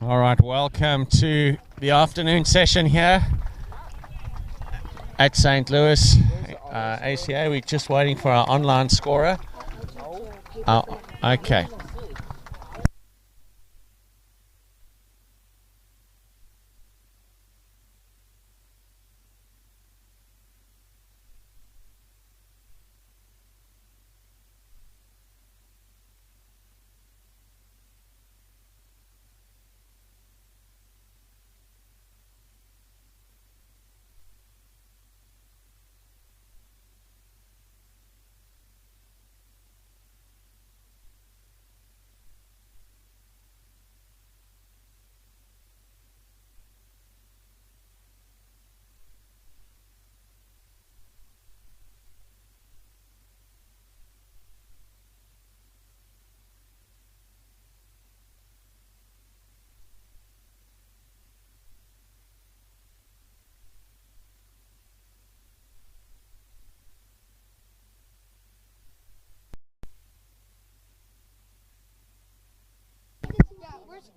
All right, welcome to the afternoon session here at St. Louis ACA. We're just waiting for our online scorer. Okay.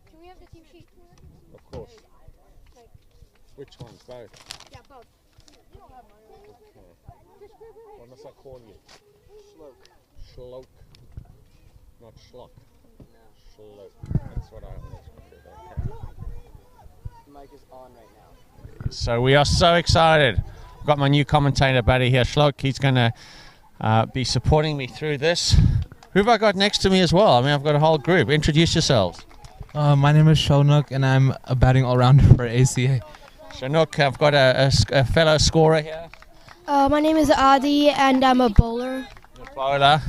Can we have the team sheet? Of course. Which ones? Both? Yeah, both. Okay. What must I call you? Sloke. Schloke. Not schlock. No. Schloke. That's what I always wanted. Okay. The mic is on right now. So we are so excited. I've got my new commentator buddy here, Schloke. He's going to be supporting me through this. Who have I got next to me as well? I mean, I've got a whole group. Introduce yourselves. My name is Shonuk, and I'm a batting all-rounder for ACA. Shonuk, I've got a fellow scorer here. My name is Adi, and I'm a bowler. A bowler.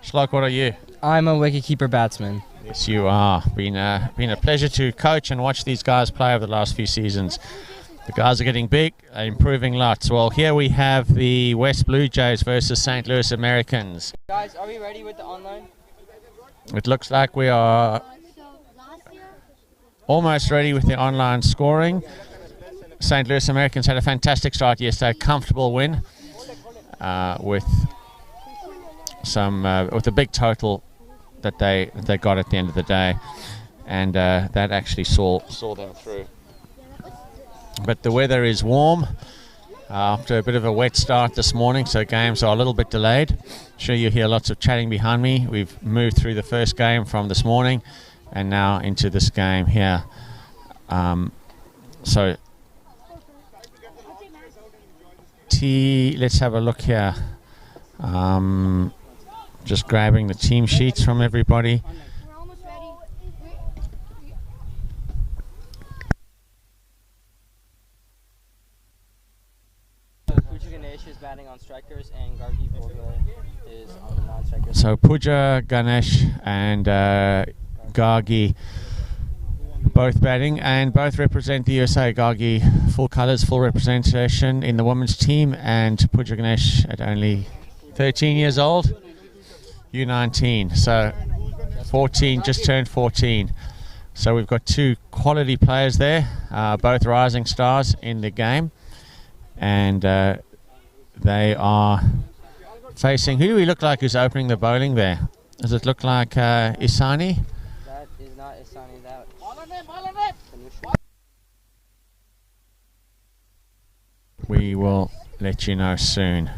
Schloke, what are you? I'm a wicketkeeper batsman. Yes, you are. Been a pleasure to coach and watch these guys play over the last few seasons. The guys are getting big, improving lots. Well, here we have the West Bluejays versus St. Louis Americans. Guys, are we ready with the online? It looks like we are almost ready with the online scoring. St. Louis Americans had a fantastic start yesterday, comfortable win with a big total that they got at the end of the day, and that actually saw them through. But the weather is warm after a bit of a wet start this morning, so games are a little bit delayed. I'm sure you hear lots of chatting behind me. We've moved through the first game from this morning and now into this game here. So let's have a look here. Just grabbing the team sheets from everybody. We're almost ready. Puja Ganesh is batting on strikers, and Gargi Borgla is on the non-strikers. So Puja, Ganesh and Gargi both batting, and both represent the USA. Gargi full colours, full representation in the women's team, and Puja Ganesh at only 13 years old, U19, so 14, just turned 14. So we've got two quality players there, both rising stars in the game, and they are facing, who do we look like who's opening the bowling there? Does it look like Isani? That is not Isani, that. We will let you know soon.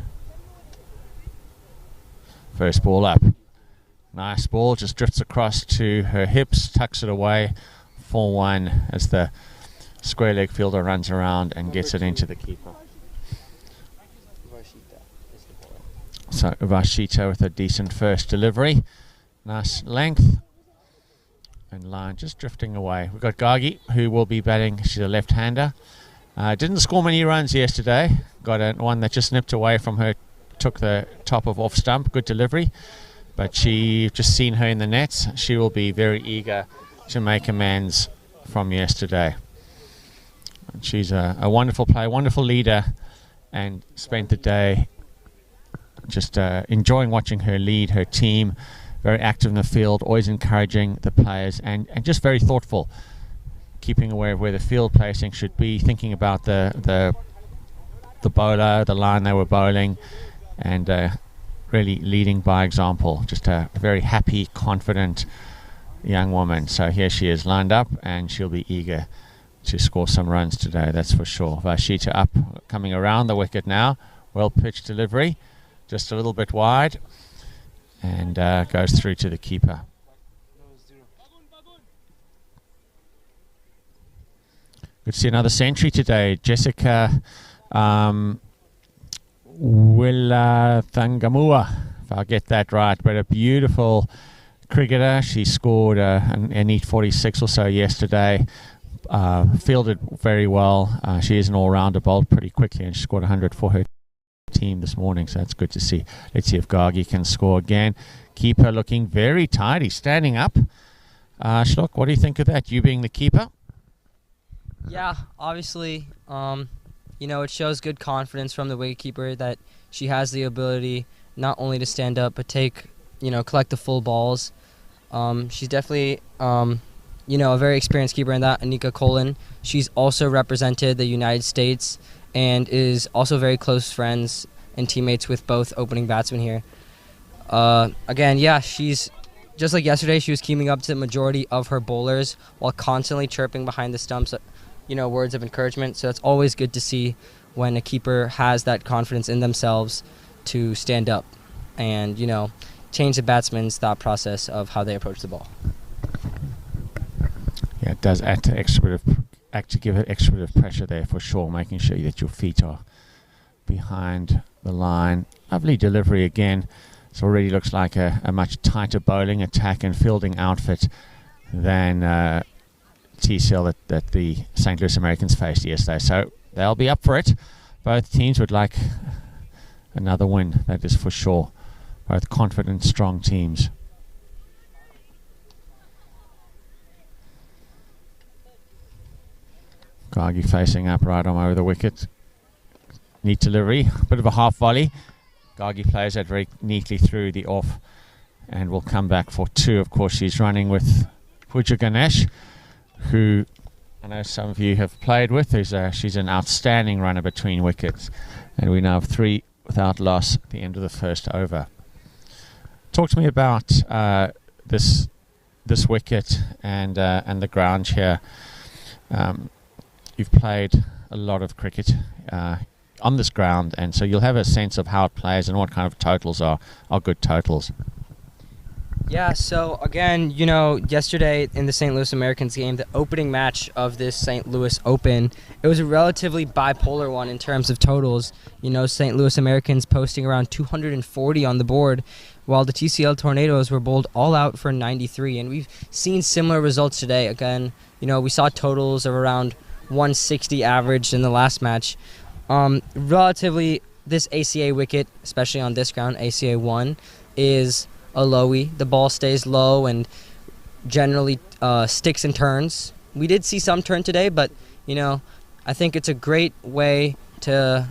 First ball up. Nice ball, just drifts across to her hips, tucks it away. 4-1 as the square leg fielder runs around and gets it into the keeper. So Vashita with a decent first delivery. Nice length and line just drifting away. We've got Gargi, who will be batting. She's a left-hander. Didn't score many runs yesterday. Got one that just nipped away from her, took the top of off stump. Good delivery. But you've just seen her in the nets. She will be very eager to make amends from yesterday. And she's a wonderful player, wonderful leader, and spent the day just enjoying watching her lead her team. Very active in the field, always encouraging the players, and just very thoughtful, keeping aware of where the field placing should be, thinking about the bowler, the line they were bowling, and really leading by example. Just a very happy, confident, young woman. So here she is lined up, and she'll be eager to score some runs today, that's for sure. Vashita up, coming around the wicket now. Well pitched delivery, just a little bit wide, and goes through to the keeper. Good to see another century today. Jessica Wilathangamua, if I get that right, but a beautiful cricketer. She scored a neat 46 or so yesterday. Fielded very well. She is an all-rounder, bowled pretty quickly, and she scored 100 for her team this morning, so that's good to see. Let's see if Gargi can score again. Keeper looking very tidy, standing up. Shlok, what do you think of that, you being the keeper? Yeah, obviously, it shows good confidence from the wicketkeeper that she has the ability not only to stand up but collect the full balls. She's definitely a very experienced keeper in that, Anika Colin. She's also represented the United States and is also very close friends and teammates with both opening batsmen here. She's just like yesterday, she was keeping up to the majority of her bowlers while constantly chirping behind the stumps, words of encouragement. So it's always good to see when a keeper has that confidence in themselves to stand up and, change the batsman's thought process of how they approach the ball. Yeah, it does add to give it extra bit of pressure there for sure, making sure that your feet are behind the line. Lovely delivery again. It already looks like a much tighter bowling attack and fielding outfit than TCL that the St. Louis Americans faced yesterday. So they'll be up for it. Both teams would like another win, that is for sure. Both confident, strong teams. Gargi facing up, right arm over the wicket. Neat delivery, bit of a half volley. Gargi plays that very neatly through the off and will come back for two. Of course, she's running with Pooja Ganesh, who I know some of you have played with. She's an outstanding runner between wickets, and we now have 3 without loss at the end of the first over. Talk to me about this wicket and the ground here. You've played a lot of cricket on this ground, and so you'll have a sense of how it plays and what kind of totals are good totals. Yeah, so again, yesterday in the St. Louis Americans game, the opening match of this St. Louis Open, it was a relatively bipolar one in terms of totals. St. Louis Americans posting around 240 on the board, while the TCL Tornadoes were bowled all out for 93. And we've seen similar results today. Again, we saw totals of around 160 averaged in the last match. Relatively, this ACA wicket, especially on this ground, ACA 1, is a lowie. The ball stays low and generally sticks and turns. We did see some turn today, but I think it's a great way to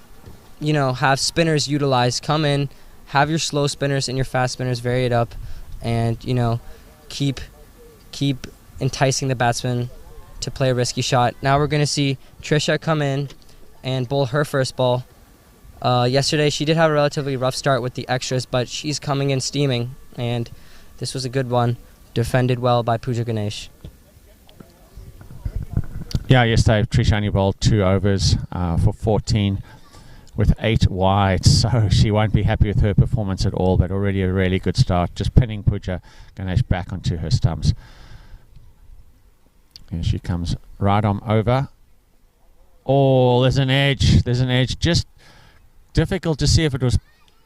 have spinners utilized. Come in, have your slow spinners and your fast spinners, vary it up, and keep enticing the batsman to play a risky shot. Now we're going to see Trisha come in and bowl her first ball. Yesterday she did have a relatively rough start with the extras, but she's coming in steaming, and this was a good one, defended well by Pooja Ganesh. Yeah, yesterday Trisha only bowled 2 overs for 14 with 8 wide, so she won't be happy with her performance at all, but already a really good start, just pinning Pooja Ganesh back onto her stumps. Here she comes, right arm over. Oh, there's an edge. Just difficult to see if it was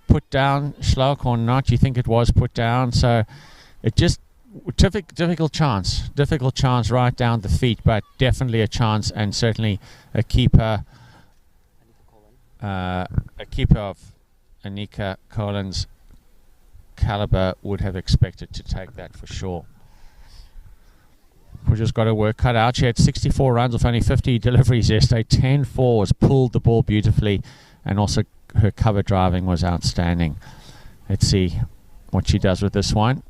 put down, Shlok, or not. You think it was put down, so it just difficult chance right down the feet, but definitely a chance, and certainly a keeper of Anika Colin's caliber would have expected to take that for sure. We just got her work cut out. She had 64 runs off only 50 deliveries yesterday, 10 fours, pulled the ball beautifully, and also her cover driving was outstanding. Let's see what she does with this one.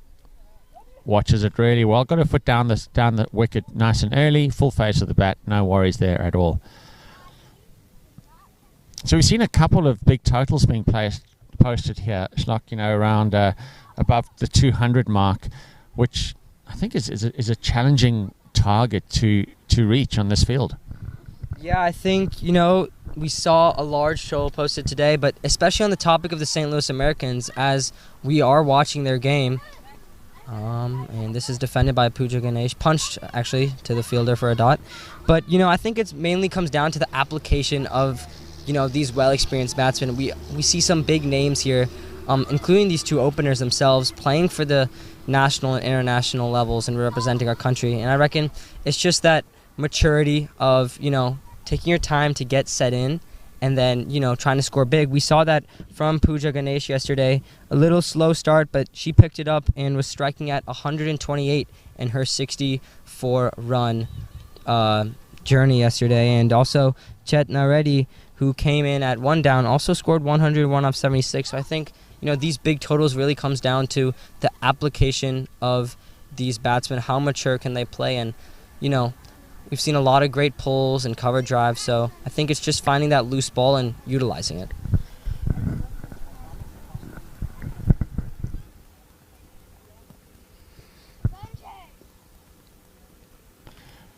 Watches it really well. Got her foot down the wicket nice and early, full face of the bat, no worries there at all. So we've seen a couple of big totals being posted here, Schlock, around above the 200 mark, which I think is a challenging target to reach on this field. Yeah, I think, we saw a large total posted today, but especially on the topic of the St. Louis Americans, as we are watching their game, and this is defended by Pooja Ganesh, punched actually to the fielder for a dot. But, I think it mainly comes down to the application of, these well-experienced batsmen. We see some big names here, including these two openers themselves, playing for the national and international levels and representing our country. And I reckon it's just that maturity of, taking your time to get set in and then, trying to score big. We saw that from Pooja Ganesh yesterday. A little slow start, but she picked it up and was striking at 128 in her 64-run journey yesterday. And also Chetna Reddy, who came in at 1 down, also scored 101 off 76. So I think, these big totals really comes down to the application of these batsmen. How mature can they play? And, we've seen a lot of great pulls and cover drives, so I think it's just finding that loose ball and utilizing it.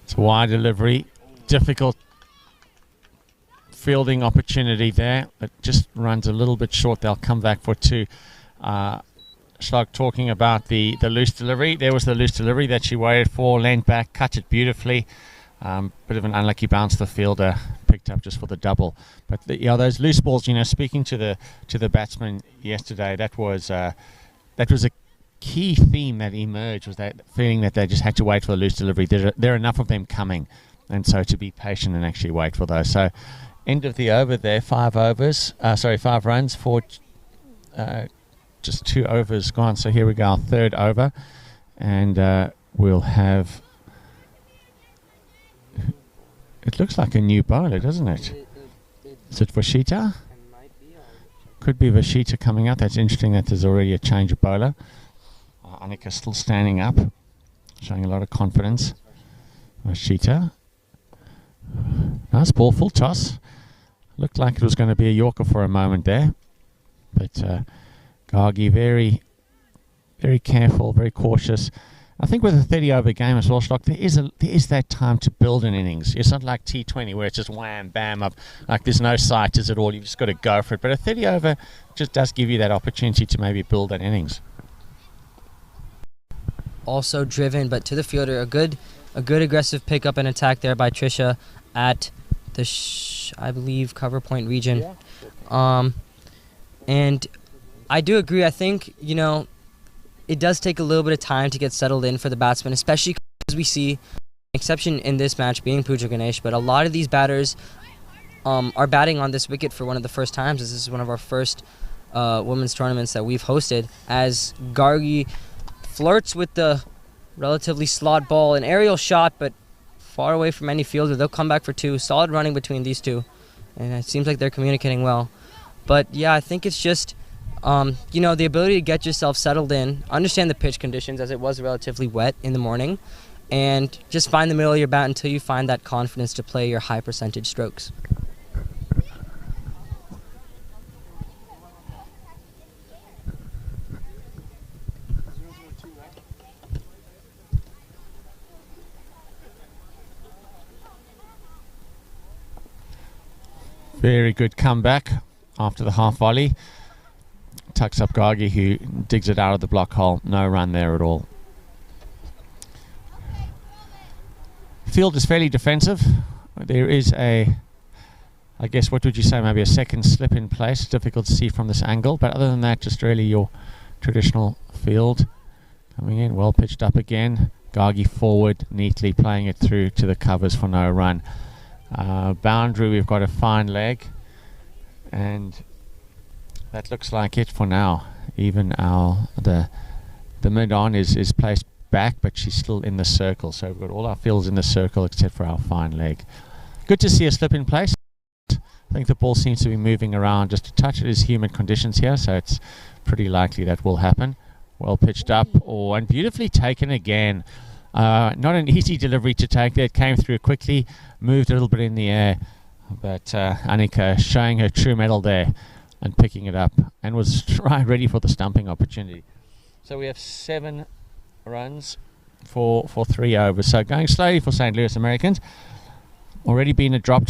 It's a wide delivery, difficult fielding opportunity there. It just runs a little bit short. They'll come back for 2. Schlag talking about the loose delivery. There was the loose delivery that she waited for, leaned back, cut it beautifully. Bit of an unlucky bounce the fielder picked up just for the double. But those loose balls, speaking to the batsman yesterday, that was a key theme that emerged, was that feeling that they just had to wait for the loose delivery. There are enough of them coming, and so to be patient and actually wait for those. So end of the over there, 5 runs for just 2 overs gone. So here we go, our 3rd over, and we'll have. It looks like a new bowler, doesn't it? Is it Vashita? Could be Vashita coming out. That's interesting that there's already a change of bowler. Annika still standing up, showing a lot of confidence. Vashita. Nice ball, full toss. Looked like it was going to be a Yorker for a moment there. But Gargi very, very careful, very cautious. I think with a 30-over game as well, Schlock, there is that time to build an innings. It's not like T20 where it's just wham, bam, up. Like there's no sighters at all. You've just got to go for it. But a 30-over just does give you that opportunity to maybe build an innings. Also driven, but to the fielder, a good aggressive pickup and attack there by Trisha at the, I believe, cover point region. Yeah. And I do agree. I think, it does take a little bit of time to get settled in for the batsmen, especially because we see, exception in this match being Pooja Ganesh, but a lot of these batters are batting on this wicket for one of the first times. This is one of our first women's tournaments that we've hosted, as Gargi flirts with the relatively slot ball, an aerial shot, but far away from any fielder. They'll come back for 2. Solid running between these two, and it seems like they're communicating well. But yeah, I think it's just the ability to get yourself settled in, understand the pitch conditions, as it was relatively wet in the morning, and just find the middle of your bat until you find that confidence to play your high percentage strokes. Very good comeback after the half volley. Tucks up Gargi, who digs it out of the block hole. No run there at all. Field is fairly defensive. There is I guess, what would you say, maybe a second slip in place. Difficult to see from this angle, but other than that, just really your traditional field. Coming in, well pitched up again. Gargi forward, neatly playing it through to the covers for no run. Boundary, we've got a fine leg, and that looks like it for now. Even the mid-on is placed back, but she's still in the circle. So we've got all our fields in the circle except for our fine leg. Good to see a slip in place. I think the ball seems to be moving around just a touch. It is humid conditions here, so it's pretty likely that will happen. Well pitched up, and beautifully taken again. Not an easy delivery to take there. It came through quickly, moved a little bit in the air, but Annika showing her true mettle there and picking it up, and was ready for the stumping opportunity. So we have 7 runs for 3 overs. So going slowly for St. Louis Americans. Already been a drop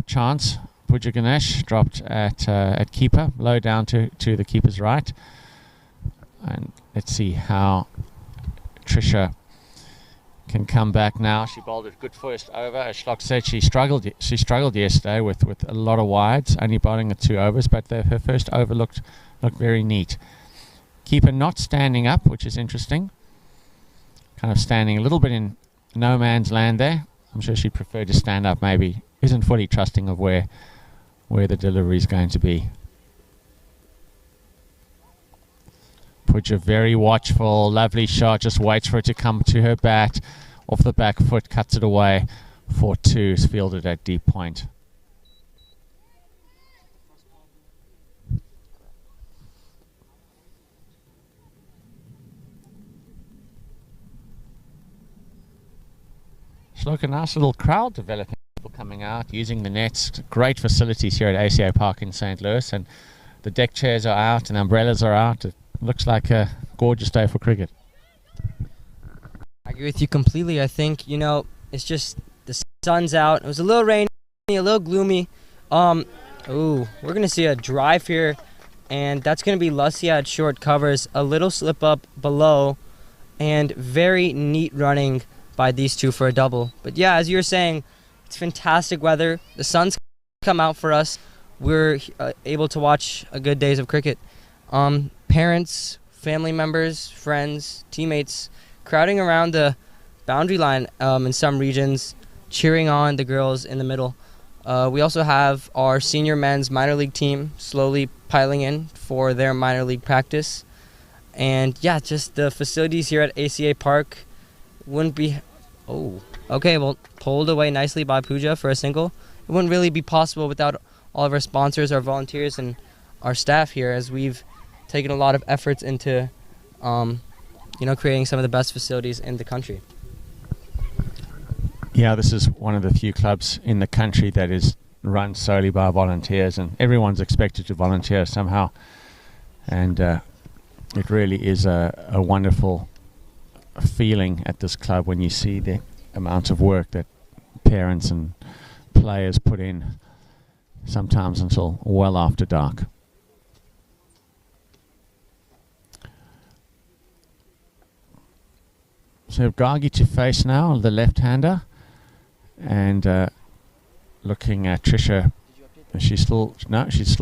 chance. Pooja Ganesh dropped at keeper, low down to the keeper's right. And let's see how Trisha can come back now. She bowled a good first over. As Schlock said, she struggled yesterday with a lot of wides, only bowling at 2 overs, but her first over looked very neat. Keeper not standing up, which is interesting. Kind of standing a little bit in no man's land there. I'm sure she'd prefer to stand up, maybe. Isn't fully trusting of where the delivery is going to be. Pooja very watchful, lovely shot, just waits for it to come to her bat. Off the back foot, cuts it away for 2, is fielded at deep point. So look, a nice little crowd developing, people coming out, using the nets. Great facilities here at ACA Park in St. Louis, and the deck chairs are out and umbrellas are out. It looks like a gorgeous day for cricket. I agree with you completely. I think, it's just the sun's out. It was a little rainy, a little gloomy. We're going to see a drive here, and that's going to be Lucia at short covers. A little slip up below, and very neat running by these two for a double. But yeah, as you were saying, it's fantastic weather. The sun's come out for us. We're able to watch a good days of cricket. Parents, family members, friends, teammates crowding around the boundary line in some regions, cheering on the girls in the middle. We also have our senior men's minor league team slowly piling in for their minor league practice. And yeah, just the facilities here at ACA Park wouldn't be... pulled away nicely by Pooja for a single. It wouldn't really be possible without all of our sponsors, our volunteers, and our staff here, as we've taken a lot of efforts into creating some of the best facilities in the country. Yeah, this is one of the few clubs in the country that is run solely by volunteers, and everyone's expected to volunteer somehow. And it really is a wonderful feeling at this club when you see the amount of work that parents and players put in, sometimes until well after dark. So Gargi to face now, the left-hander, and looking at Trisha. She's still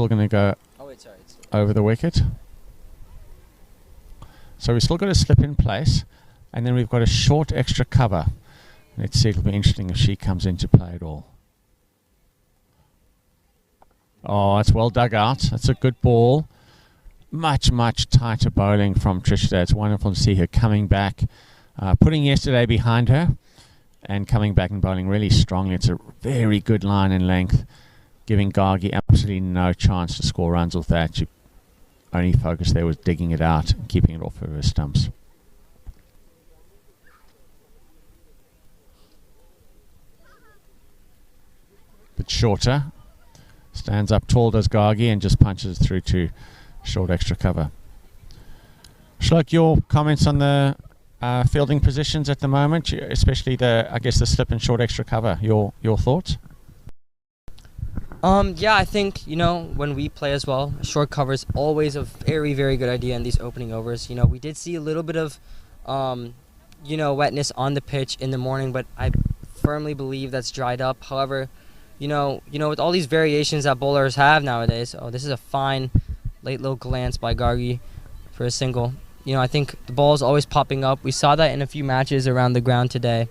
going to go over the wicket. So we've still got a slip in place, and then we've got a short extra cover. Let's see, it'll be interesting if she comes into play at all. Oh, that's well dug out. That's a good ball. Much tighter bowling from Trisha. It's wonderful to see her coming back. Putting yesterday behind her and coming back and bowling really strongly. It's a very good line in length, giving Gargi absolutely no chance to score runs with that. She only focus there was digging it out and keeping it off of her stumps. Bit shorter. Stands up tall, does Gargi, and just punches through to short extra cover. Shlok, your comments on the fielding positions at the moment, especially the slip and short extra cover. Your thoughts? Yeah, I think, when we play as well, short cover is always a very, very good idea in these opening overs. We did see a little bit of, wetness on the pitch in the morning, but I firmly believe that's dried up. However, with all these variations that bowlers have nowadays, this is a fine late low glance by Gargi for a single. I think the ball is always popping up. We saw that in a few matches around the ground today.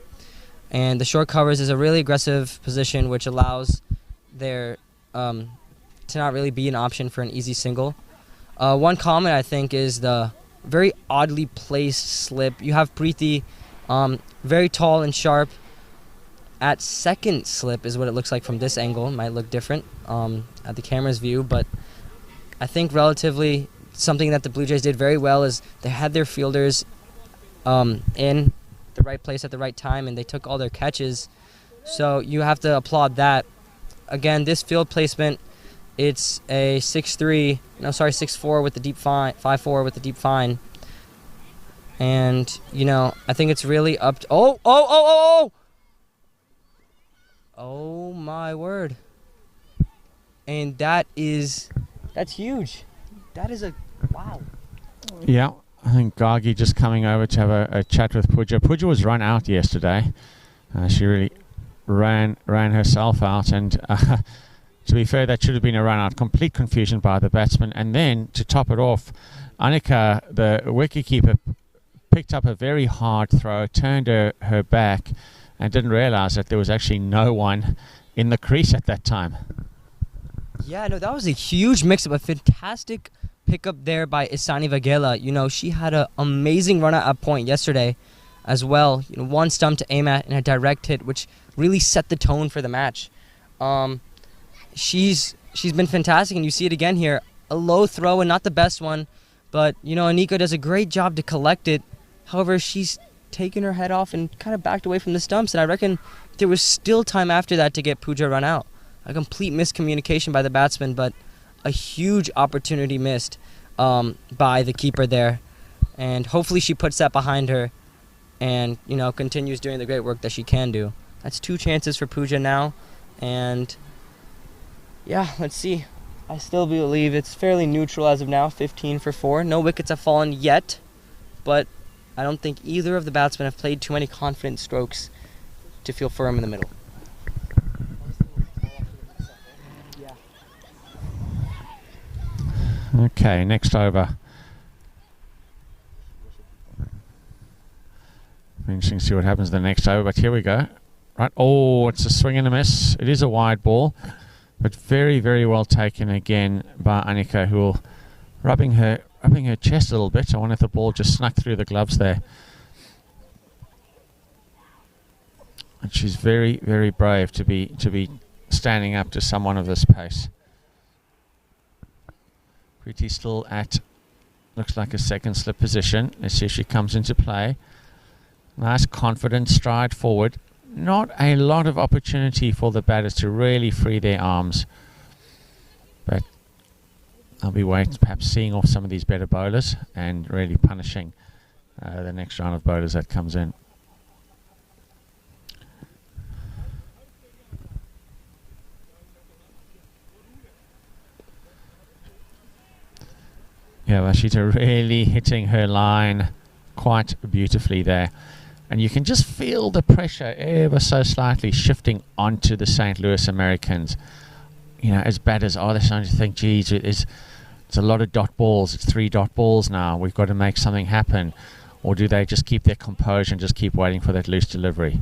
And the short covers is a really aggressive position, which allows there to not really be an option for an easy single. One comment, I think, is the very oddly placed slip. You have Preeti very tall and sharp. At second slip is what it looks like from this angle. It might look different at the camera's view, but I think relatively something that the Blue Jays did very well is they had their fielders in the right place at the right time, and they took all their catches. So you have to applaud that. Again, this field placement, it's a 6'4" with the deep fine, 5'4" with the deep fine. And, you know, I think it's really up to... Oh, my word. And that's huge. That is wow. Yeah, I think Gargi just coming over to have a chat with Pooja. Pooja was run out yesterday. She really ran herself out, and to be fair, that should have been a run out. Complete confusion by the batsman. And then, to top it off, Annika, the wicketkeeper, picked up a very hard throw, turned her back, and didn't realise that there was actually no one in the crease at that time. Yeah, no, that was a huge mix-up. A fantastic pickup there by Isani Vagela. You know, she had an amazing run at point yesterday as well. You know, one stump to aim at and a direct hit, which really set the tone for the match. She's been fantastic, and you see it again here. A low throw and not the best one, but, you know, Anika does a great job to collect it. However, she's taken her head off and kind of backed away from the stumps, and I reckon there was still time after that to get Pooja run out. A complete miscommunication by the batsman, but a huge opportunity missed by the keeper there. And hopefully she puts that behind her and, you know, continues doing the great work that she can do. That's 2 chances for Pooja now. And, yeah, let's see. I still believe it's fairly neutral as of now, 15 for 4. No wickets have fallen yet, but I don't think either of the batsmen have played too many confident strokes to feel firm in the middle. Okay, next over. Interesting to see what happens the next over, but here we go. Right, oh, it's a swing and a miss. It is a wide ball, but very, very well taken again by Annika, who will rubbing her chest a little bit. I wonder if the ball just snuck through the gloves there. And she's very, very brave to be standing up to someone of this pace. Preeti still at, looks like a second slip position. Let's see if she comes into play. Nice confident stride forward. Not a lot of opportunity for the batters to really free their arms. But I'll be waiting, perhaps seeing off some of these better bowlers and really punishing the next round of bowlers that comes in. Yeah, Rashida really hitting her line quite beautifully there. And you can just feel the pressure ever so slightly shifting onto the St. Louis Americans. You know, as batters, are they starting to think, geez, it's a lot of dot balls. It's 3 dot balls now. We've got to make something happen. Or do they just keep their composure and just keep waiting for that loose delivery?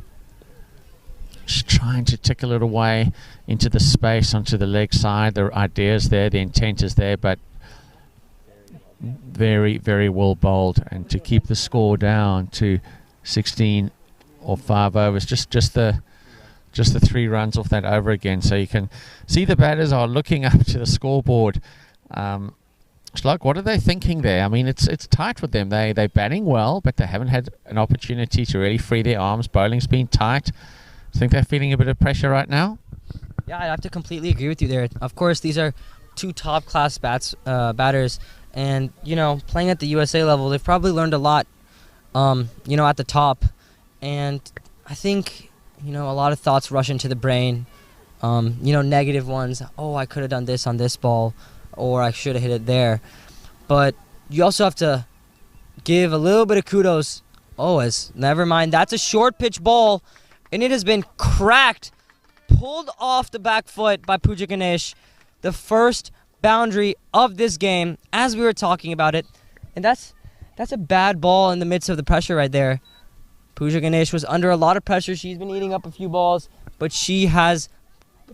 Just trying to tickle it away into the space, onto the leg side. The idea's there, the intent is there, but very, very well bowled. And to keep the score down to 16 or 5 overs, just the 3 runs off that over again. So you can see the batters are looking up to the scoreboard. Like, what are they thinking there? I mean, it's tight with them. They're batting well, but they haven't had an opportunity to really free their arms. Bowling's been tight. I think they're feeling a bit of pressure right now. Yeah, I'd have to completely agree with you there. Of course, these are 2 top-class batters, and, you know, playing at the USA level, they've probably learned a lot, you know, at the top. And I think, you know, a lot of thoughts rush into the brain, you know, negative ones. Oh, I could have done this on this ball, or I should have hit it there. But you also have to give a little bit of kudos. Oh, never mind. That's a short pitch ball, and it has been cracked, pulled off the back foot by Pooja Ganesh. The first boundary of this game, as we were talking about it. And that's a bad ball in the midst of the pressure right there. Pooja Ganesh was under a lot of pressure. She's been eating up a few balls, but she has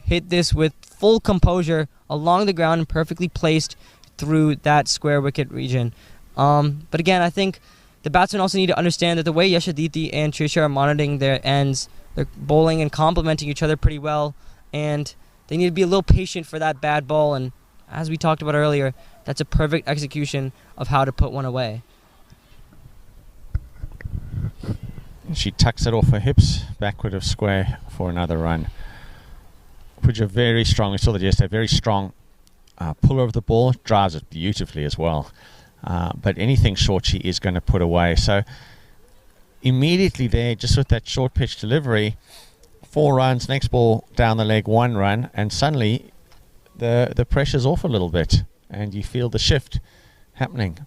hit this with full composure along the ground and perfectly placed through that square wicket region. But again, I think the batsmen also need to understand that the way Yashaditi and Trisha are monitoring their ends, they're bowling and complementing each other pretty well, and they need to be a little patient for that bad ball. And as we talked about earlier, that's a perfect execution of how to put one away. She tucks it off her hips, backward of square for another run. Pooja very strong. We saw that yesterday. Very strong puller of the ball. Drives it beautifully as well. but anything short she is going to put away. So immediately there, just with that short pitch delivery, 4 runs, next ball down the leg, 1 run, and suddenly the pressure's off a little bit, and you feel the shift happening.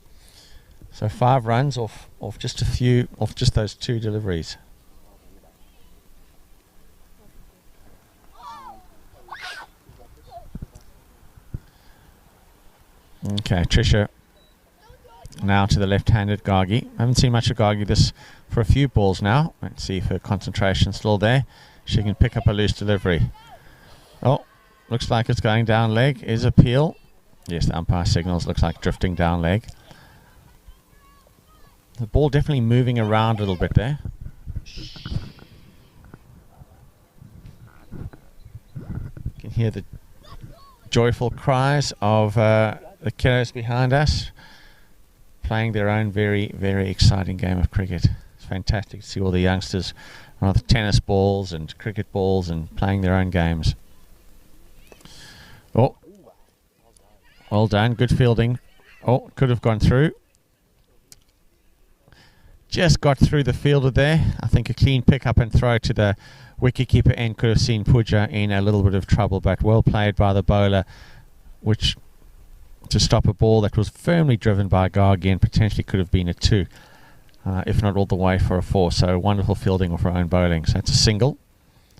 So 5 runs off just those 2 deliveries. Okay, Trisha now to the left-handed Gargi. I haven't seen much of Gargi this for a few balls now. Let's see if her concentration's still there. She can pick up a loose delivery. Oh, looks like it's going down leg. Is appeal. Yes, the umpire signals. Looks like drifting down leg. The ball definitely moving around a little bit there. You can hear the joyful cries of the kiddos behind us, playing their own very, very exciting game of cricket. It's fantastic to see all the youngsters on the tennis balls and cricket balls and playing their own games. Oh, well done, good fielding. Oh, could have gone through. Just got through the fielder there. I think a clean pick up and throw to the wicketkeeper end could have seen Pooja in a little bit of trouble, but well played by the bowler, which to stop a ball that was firmly driven by Gargi and potentially could have been a 2, if not all the way for a 4. So wonderful fielding of her own bowling. So that's a single.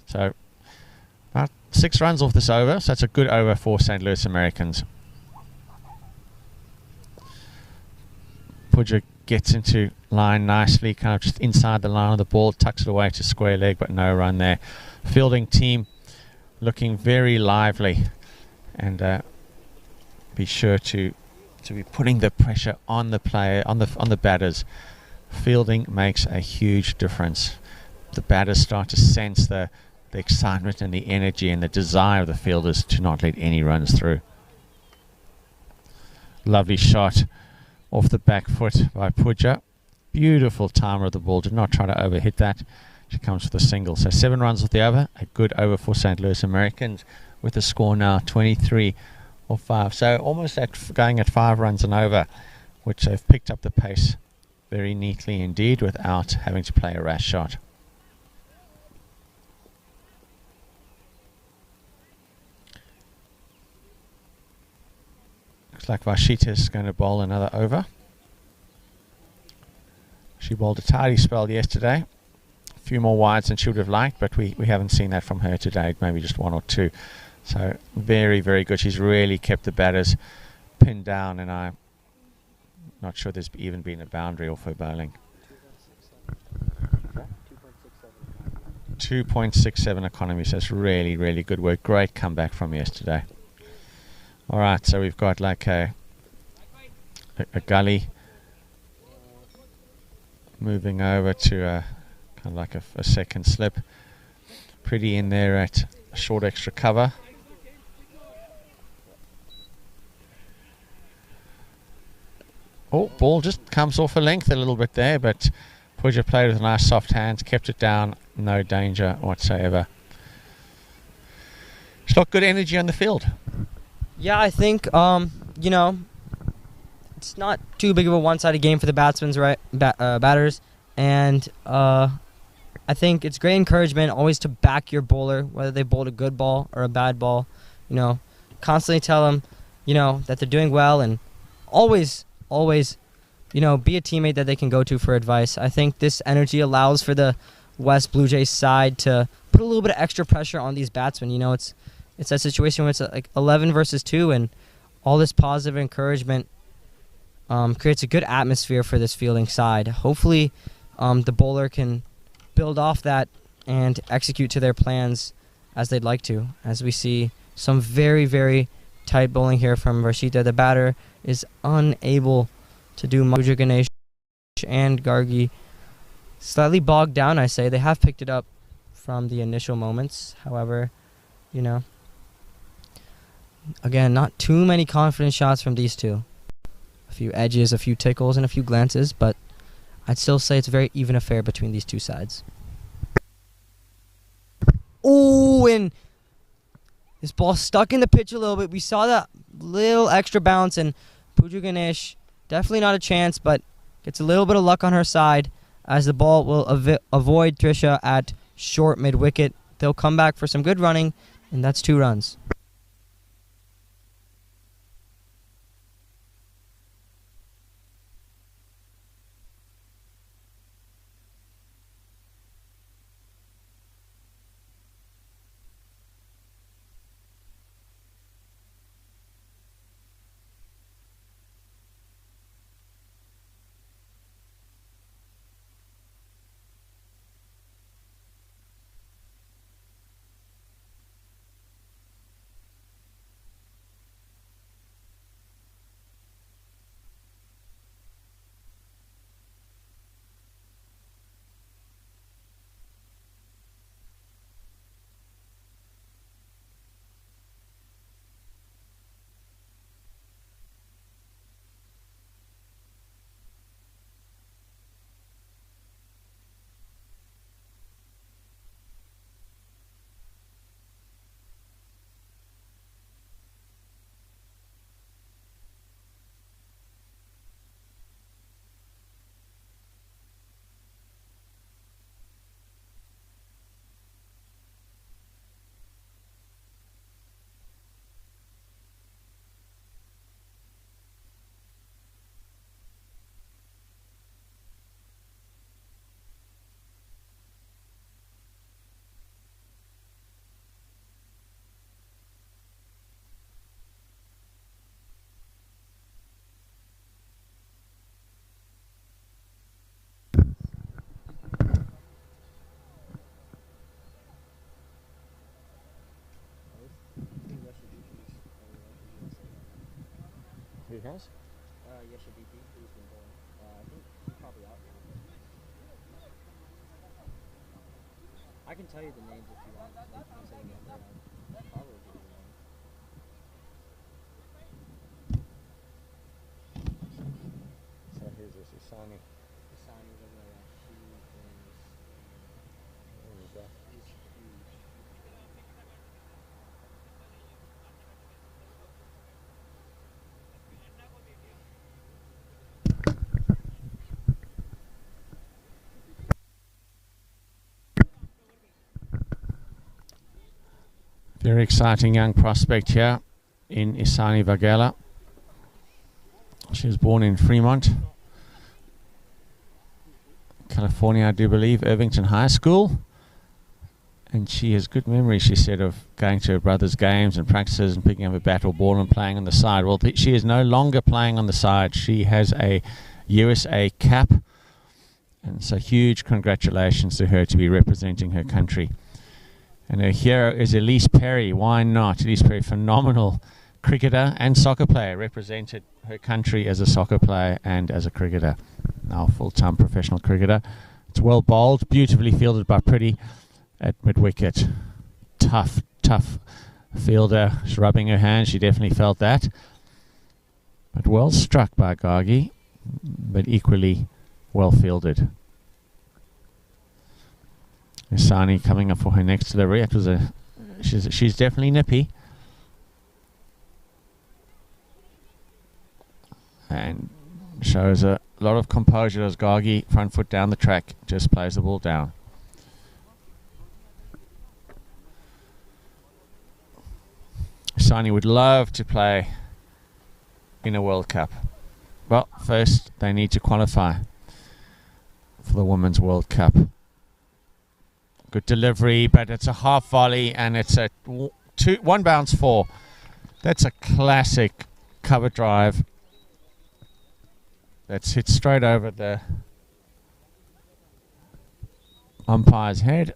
So about 6 runs off this over. So that's a good over for St. Louis Americans. Pooja gets into line nicely, kind of just inside the line of the ball, tucks it away to square leg, but no run there. Fielding team looking very lively, and be sure to be putting the pressure on the player, on the batters. Fielding makes a huge difference. The batters start to sense the excitement and the energy and the desire of the fielders to not let any runs through. Lovely shot off the back foot by Pooja. Beautiful timer of the ball. Did not try to overhit that. She comes with a single. So 7 runs off the over. A good over for St. Louis Americans, with the score now 23 or 5. So almost going at 5 runs and over, which they've picked up the pace very neatly indeed without having to play a rash shot. Looks like Vashita's going to bowl another over. She bowled a tidy spell yesterday. A few more wides than she would have liked, but we haven't seen that from her today. Maybe just 1 or 2. So very, very good. She's really kept the batters pinned down, and I'm not sure there's even been a boundary off her bowling. 2.67 economy, so it's really, really good work. Great comeback from yesterday. All right, so we've got like a gully moving over to kind of like a second slip. Pretty in there at a short extra cover. Oh, ball just comes off a length a little bit there, but Pooja played with a nice soft hand, kept it down, no danger whatsoever. She's got good energy on the field. Yeah, I think, you know, it's not too big of a one-sided game for the batsmen, right? Batters. And I think it's great encouragement always to back your bowler, whether they bowled a good ball or a bad ball. You know, constantly tell them, you know, that they're doing well, and always, you know, be a teammate that they can go to for advice. I think this energy allows for the West Bluejays side to put a little bit of extra pressure on these batsmen. You know, it's that situation where it's like 11 versus 2, and all this positive encouragement creates a good atmosphere for this fielding side. Hopefully, the bowler can build off that and execute to their plans as they'd like to. As we see some very, very tight bowling here from Rashida. The batter is unable to do much. Ganesh and Gargi slightly bogged down, I say. They have picked it up from the initial moments. However, you know, again, not too many confident shots from these two. A few edges, a few tickles, and a few glances, but I'd still say it's a very even affair between these two sides. Oh, and this ball stuck in the pitch a little bit. We saw that little extra bounce, and Pooja Ganesh definitely not a chance, but gets a little bit of luck on her side as the ball will avoid Trisha at short mid-wicket. They'll come back for some good running, and that's 2 runs. Who has? Yeshadiki, who's been bowling. I think he's probably out now. I can tell you the names if you want. Like, you can say the number. I'll probably give you the name. So who's this? Isani. Asani Vagara. She is. There you go. She's huge. Very exciting young prospect here in Isani Vagela. She was born in Fremont, California, I do believe, Irvington High School. And she has good memory, she said, of going to her brother's games and practices and picking up a bat or ball and playing on the side. Well, she is no longer playing on the side. She has a USA cap. And so huge congratulations to her to be representing her country. And her hero is Elise Perry. Why not? Elise Perry, phenomenal cricketer and soccer player, represented her country as a soccer player and as a cricketer. Now full-time professional cricketer. It's well bowled, beautifully fielded by Pretty at mid-wicket. Tough fielder. She's rubbing her hands. She definitely felt that. But well struck by Gargi, but equally well fielded. Isani coming up for her next delivery. It was she's definitely nippy. And shows a lot of composure as Gargi, front foot down the track, just plays the ball down. Isani would love to play in a World Cup. Well, first they need to qualify for the Women's World Cup. Good delivery, but it's a half volley and it's a 1 bounce 4. That's a classic cover drive. That's hit straight over the umpire's head.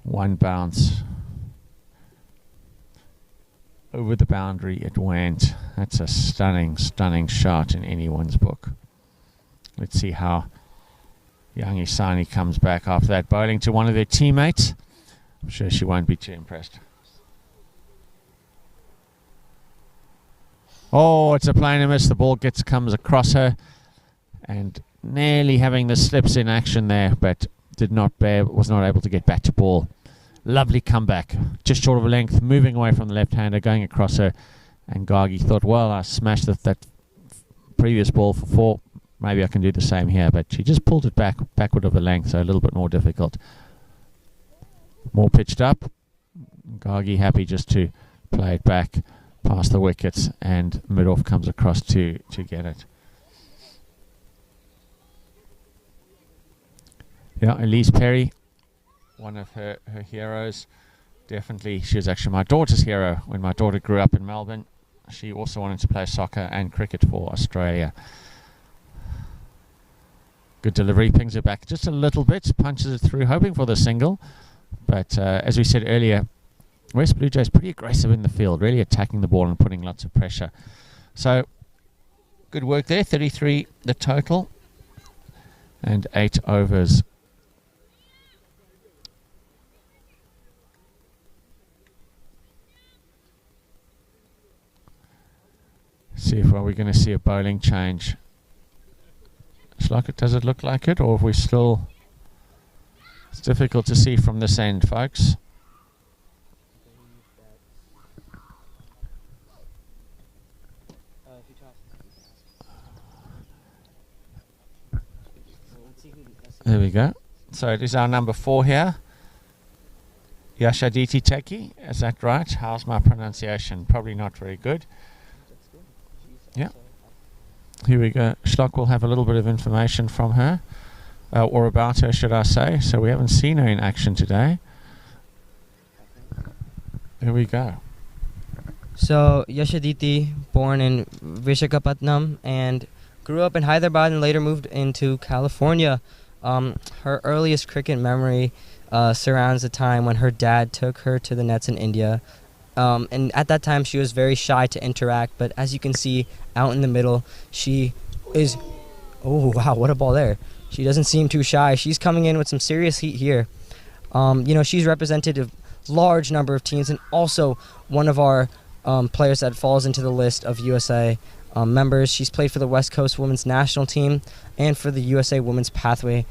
1 bounce. Over the boundary it went. That's a stunning shot in anyone's book. Let's see how young Isani comes back after that, bowling to one of their teammates. I'm sure she won't be too impressed. Oh, it's a plain miss. The ball comes across her and nearly having the slips in action there, but was not able to get back to ball. Lovely comeback, just short of a length, moving away from the left-hander, going across her, and Gargi thought, well, I smashed that previous ball for 4. Maybe I can do the same here, but she just pulled it backward of the length, so a little bit more difficult. More pitched up. Gargi happy just to play it back past the wickets, and mid-off comes across to get it. Yeah, Elise Perry, one of her heroes. Definitely, she was actually my daughter's hero when my daughter grew up in Melbourne. She also wanted to play soccer and cricket for Australia. Good delivery, pings it back just a little bit, punches it through, hoping for the single. But as we said earlier, West Bluejays pretty aggressive in the field, really attacking the ball and putting lots of pressure. So, good work there, 33 the total, and 8 overs. See if we're going to see a bowling change. Does it look like it, or if we still... It's difficult to see from this end, folks. There we go. So it is our number 4 here. Yashaditi Teki, is that right? How's my pronunciation? Probably not very good. Yeah. Here we go. Schlock will have a little bit of information from her, or about her, should I say. So we haven't seen her in action today. Here we go. So Yashaditi, born in Vishakhapatnam and grew up in Hyderabad and later moved into California. Her earliest cricket memory surrounds the time when her dad took her to the nets in India. And at that time, she was very shy to interact. But as you can see, out in the middle, she is... Oh, wow, what a ball there. She doesn't seem too shy. She's coming in with some serious heat here. She's represented a large number of teams and also one of our players that falls into the list of USA members. She's played for the West Coast Women's National Team and for the USA Women's Pathway.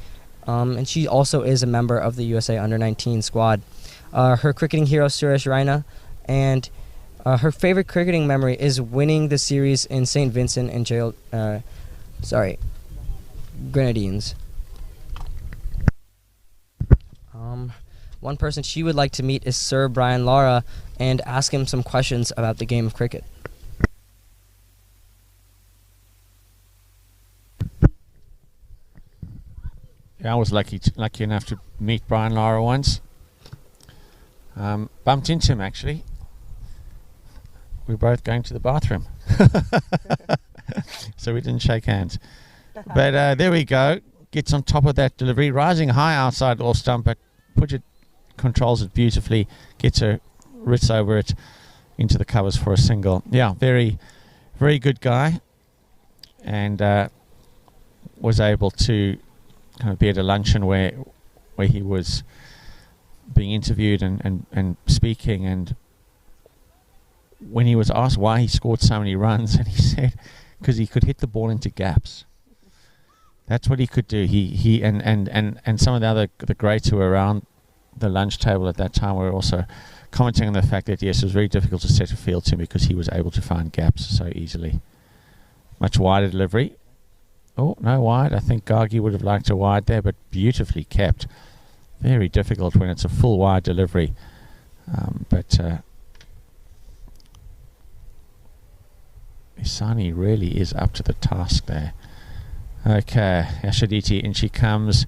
And she also is a member of the USA Under-19 squad. Her cricketing hero, Suresh Raina, and her favorite cricketing memory is winning the series in St. Vincent and Grenadines. One person she would like to meet is Sir Brian Lara and ask him some questions about the game of cricket. Yeah, I was lucky enough to meet Brian Lara once. Bumped into him, actually. We were both going to the bathroom. So we didn't shake hands. But there we go. Gets on top of that delivery. Rising high outside off stump, but Pujit controls it beautifully. Gets her writs over it into the covers for a single. Yeah, very, very good guy. And was able to kind of be at a luncheon where he was being interviewed and speaking, and when he was asked why he scored so many runs, and he said because he could hit the ball into gaps. That's what he could do. He and some of the greats who were around the lunch table at that time were also commenting on the fact that yes, it was very difficult to set a field to him because he was able to find gaps so easily. Much wider delivery. Oh, no wide. I think Gargi would have liked a wide there, but beautifully kept. Very difficult when it's a full wide delivery. But Isani really is up to the task there. Okay, Yashaditi, in she comes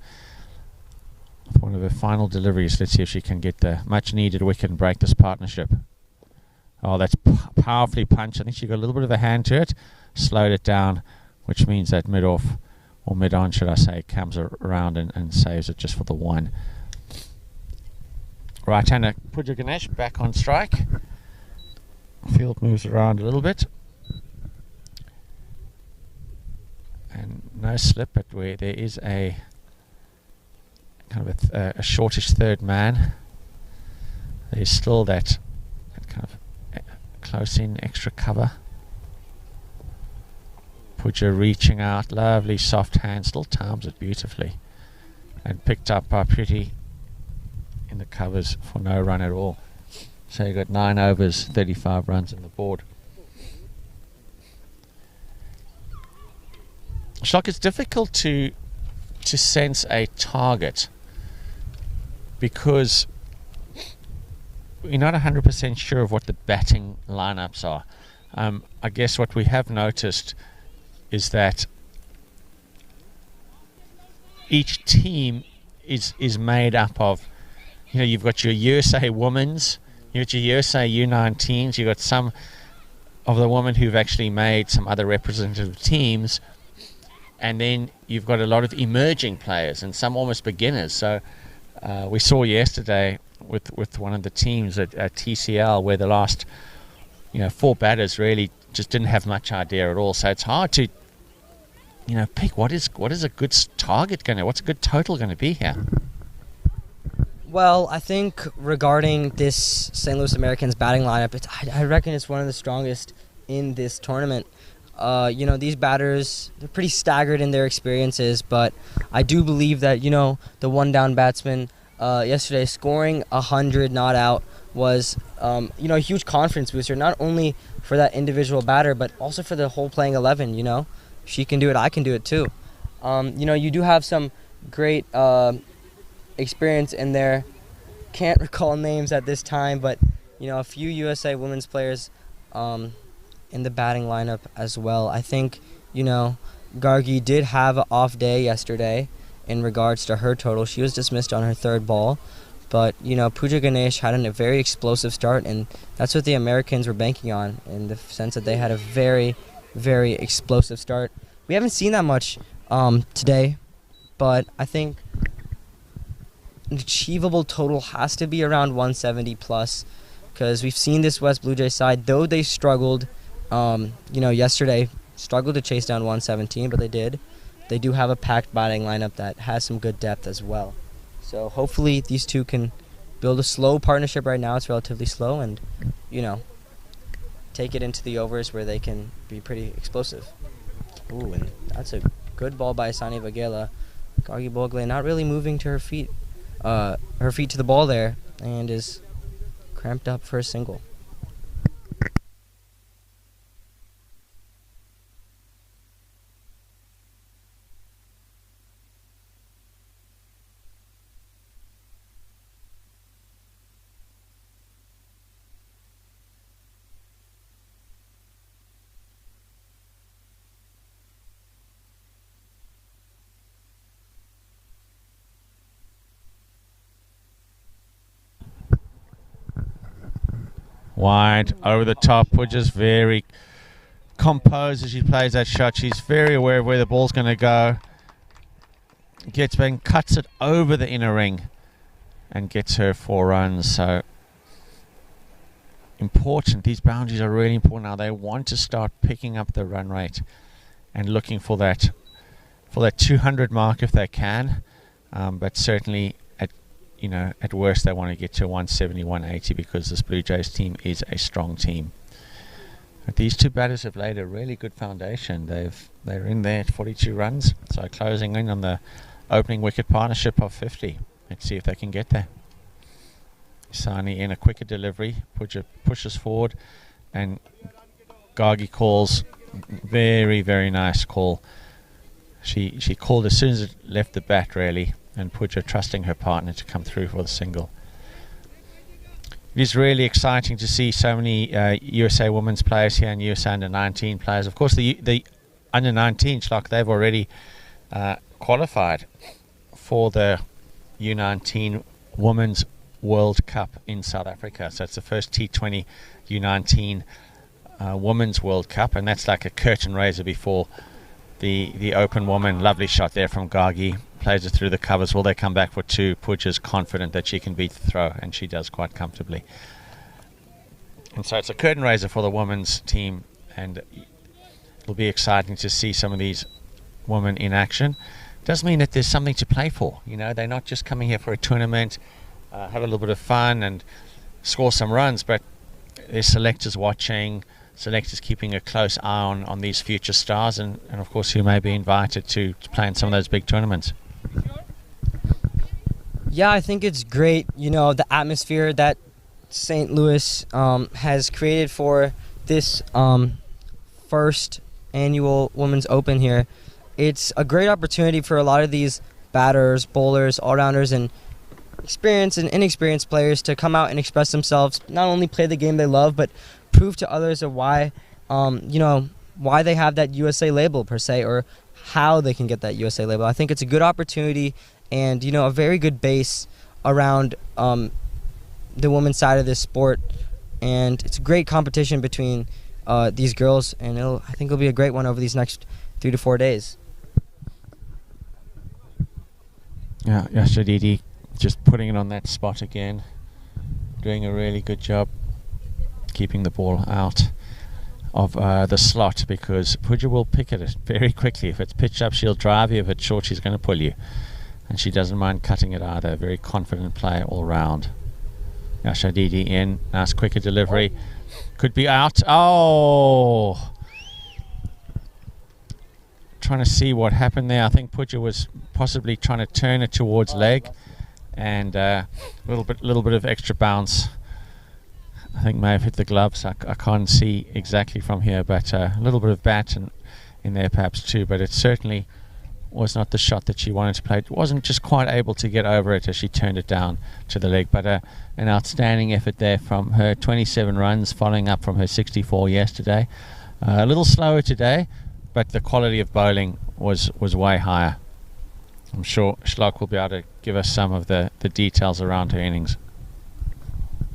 with one of her final deliveries. Let's see if she can get the much needed wicket and break this partnership. Oh, that's powerfully punched. I think she got a little bit of a hand to it, slowed it down, which means that mid-off, or mid-on should I say, comes around and saves it just for the one. Right-hander Pooja Ganesh back on strike. Field moves around a little bit. And no slip, but where there is a kind of a shortish third man, there's still that kind of close in extra cover. Pooja reaching out, lovely soft hand, still times it beautifully, and picked up by Pretty in the covers for no run at all. So you got 9 overs, 35 runs on the board. Shock, it's difficult to sense a target because we're not 100% sure of what the batting lineups are. I guess what we have noticed is that each team is made up of, you've got your USA women's, you've got your USA U19s, you've got some of the women who've actually made some other representative teams, and then you've got a lot of emerging players and some almost beginners. So we saw yesterday with one of the teams at TCL where the last 4 batters really just didn't have much idea at all. So it's hard to pick what is a good target what's a good total going to be here. Well, I think regarding this St. Louis Americans batting lineup, I reckon it's one of the strongest in this tournament. These batters, they're pretty staggered in their experiences, but I do believe that, the one-down batsman yesterday scoring 100 not out was, a huge confidence booster, not only for that individual batter, but also for the whole playing 11, She can do it, I can do it too. You do have some great experience in there. Can't recall names at this time, but, a few USA women's players in the batting lineup as well. I think, Gargi did have an off day yesterday in regards to her total. She was dismissed on her 3rd ball. But, Pooja Ganesh had a very explosive start, and that's what the Americans were banking on, in the sense that they had a very, very explosive start. We haven't seen that much today, but I think an achievable total has to be around 170 plus, because we've seen this West Blue Jays side, though they struggled, yesterday, struggled to chase down 117, but they did. They do have a packed batting lineup that has some good depth as well. So hopefully these two can build a slow partnership. Right now it's relatively slow, and, take it into the overs where they can be pretty explosive. Ooh, and that's a good ball by Asani Vagela. Gargi Bogle not really moving to her feet to the ball there, and is cramped up for a single. Wide, over the top, Pooja's very composed as she plays that shot. She's very aware of where the ball's going to go. Gets back and cuts it over the inner ring and gets her 4 runs. So important. These boundaries are really important now. They want to start picking up the run rate and looking for that 200 mark if they can. But certainly at worst they want to get to 170, 180 because this Blue Jays team is a strong team. But these two batters have laid a really good foundation. They're in there at 42 runs, so closing in on the opening wicket partnership of 50. Let's see if they can get there. Sani in a quicker delivery, pushes forward, and Gargi calls. Very, very nice call. She called as soon as it left the bat, really, and Pooja trusting her partner to come through for the single. It is really exciting to see so many USA women's players here and USA under-19 players. Of course, the under-19 Schlock, they've already qualified for the U19 Women's World Cup in South Africa. So it's the first T20 U19 Women's World Cup, and that's like a curtain raiser before the open woman. Lovely shot there from Gargi. Plays it through the covers. Will they come back for 2? Pooja's confident that she can beat the throw, and she does quite comfortably. And so it's a curtain raiser for the women's team, and it'll be exciting to see some of these women in action. Does mean that there's something to play for. They're not just coming here for a tournament, have a little bit of fun and score some runs, but there's selectors watching, selectors keeping a close eye on these future stars, and of course who may be invited to play in some of those big tournaments. Yeah, I think it's great, the atmosphere that St. Louis has created for this first annual Women's Open here. it's a great opportunity for a lot of these batters, bowlers, all-rounders, and experienced and inexperienced players to come out and express themselves, not only play the game they love, but prove to others of why, why they have that USA label per se, or how they can get that USA label. I think it's a good opportunity and, a very good base around the women's side of this sport. And it's a great competition between these girls, and I think it'll be a great one over these next 3 to 4 days. Yeah, Yashadidi just putting it on that spot again, doing a really good job keeping the ball out of the slot, because Pooja will pick at it very quickly. If it's pitched up, she'll drive you. If it's short, she's going to pull you. And she doesn't mind cutting it either. Very confident player all round. Yashadidi in. Nice quicker delivery. Could be out. Oh! Trying to see what happened there. I think Pooja was possibly trying to turn it towards leg, and a little bit of extra bounce. I think may have hit the gloves. I can't see exactly from here, but a little bit of bat in there perhaps too. But it certainly was not the shot that she wanted to play. It wasn't just quite able to get over it as she turned it down to the leg. But an outstanding effort there from her. 27 runs, following up from her 64 yesterday. A little slower today, but the quality of bowling was way higher. I'm sure Schlock will be able to give us some of the details around her innings.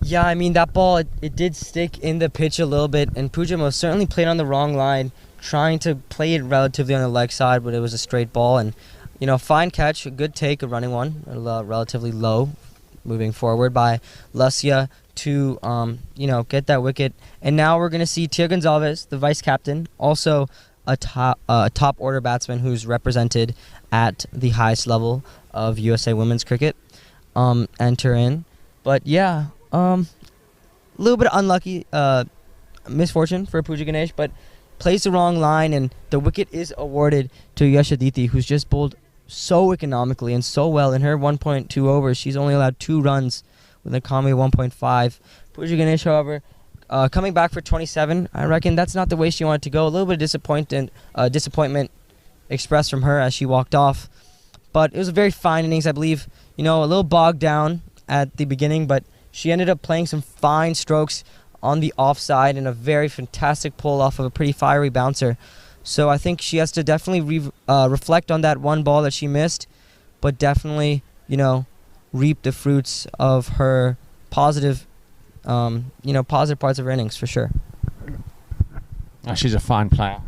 Yeah, I mean, that ball, it did stick in the pitch a little bit, and Pooja most certainly played on the wrong line, trying to play it relatively on the leg side, but it was a straight ball. And, fine catch, a good take, a running one, relatively low, moving forward by Lucia to, get that wicket. And now we're going to see Tia Gonzalez, the vice captain, also a top order batsman who's represented at the highest level of USA women's cricket, enter in. But yeah, a little bit unlucky misfortune for Pooja Ganesh, but plays the wrong line, and the wicket is awarded to Yashaditi, who's just bowled so economically and so well. In her 1.2 overs, she's only allowed 2 runs with an economy of 1.5. Pooja Ganesh, however, coming back for 27, I reckon that's not the way she wanted to go. A little bit of disappointment expressed from her as she walked off. But it was a very fine innings, I believe. A little bogged down at the beginning, but she ended up playing some fine strokes on the offside and a very fantastic pull off of a pretty fiery bouncer. So I think she has to definitely reflect on that one ball that she missed, but definitely, reap the fruits of her positive parts of her innings for sure. She's a fine player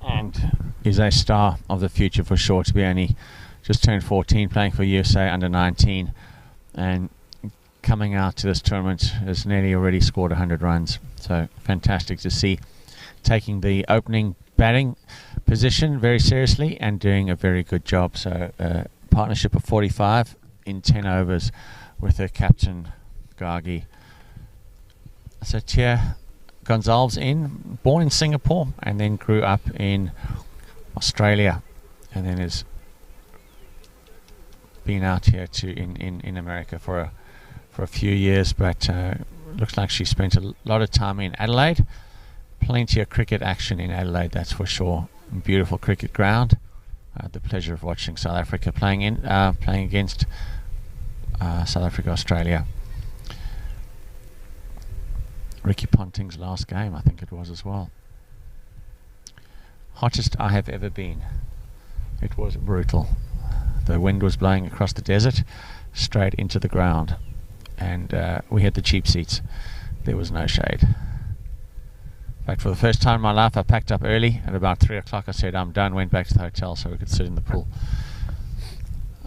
and is a star of the future for sure, to be only just turned 14, playing for USA under 19, and coming out to this tournament has nearly already scored 100 runs. So fantastic to see, taking the opening batting position very seriously and doing a very good job. So partnership of 45 in 10 overs with her captain Gargi. So Tia Gonzalez born in Singapore and then grew up in Australia, and then has been out here in America for a few years, but looks like she spent a lot of time in Adelaide. Plenty of cricket action in Adelaide, that's for sure. Beautiful cricket ground. The pleasure of watching South Africa playing against South Africa, Australia. Ricky Ponting's last game, I think it was as well. Hottest I have ever been. It was brutal. The wind was blowing across the desert, straight into the ground. And we had the cheap seats. There was no shade. In fact, for the first time in my life, I packed up early. At about 3 o'clock, I said, I'm done. Went back to the hotel so we could sit in the pool.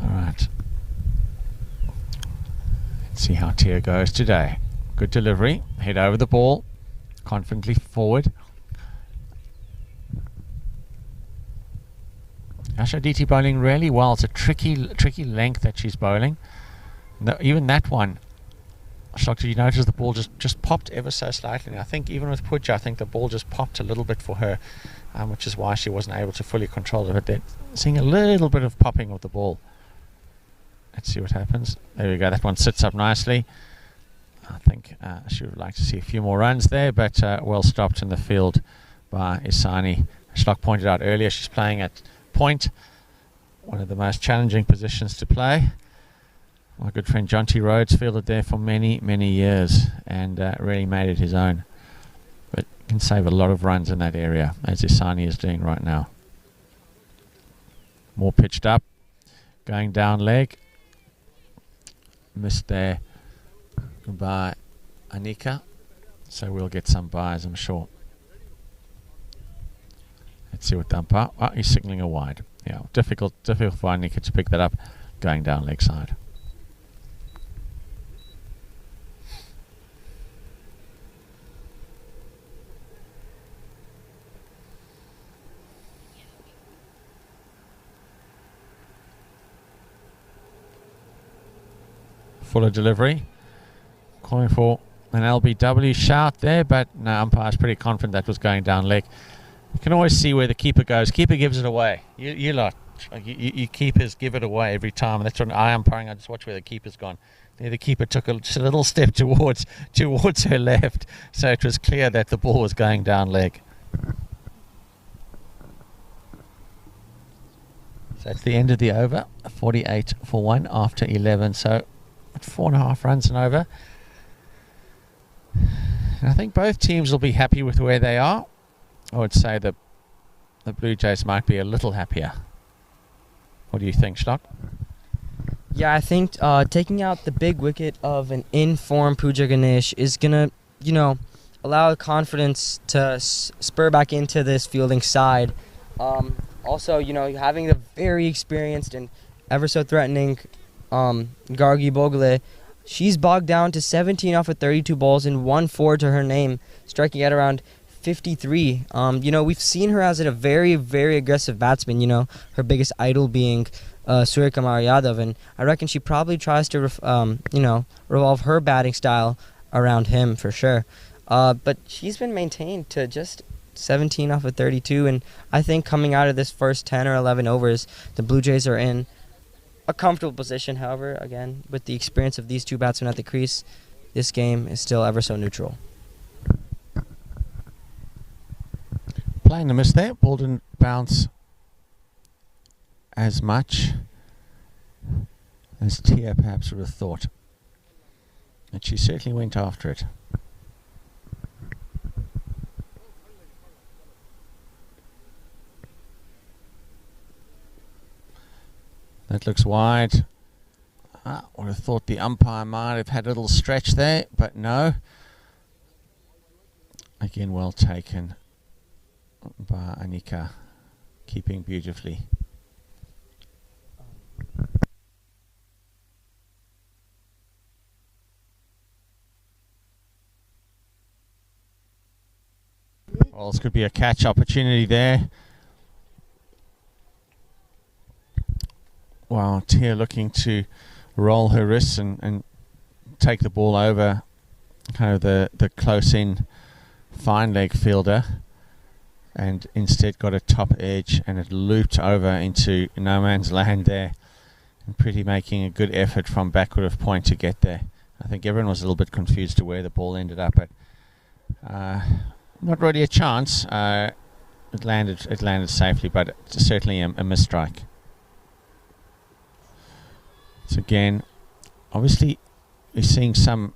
All right. Let's see how Tia goes today. Good delivery. Head over the ball. Confidently forward. Yashaditi bowling really well. It's a tricky length that she's bowling. Even that one, Shock, did you notice the ball just popped ever so slightly? And I think even with Pooja, I think the ball just popped a little bit for her, which is why she wasn't able to fully control it. But they're seeing a little bit of popping of the ball. Let's see what happens. There we go. That one sits up nicely. I think she would like to see a few more runs there, but well stopped in the field by Isani, Schlock pointed out earlier, she's playing at point, one of the most challenging positions to play. My good friend John T. Rhodes fielded there for many, many years and really made it his own. But can save a lot of runs in that area, as Isani is doing right now. More pitched up, going down leg. Missed there by Anika, so we'll get some buys, I'm sure. Let's see what the umpire. Oh, he's signalling a wide. Yeah, difficult for Anika to pick that up, going down leg side. Fuller delivery, calling for an LBW shout there, but no, umpire's pretty confident that was going down leg. You can always see where the keeper goes. Keeper gives it away. You keepers give it away every time. That's when I umpiring. I just watch where the keeper's gone. There, the keeper took just a little step towards her left, so it was clear that the ball was going down leg. So it's the end of the over. 48 for 1 after 11. So 4.5 runs and over. And I think both teams will be happy with where they are. I would say the Blue Jays might be a little happier. What do you think, Schlock? Yeah, I think taking out the big wicket of an in-form Pooja Ganesh is going to, allow confidence to spur back into this fielding side. Also, having the very experienced and ever so threatening Gargi Bogle, she's bogged down to 17 off of 32 balls and 1-4 to her name, striking at around 53. We've seen her as a very, very aggressive batsman, her biggest idol being Surya Kumar Yadav, and I reckon she probably tries to, revolve her batting style around him for sure. But she's been maintained to just 17 off of 32, and I think coming out of this first 10 or 11 overs, the Blue Jays are in a comfortable position. However, again, with the experience of these two batsmen at the crease, this game is still ever so neutral. Playing the miss there. Ball didn't bounce as much as Tia perhaps would have thought. And she certainly went after it. That looks wide. I would have thought the umpire might have had a little stretch there, but no. Again, well taken by Anika, keeping beautifully. Well, this could be a catch opportunity there. Wow, Tia looking to roll her wrists and take the ball over kind of the close-in fine leg fielder, and instead got a top edge and it looped over into no man's land there, and Pretty making a good effort from backward of point to get there. I think everyone was a little bit confused to where the ball ended up, but not really a chance. It landed safely, but it's certainly a misstrike. So again, obviously we're seeing some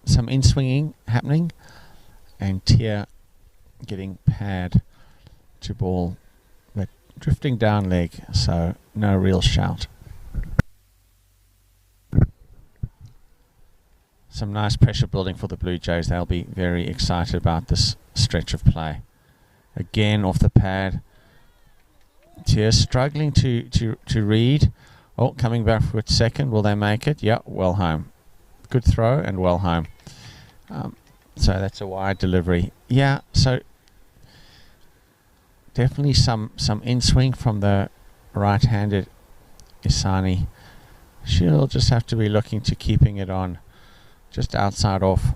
in-swinging happening, and Tia getting pad to ball, but drifting down leg, so no real shout. Some nice pressure building for the Blue Jays. They'll be very excited about this stretch of play. Again off the pad. Tia struggling to read. Oh, coming back for its second. Will they make it? Yeah, well home. Good throw and well home. So that's a wide delivery. Yeah, so definitely some in-swing from the right-handed Isani. She'll just have to be looking to keeping it on just outside off.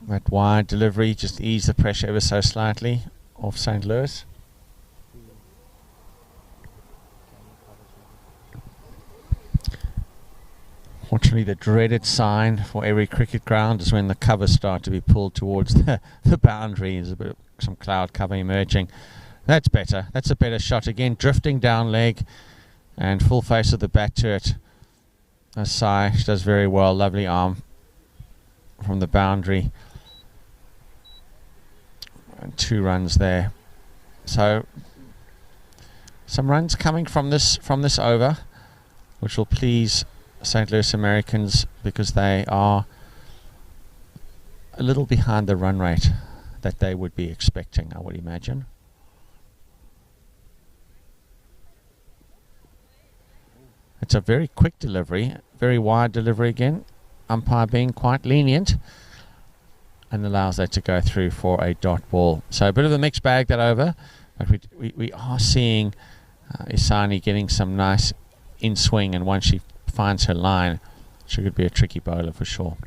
That wide delivery just ease the pressure ever so slightly off St. Louis. Unfortunately, the dreaded sign for every cricket ground is when the covers start to be pulled towards the boundary. There's a bit of some cloud cover emerging. That's better. That's a better shot again. Drifting down leg and full face of the bat to it. Asai, she does very well. Lovely arm from the boundary. And 2 runs there. So some runs coming from this over, which will please St. Louis Americans because they are a little behind the run rate that they would be expecting, I would imagine. It's a very quick delivery, very wide delivery again. Umpire being quite lenient and allows that to go through for a dot ball. So a bit of a mixed bag that over, but we are seeing Isani getting some nice in swing, and once she finds her line, she could be a tricky bowler for sure.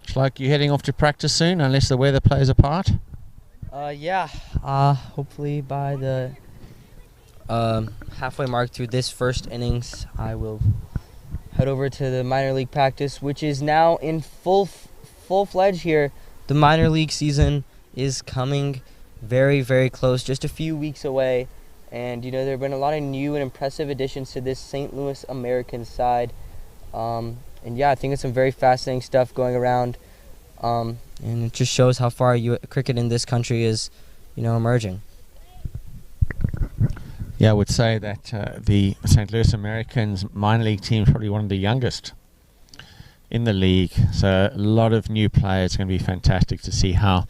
It's like you're heading off to practice soon, unless the weather plays a part. Yeah. Hopefully by the halfway mark through this first innings, I will head over to the minor league practice, which is now in full-fledged here. The minor league season is coming very, very close, just a few weeks away. And, you know, there have been a lot of new and impressive additions to this St. Louis American side. And, yeah, I think it's some very fascinating stuff going around. And it just shows how far cricket in this country is, you know, emerging. Yeah, I would say that the St. Louis Americans minor league team is probably one of the youngest in the league. So a lot of new players. It's going to be fantastic to see how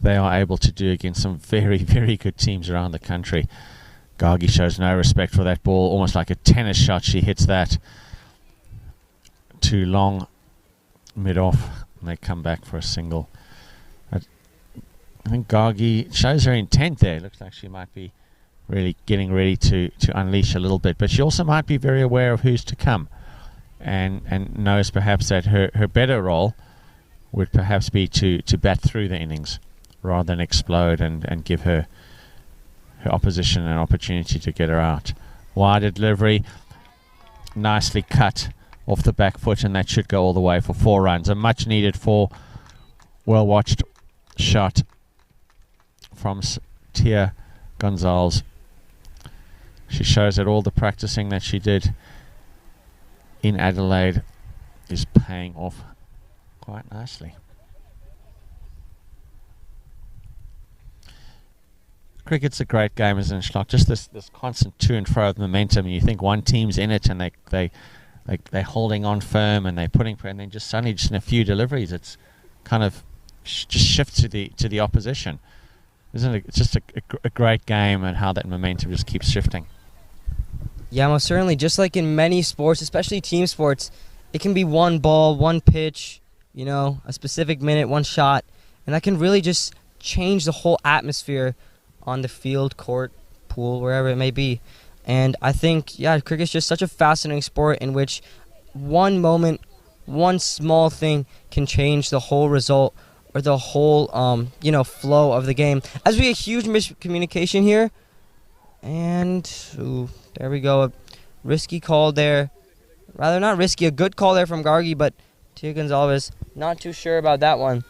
they are able to do against some very, very good teams around the country. Gargi shows no respect for that ball, almost like a tennis shot. She hits that too long, mid-off, and they come back for a single. I think Gargi shows her intent there. Looks like she might be really getting ready to unleash a little bit, but she also might be very aware of who's to come, and knows perhaps that her better role would perhaps be to bat through the innings rather than explode and give her opposition an opportunity to get her out. Wide delivery, nicely cut off the back foot, and that should go all the way for 4 runs. A much needed 4, well watched shot from Tia Gonzalez. She shows that all the practicing that she did in Adelaide is paying off quite nicely. Cricket's a great game, isn't it, Schlock? Just this constant to and fro of momentum. You think one team's in it and they're holding on firm and they're putting, and then just suddenly, just in a few deliveries, it's kind of just shifts to the opposition. Isn't it? It's just a great game, and how that momentum just keeps shifting. Yeah, most certainly. Just like in many sports, especially team sports, it can be one ball, one pitch, you know, a specific minute, one shot, and that can really just change the whole atmosphere on the field, court, pool, wherever it may be. And I think, yeah, cricket's just such a fascinating sport in which one moment, one small thing can change the whole result or the whole, flow of the game. As we get huge miscommunication here, and there we go, a risky call there. Rather not risky, a good call there from Gargi, but Tia Gonzalez, not too sure about that one.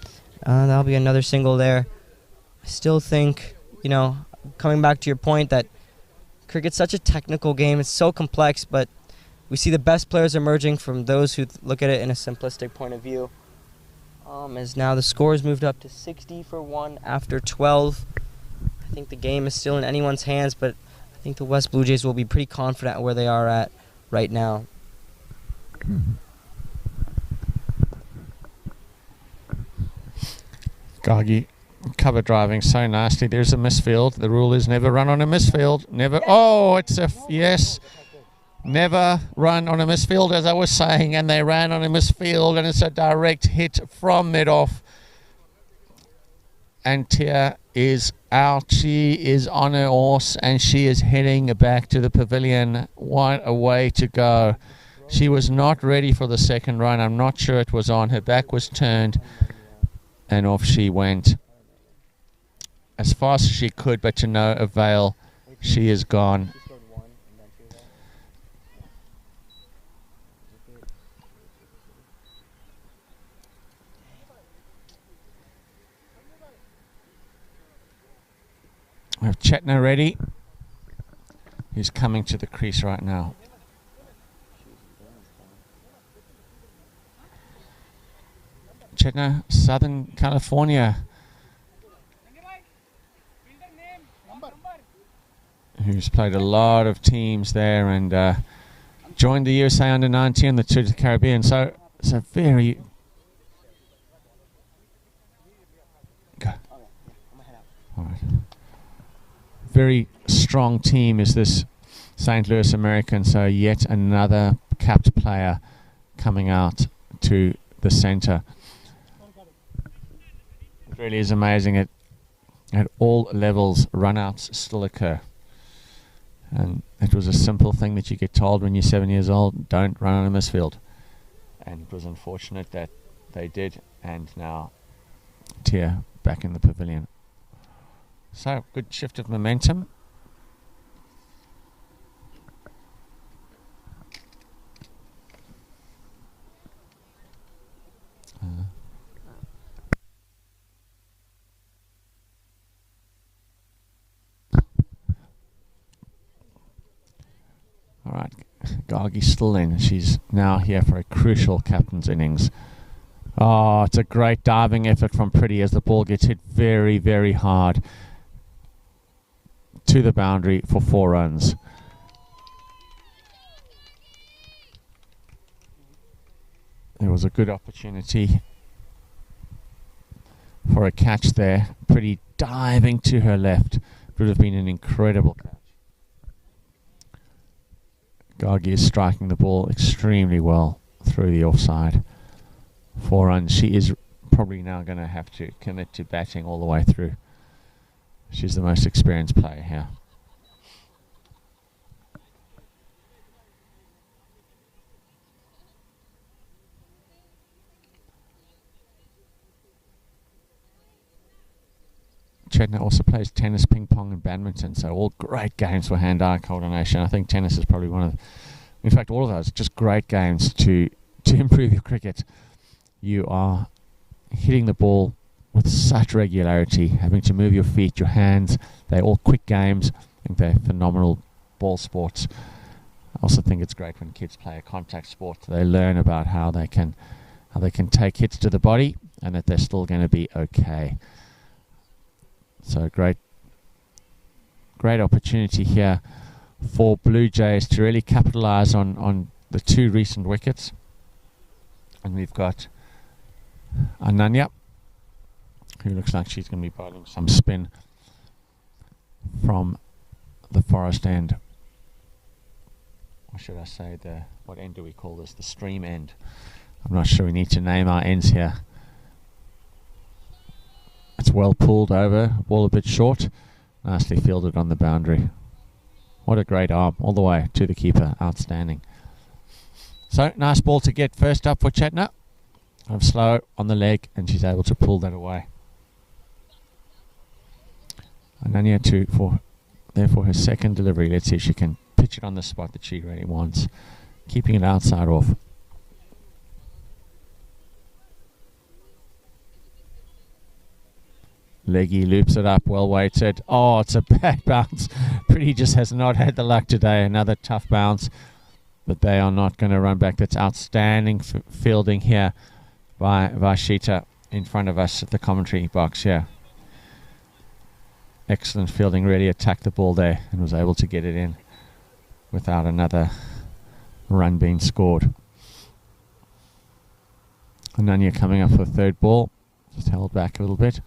That'll be another single there. I still think, coming back to your point that cricket's such a technical game, it's so complex, but we see the best players emerging from those who look at it in a simplistic point of view. As now the score is moved up to 60 for 1 after 12. I think the game is still in anyone's hands, but I think the West Bluejays will be pretty confident where they are at right now. Gargi cover driving so nicely. There's a misfield. The rule is never run on a misfield. Never. Oh, it's a yes. Never run on a misfield, as I was saying, and they ran on a misfield, and it's a direct hit from mid-off. And Tia is out. She is on her horse, and she is heading back to the pavilion. What a way to go. She was not ready for the second run. I'm not sure it was on. Her back was turned, and off she went as fast as she could, but to no avail. She is gone. We have Chetna ready. He's coming to the crease right now. Chetna, Southern California, who's played a lot of teams there and joined the USA Under-19, the Tour of the Caribbean. So it's a very very strong team is this St. Louis American. So yet another capped player coming out to the center. It really is amazing. At all levels, run-outs still occur. And it was a simple thing that you get told when you're 7 years old, don't run on this field. And it was unfortunate that they did, and now Tia back in the pavilion. So, good shift of momentum. All right, Gargi's still in. She's now here for a crucial captain's innings. Oh, it's a great diving effort from Pretty as the ball gets hit very, very hard to the boundary for 4 runs. There was a good opportunity for a catch there. Pretty diving to her left. It would have been an incredible catch. Gargi is striking the ball extremely well through the offside. 4 runs. She is probably now going to have to commit to batting all the way through. She's the most experienced player here. Chetna also plays tennis, ping pong and badminton, so all great games for hand-eye coordination. I think tennis is probably one of, in fact all of those, just great games to improve your cricket. You are hitting the ball with such regularity, having to move your feet, your hands. They're all quick games. I think they're phenomenal ball sports. I also think it's great when kids play a contact sport. They learn about how they can take hits to the body and that they're still going to be okay. So great opportunity here for Bluejays to really capitalize on the 2 recent wickets. And we've got Ananya, who looks like she's going to be bowling some spin from the forest end. Or should I say what end do we call this? The stream end. I'm not sure, we need to name our ends here. It's well pulled over, ball a bit short, nicely fielded on the boundary. What a great arm, all the way to the keeper, outstanding. So, nice ball to get first up for Chetna. I'm slow on the leg and she's able to pull that away. Ananya for her second delivery. Let's see if she can pitch it on the spot that she really wants. Keeping it outside off. Leggy loops it up, well weighted. Oh, it's a bad bounce. Pretty just has not had the luck today. Another tough bounce, but they are not going to run back. That's outstanding fielding here by Vashita in front of us at the commentary box here. Excellent fielding, really attacked the ball there and was able to get it in without another run being scored. Ananya coming up for the 3rd ball, just held back a little bit.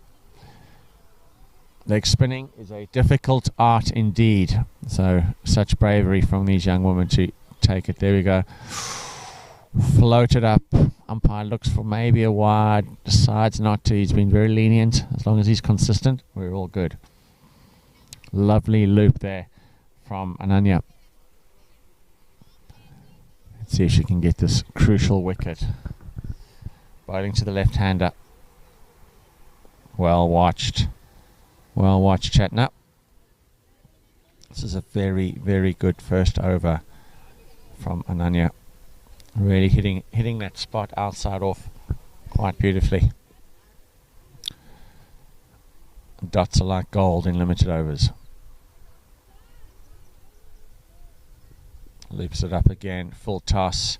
Leg spinning is a difficult art indeed. So such bravery from these young women to take it. There we go. Floated up. Umpire looks for maybe a wide. Decides not to. He's been very lenient. As long as he's consistent, we're all good. Lovely loop there from Ananya. Let's see if she can get this crucial wicket. Bowling to the left-hander. Well watched. Well watched, Chetna. This is a very, very good first over from Ananya. Really hitting that spot outside off quite beautifully. Dots are like gold in limited overs. Loops it up again. Full toss.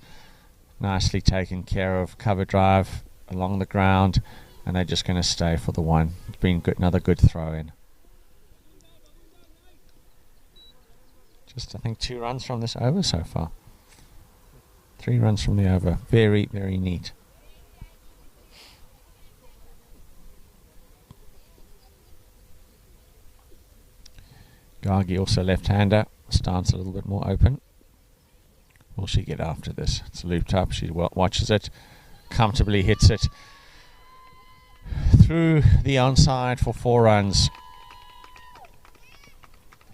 Nicely taken care of. Cover drive along the ground. And they're just going to stay for the one. It's been good, another good throw in. Just, I think, 2 runs from this over so far. 3 runs from the over. Very, very neat. Gargi also left-hander. Stance a little bit more open. Will she get after this? It's looped up. She watches it. Comfortably hits it through the onside for 4 runs.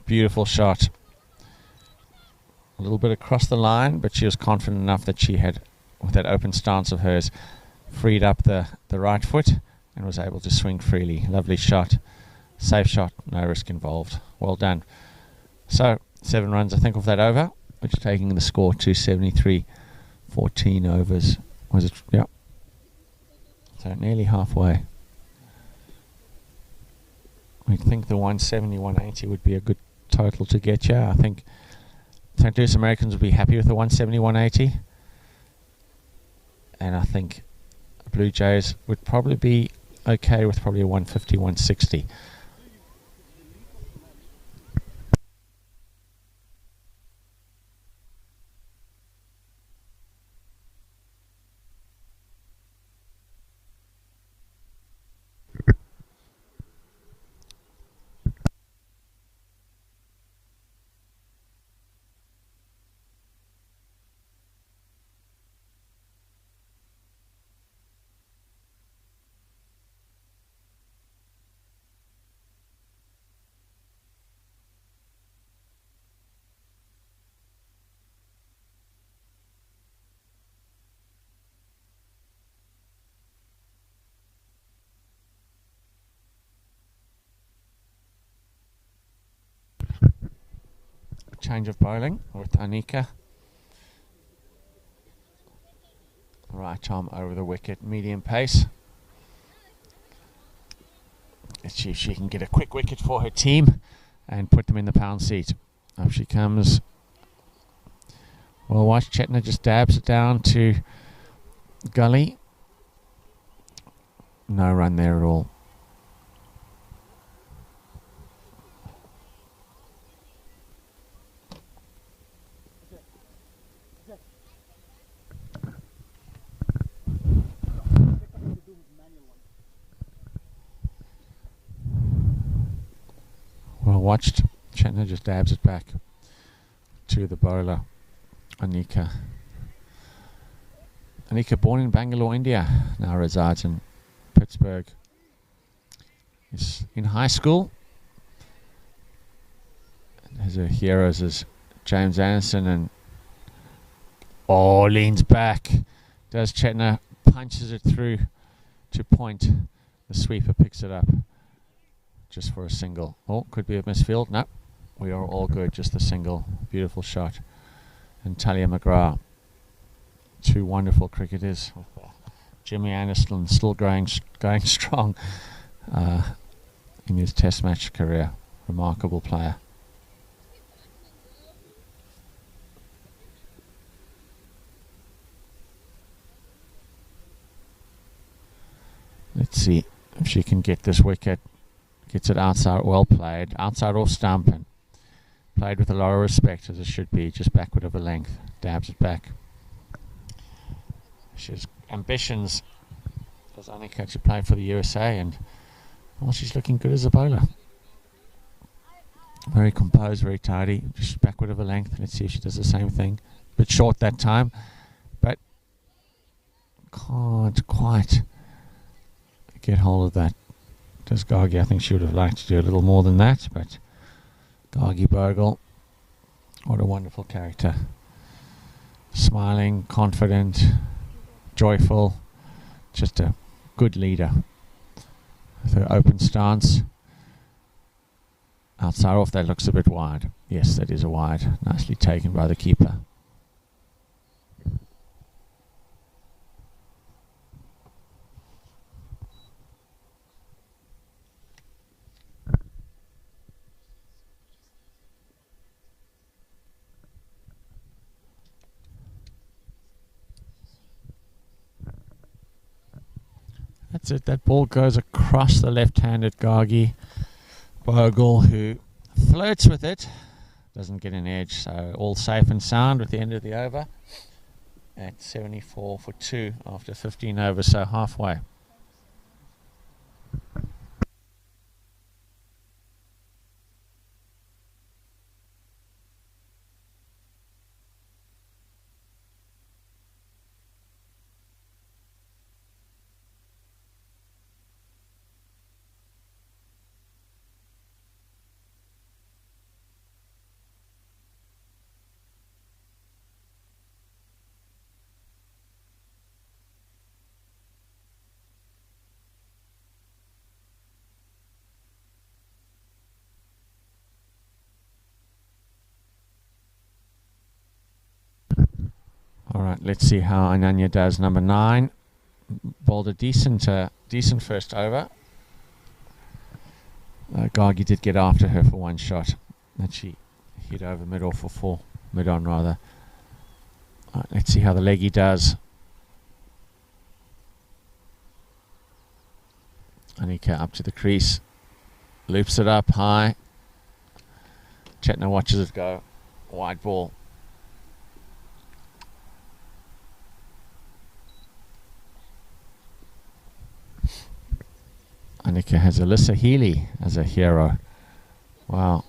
Beautiful shot. A little bit across the line, but she was confident enough that she had, with that open stance of hers, freed up the right foot and was able to swing freely. Lovely shot. Safe shot. No risk involved. Well done. So, 7 runs, I think, off that over, which is taking the score to 73. 14 overs. Was it? Yep. So, nearly halfway. I think the 170, 180 would be a good total to get you. I think St. Louis Americans would be happy with the 170, 180. And I think Blue Jays would probably be okay with probably a 150, 160. Change of bowling with Anika. Right arm over the wicket, medium pace. Let's see if she can get a quick wicket for her team and put them in the pound seat. Up she comes. Well, watch, Chetna just dabs it down to Gully. No run there at all. Well watched. Chetna just dabs it back to the bowler, Anika. Anika, born in Bangalore, India, now resides in Pittsburgh. Is in high school. Has her heroes as James Anderson and leans back. Does Chetna, punches it through to point. The sweeper picks it up just for a single. Oh, could be a misfield. No, we are all good. Just the single. Beautiful shot. And Talia McGrath. 2 wonderful cricketers. Jimmy Anderson still going strong in his Test match career. Remarkable player. Let's see if she can get this wicket. Gets it outside, well played. Outside off stump and played with a lot of respect, as it should be. Just backward of a length. Dabs it back. She has ambitions as Anika to play for the USA, and well, she's looking good as a bowler. Very composed, very tidy. Just backward of a length. Let's see if she does the same thing. Bit short that time, but can't quite get hold of that. Does Gargi? I think she would have liked to do a little more than that, but Gargi Bogle, what a wonderful character. Smiling, confident, joyful, just a good leader. With her open stance. Outside off, that looks a bit wide. Yes, that is a wide. Nicely taken by the keeper. That's it. That ball goes across the left-handed Gargi Bogle, who flirts with it. Doesn't get an edge, so all safe and sound with the end of the over at 74 for 2 after 15 overs, so halfway. All right, let's see how Ananya does. Number 9 bowled a decent first over. Gargi did get after her for one shot, and she hit over mid-off for 4, mid-on rather. All right, let's see how the leggy does. Anika up to the crease, loops it up high. Chetna watches it go, wide ball. Anika has Alyssa Healy as a hero. Wow.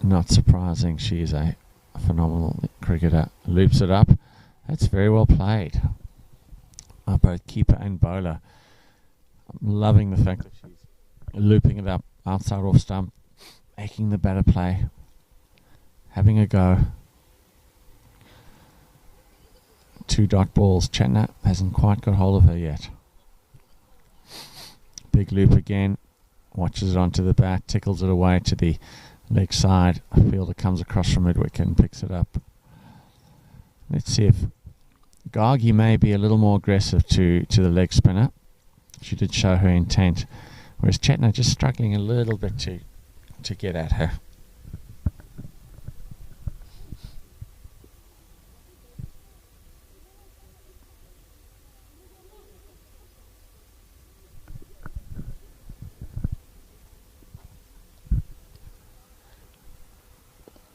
Not surprising. She is a phenomenal cricketer. Loops it up. That's very well played. Both keeper and bowler. I'm loving the fact that she's looping it up outside off stump, making the better play, having a go. 2 dot balls. Chetna hasn't quite got hold of her yet. Big loop again, watches it onto the bat, tickles it away to the leg side. A fielder comes across from mid-wicket and picks it up. Let's see if Gargi may be a little more aggressive to the leg spinner. She did show her intent, whereas Chetna just struggling a little bit to get at her.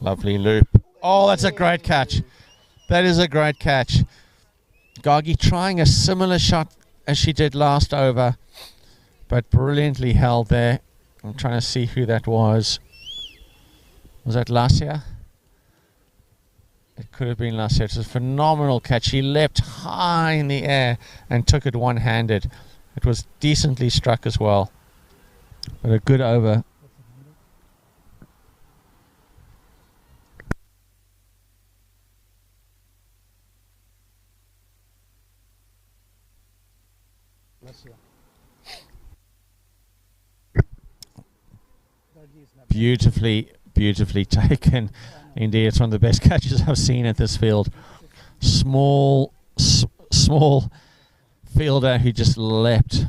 Lovely loop. Oh, that's a great catch. That is a great catch. Gargi trying a similar shot as she did last over, but brilliantly held there. I'm trying to see who that was. Was that Lassia? It could have been Lassia. It was a phenomenal catch. He leapt high in the air and took it one-handed. It was decently struck as well, but a good over. Beautifully taken. Indeed, it's one of the best catches I've seen at this field. Small fielder who just leapt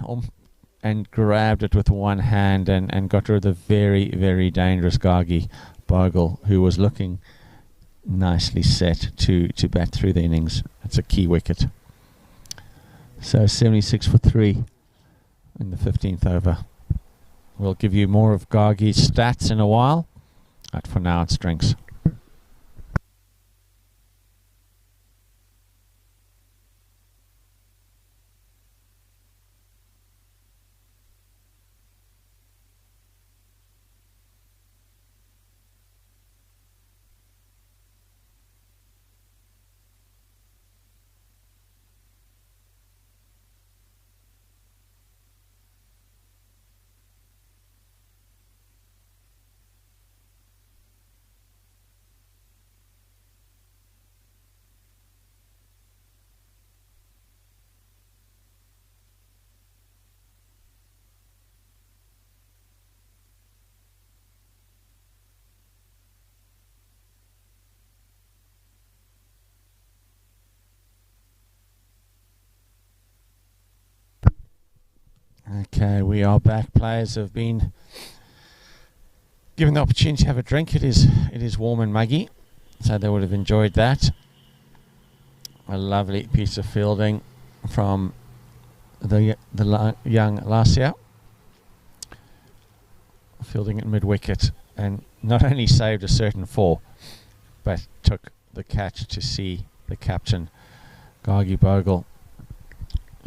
and grabbed it with one hand and got rid of the very dangerous Gargi Bogle, who was looking nicely set to bat through the innings. It's a key wicket. So 76 for 3 in the 15th over. We'll give you more of Gargi's stats in a while, but for now it's drinks. Okay, we are back. Players have been given the opportunity to have a drink. It is warm and muggy, so they would have enjoyed that. A lovely piece of fielding from young Lasia, fielding at mid-wicket, and not only saved a certain 4, but took the catch to see the captain, Gargi Bogle,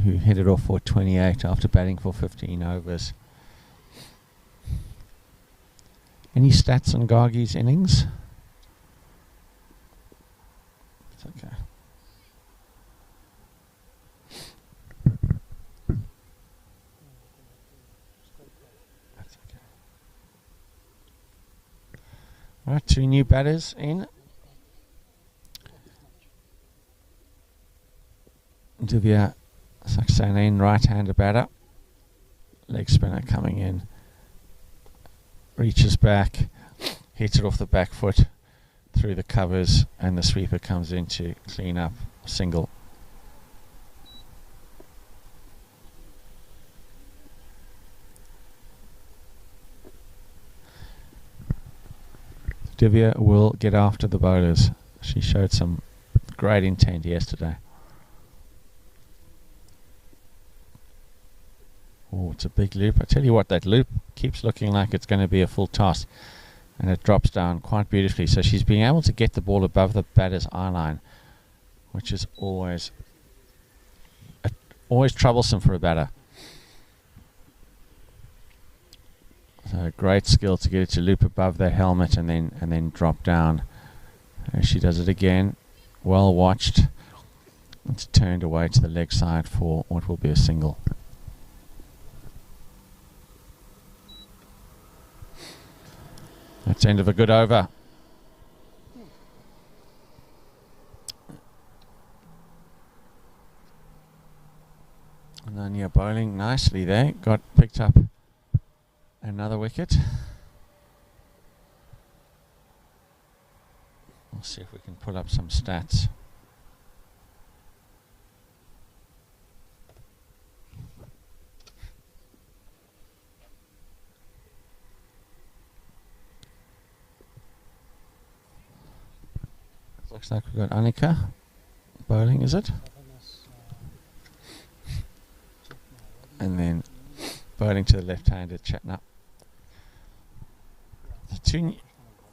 who hit it off for 28 after batting for 15 overs. Any stats on Gargi's innings? It's okay. That's okay. Right, 2 new batters in. Divya Saxena, right-hander batter. Leg spinner coming in. Reaches back, hits it off the back foot through the covers, and the sweeper comes in to clean up single. Divya will get after the bowlers. She showed some great intent yesterday. Oh, it's a big loop. I tell you what, that loop keeps looking like it's going to be a full toss, and it drops down quite beautifully. So she's being able to get the ball above the batter's eye line, which is always troublesome for a batter. So great skill to get it to loop above their helmet and then drop down. There she does it again. Well watched. It's turned away to the leg side for what will be a single. That's the end of a good over. Ananya bowling nicely there. Got picked up another wicket. We'll see if we can pull up some stats. Looks like we've got Annika bowling, is it? And then bowling to the left-handed Chetna.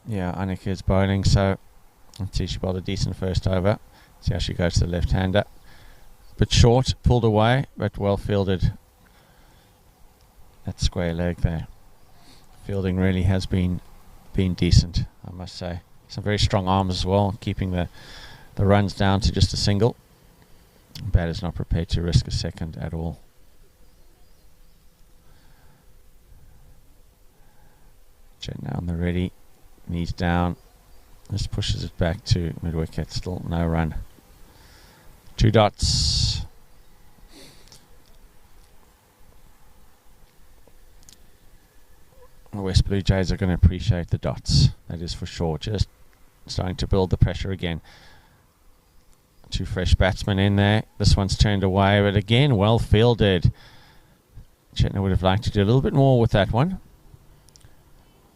Yeah, Annika is bowling, so let's see, she bowled a decent first over. See how she goes to the left-hander. Bit short, pulled away, but well fielded. That square leg there. Fielding really has been decent, I must say. Some very strong arms as well, keeping the runs down to just a single. Batter's not prepared to risk a second at all. Jet now on the ready, knees down. This pushes it back to mid-wicket, still no run. 2 dots. The West Bluejays are going to appreciate the dots, that is for sure. Just starting to build the pressure again. 2 fresh batsmen in there. This one's turned away, but again, well fielded. Chetna would have liked to do a little bit more with that one.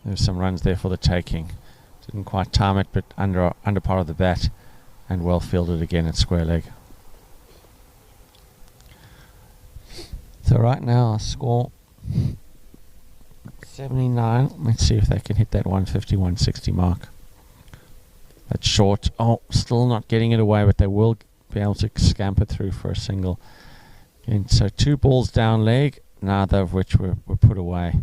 There's some runs there for the taking. Didn't quite time it, but under part of the bat, and well fielded again at square leg. So right now, our score 79. Let's see if they can hit that 150, 160 mark. That's short. Oh, still not getting it away, but they will be able to scamper through for a single. And so 2 balls down leg, neither of which were put away.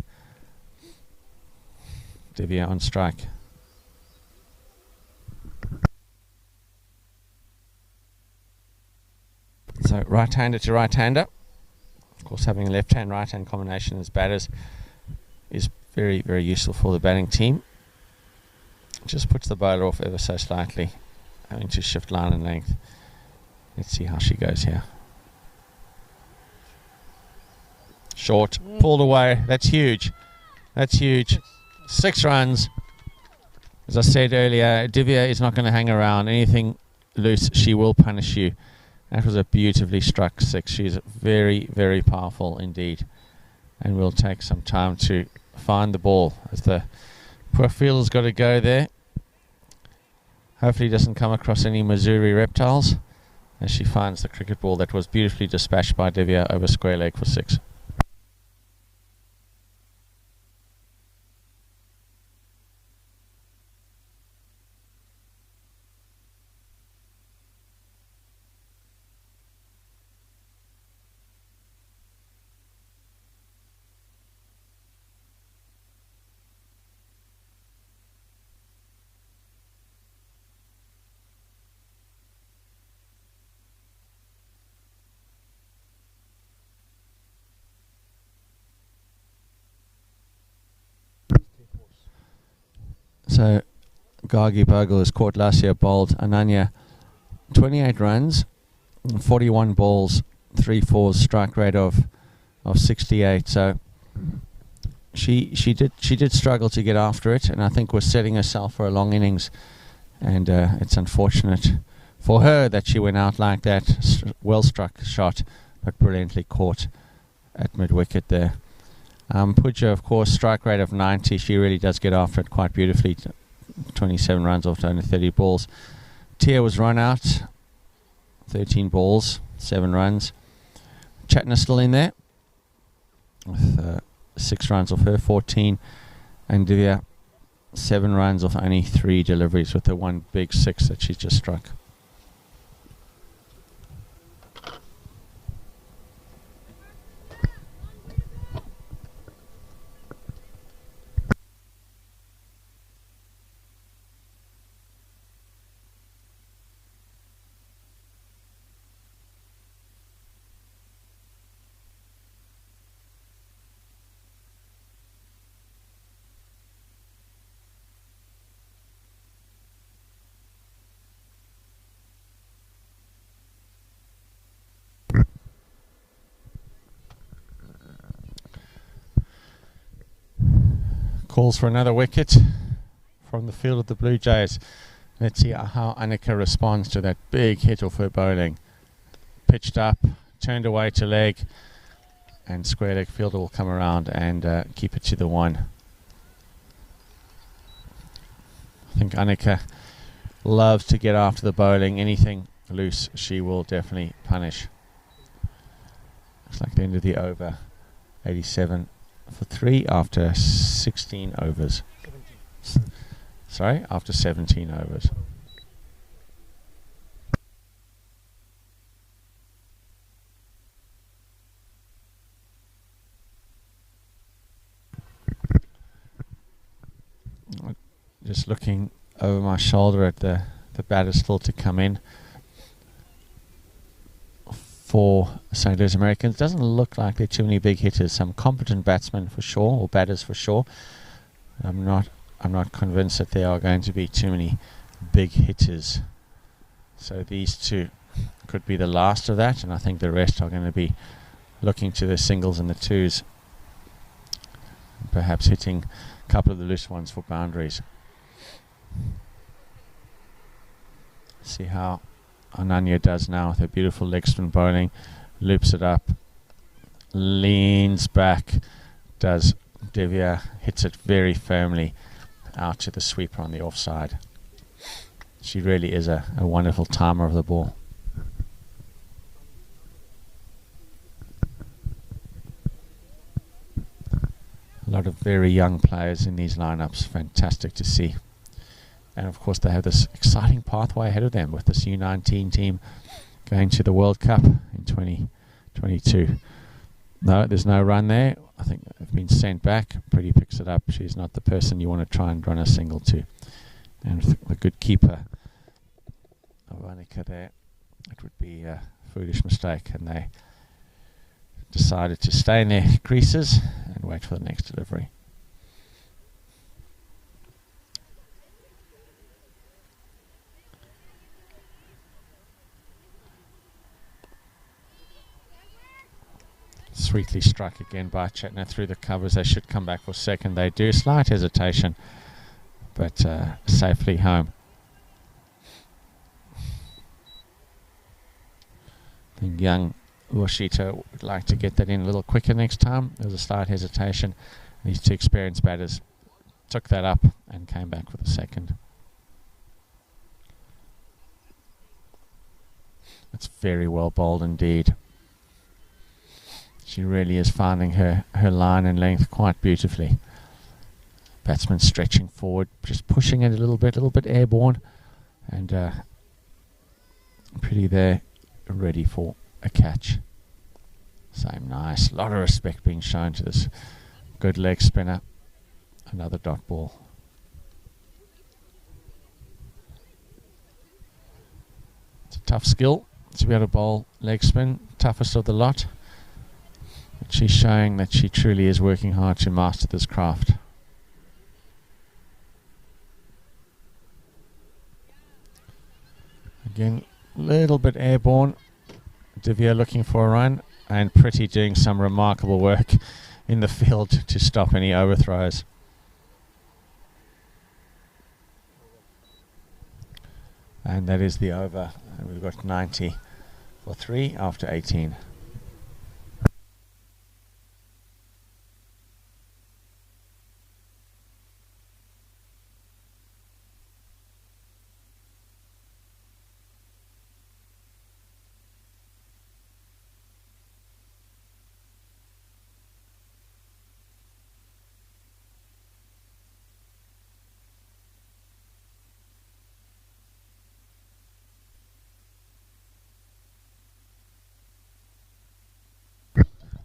Divya on strike. So right-hander to right-hander. Of course, having a left-hand, right-hand combination as batters is very, very useful for the batting team. Just puts the bowler off ever so slightly, having to shift line and length. Let's see how she goes here. Short, pulled away. That's huge. That's huge. 6 runs. As I said earlier, Divya is not going to hang around. Anything loose, she will punish you. That was a beautifully struck 6. She's very, very powerful indeed. And will take some time to find the ball, as the poor fielder's got to go there. Hopefully he doesn't come across any Missouri reptiles. as she finds the cricket ball that was beautifully dispatched by Divya over square leg for 6. So Gargi Bogle has caught Lassia bowled Ananya 28 runs, 41 balls, 3 fours, strike rate of 68. So she did struggle to get after it, and I think was setting herself for a long innings. And it's unfortunate for her that she went out like that. Well struck shot, but brilliantly caught at mid wicket there. Pooja, of course, strike rate of 90. She really does get after it quite beautifully. 27 runs off to only 30 balls. Tia was run out. 13 balls, 7 runs. Chatner still in there with 6 runs off her, 14. And Divya, 7 runs off only 3 deliveries with the one big 6 that she just struck. Calls for another wicket from the field of the Blue Jays. Let's see how Annika responds to that big hit off her bowling. Pitched up, turned away to leg, and square leg fielder will come around and keep it to the 1. I think Annika loves to get after the bowling. Anything loose she will definitely punish. Looks like the end of the over. 87 for 3 after 16 overs. Sorry, after 17 overs. Just looking over my shoulder at the batter still to come in for St. Louis Americans. Doesn't look like there are too many big hitters. Some competent batsmen for sure, or batters for sure. I'm not convinced that there are going to be too many big hitters. So these two could be the last of that, and I think the rest are going to be looking to the singles and the twos, perhaps hitting a couple of the loose ones for boundaries. See how Ananya does now with her beautiful leg spin bowling. Loops it up, leans back, does Divya, hits it very firmly out to the sweeper on the offside. She really is a wonderful timer of the ball. A lot of very young players in these lineups. Fantastic to see. And of course they have this exciting pathway ahead of them with this U19 team going to the World Cup in 2022. No, there's no run there. I think they've been sent back. Pretty picks it up. She's not the person you want to try and run a single to. And with a good keeper of Annika there, it would be a foolish mistake. And they decided to stay in their creases and wait for the next delivery. Sweetly struck again by Chetna through the covers. They should come back for second. They do. Slight hesitation, but safely home. I think young Washita would like to get that in a little quicker next time. There was a slight hesitation. These two experienced batters took that up and came back for the second. It's very well bowled indeed. She really is finding her line and length quite beautifully. Batsman stretching forward, just pushing it a little bit airborne, and pretty there, ready for a catch. Same nice, a lot of respect being shown to this good leg spinner. Another dot ball. It's a tough skill to be able to bowl leg spin, toughest of the lot. But she's showing that she truly is working hard to master this craft. Again, a little bit airborne. Divya looking for a run, and Pretty doing some remarkable work in the field to stop any overthrows. And that is the over. And we've got 90 for 3 after 18.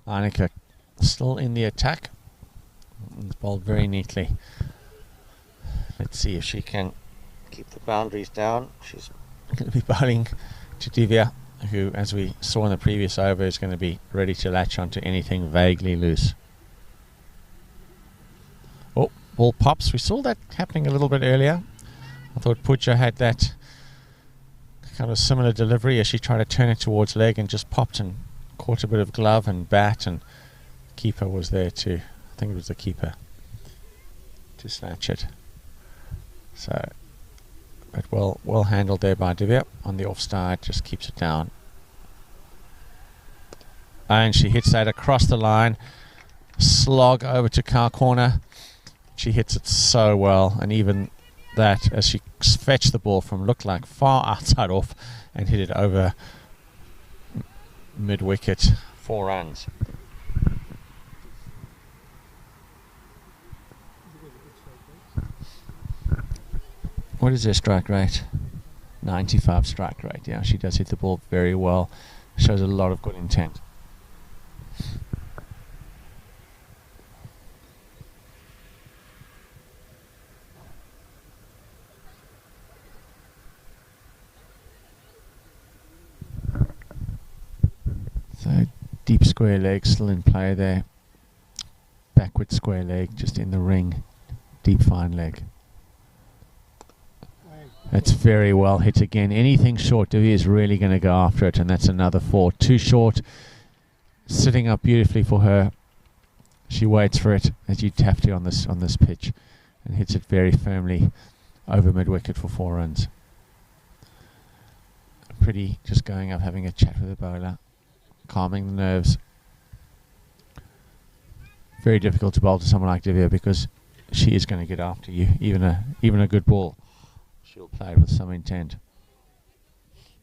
Arnica still in the attack. It's bowled very neatly. Let's see if she can keep the boundaries down. She's going to be bowling to Divya, who, as we saw in the previous over, is going to be ready to latch onto anything vaguely loose. Oh, ball pops. We saw that happening a little bit earlier. I thought Pooja had that kind of similar delivery as she tried to turn it towards leg and just popped and caught a bit of glove and bat, and keeper was there too. I think it was the keeper to snatch it. So, but well handled there by Divya on the offside, just keeps it down. And she hits that across the line, slog over to car corner. She hits it so well, and even that, as she fetched the ball from looked like far outside off and hit it over mid-wicket, 4 runs. What is her strike rate? 95 strike rate. Yeah, she does hit the ball very well. Shows a lot of good intent. So deep square leg still in play there. Backward square leg just in the ring. Deep fine leg. That's very well hit again. Anything short, Divya is really going to go after it, and that's another 4. Too short. Sitting up beautifully for her. She waits for it, as you have to on this pitch, and hits it very firmly over mid wicket for 4 runs. Pretty just going up, having a chat with the bowler, calming the nerves. Very difficult to bowl to someone like Divya because she is going to get after you. Even a good ball, she'll play it with some intent.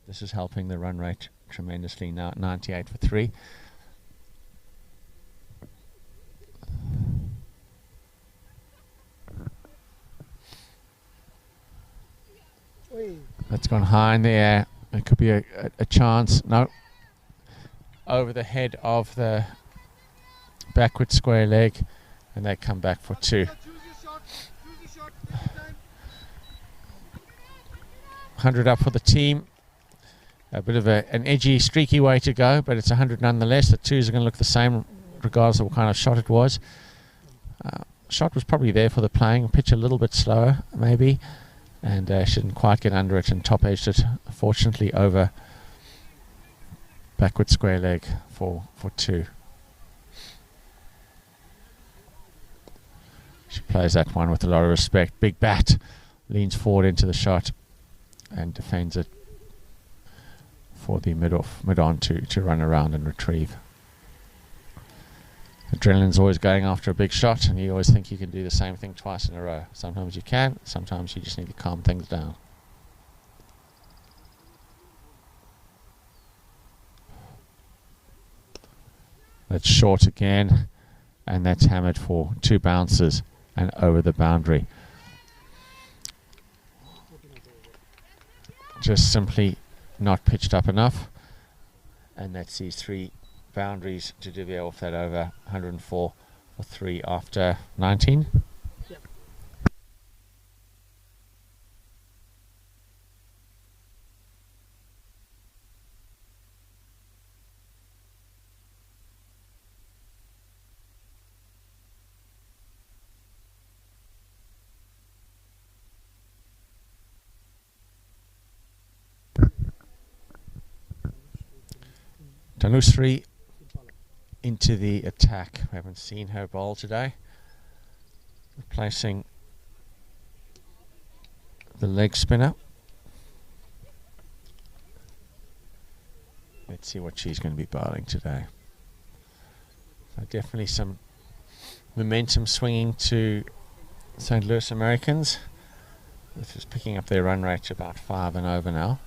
This is helping the run rate tremendously now. 98 for 3. That's gone high in the air. It could be a chance. No. Over the head of the backward square leg, and they come back for 2. 100 up for the team. A bit of an edgy, streaky way to go, but it's 100 nonetheless. The 2s are going to look the same regardless of what kind of shot it was. Shot was probably there for the playing. Pitch a little bit slower, maybe, and she didn't quite get under it and top edged it, fortunately, over backward square leg for 2. She plays that one with a lot of respect. Big bat, leans forward into the shot and defends it for the mid-on to run around and retrieve. Adrenaline's always going after a big shot, and you always think you can do the same thing twice in a row. Sometimes you can, sometimes you just need to calm things down. That's short again, and that's hammered for 2 bounces and over the boundary. Just simply not pitched up enough, and that sees 3 boundaries to Divya off that over. 104 for 3 after 19. Tanushree into the attack. We haven't seen her bowl today. Replacing the leg spinner. Let's see what she's going to be bowling today. So definitely some momentum swinging to St. Louis Americans, which is picking up their run rate to about 5 and over now.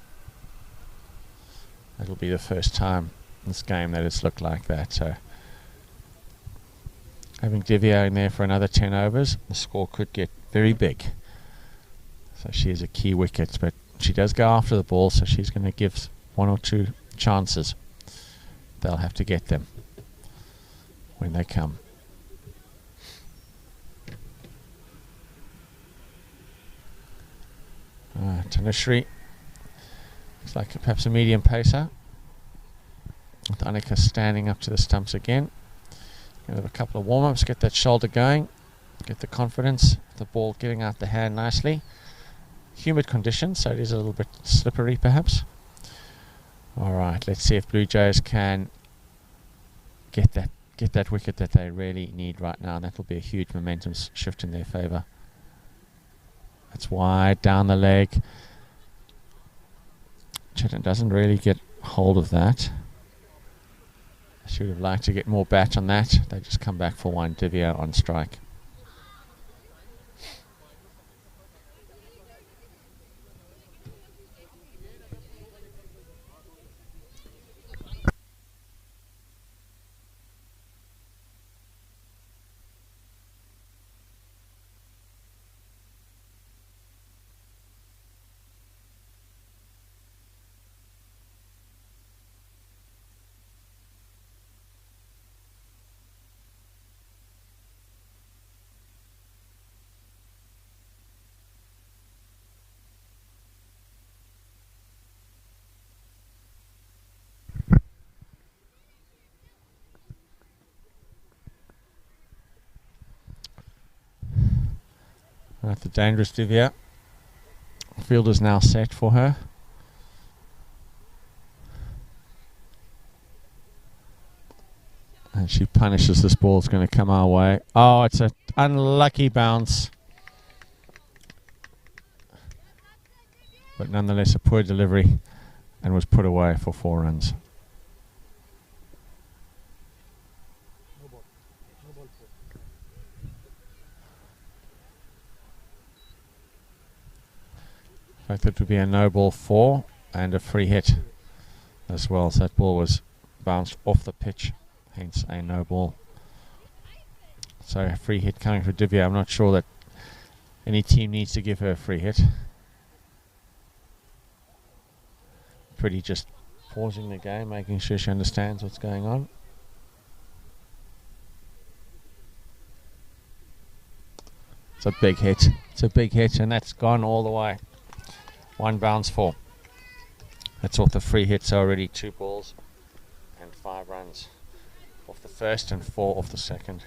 It'll be the first time in this game that it's looked like that. So having Divya in there for another 10 overs, the score could get very big. So she is a key wicket, but she does go after the ball, so she's going to give 1 or 2 chances. They'll have to get them when they come. Tanushree looks like perhaps a medium pacer, with Annika standing up to the stumps again. Gonna have a couple of warm-ups, get that shoulder going, get the confidence, the ball getting out the hand nicely. Humid conditions, so it is a little bit slippery perhaps. Alright, let's see if Bluejays can get that wicket that they really need right now. That will be a huge momentum shift in their favour. That's wide down the leg. Chetan doesn't really get hold of that. I should have liked to get more bat on that. They just come back for 1. Divya on strike. Right, the dangerous Divya. Field is now set for her. And she punishes this ball. It's going to come our way. Oh, it's an unlucky bounce. But nonetheless, a poor delivery, and was put away for 4 runs. In fact, it would be a no ball 4 and a free hit as well. So that ball was bounced off the pitch, hence a no ball. So a free hit coming for Divya. I'm not sure that any team needs to give her a free hit. Pretty just pausing the game, making sure she understands what's going on. It's a big hit. It's a big hit, and that's gone all the way. 1 bounce 4. That's off the free hit, so already 2 balls and 5 runs off the first and 4 off the second.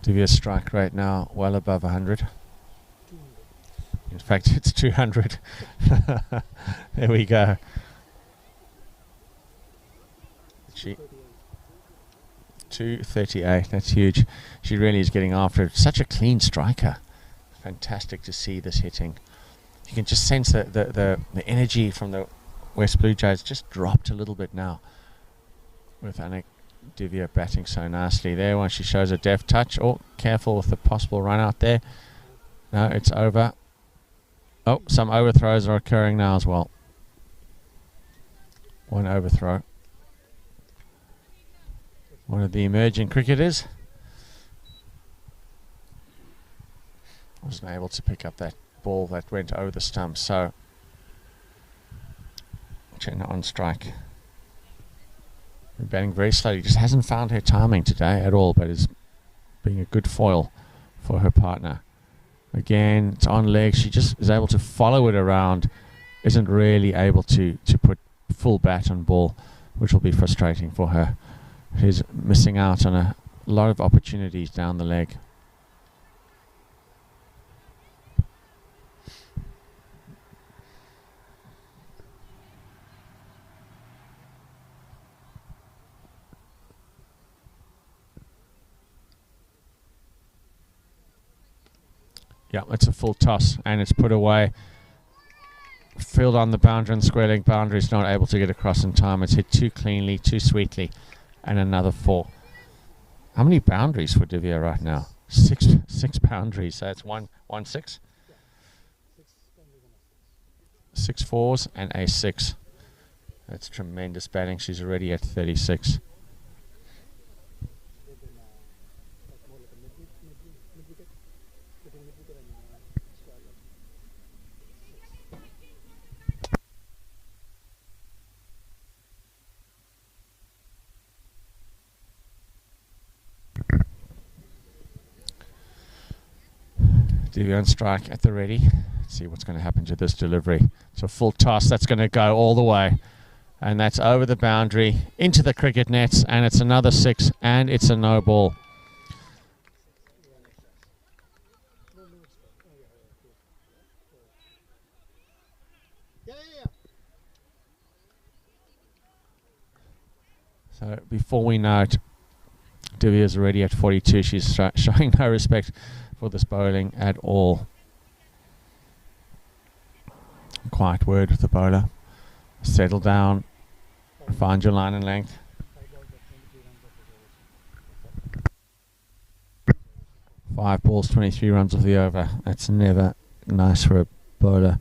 Divya's strike rate now well above 100. In fact, it's 200. There we go. She 238. That's huge. She really is getting after it. Such a clean striker. Fantastic to see this hitting. You can just sense that the energy from the West Bluejays just dropped a little bit now, with Anik Divya batting so nicely there. Once she shows a deft touch. Oh, careful with the possible run out there. No, it's over. Oh, some overthrows are occurring now as well. One overthrow. One of the emerging cricketers wasn't able to pick up that ball that went over the stump. So, Jenna on strike. Batting very slowly. Just hasn't found her timing today at all, but is being a good foil for her partner. Again, it's on leg. She just is able to follow it around. Isn't really able to put full bat on ball, which will be frustrating for her. She's missing out on a lot of opportunities down the leg. Yeah, it's a full toss and it's put away. Field on the boundary and square leg boundary is not able to get across in time. It's hit too cleanly, too sweetly, and another 4. How many boundaries for Divya right now? Six boundaries. So it's 1-6. 6 4s and a 6. That's tremendous batting. She's already at 36. Divya on strike at the ready. Let's see what's going to happen to this delivery. It's a full toss. That's going to go all the way. And that's over the boundary, into the cricket nets, and it's another 6, and it's a no ball. So before we know it, Divya's already at 42. She's showing no respect for this bowling at all. Quiet word with the bowler. Settle down. Find your line and length. Five balls, 23 runs off the over. That's never nice for a bowler.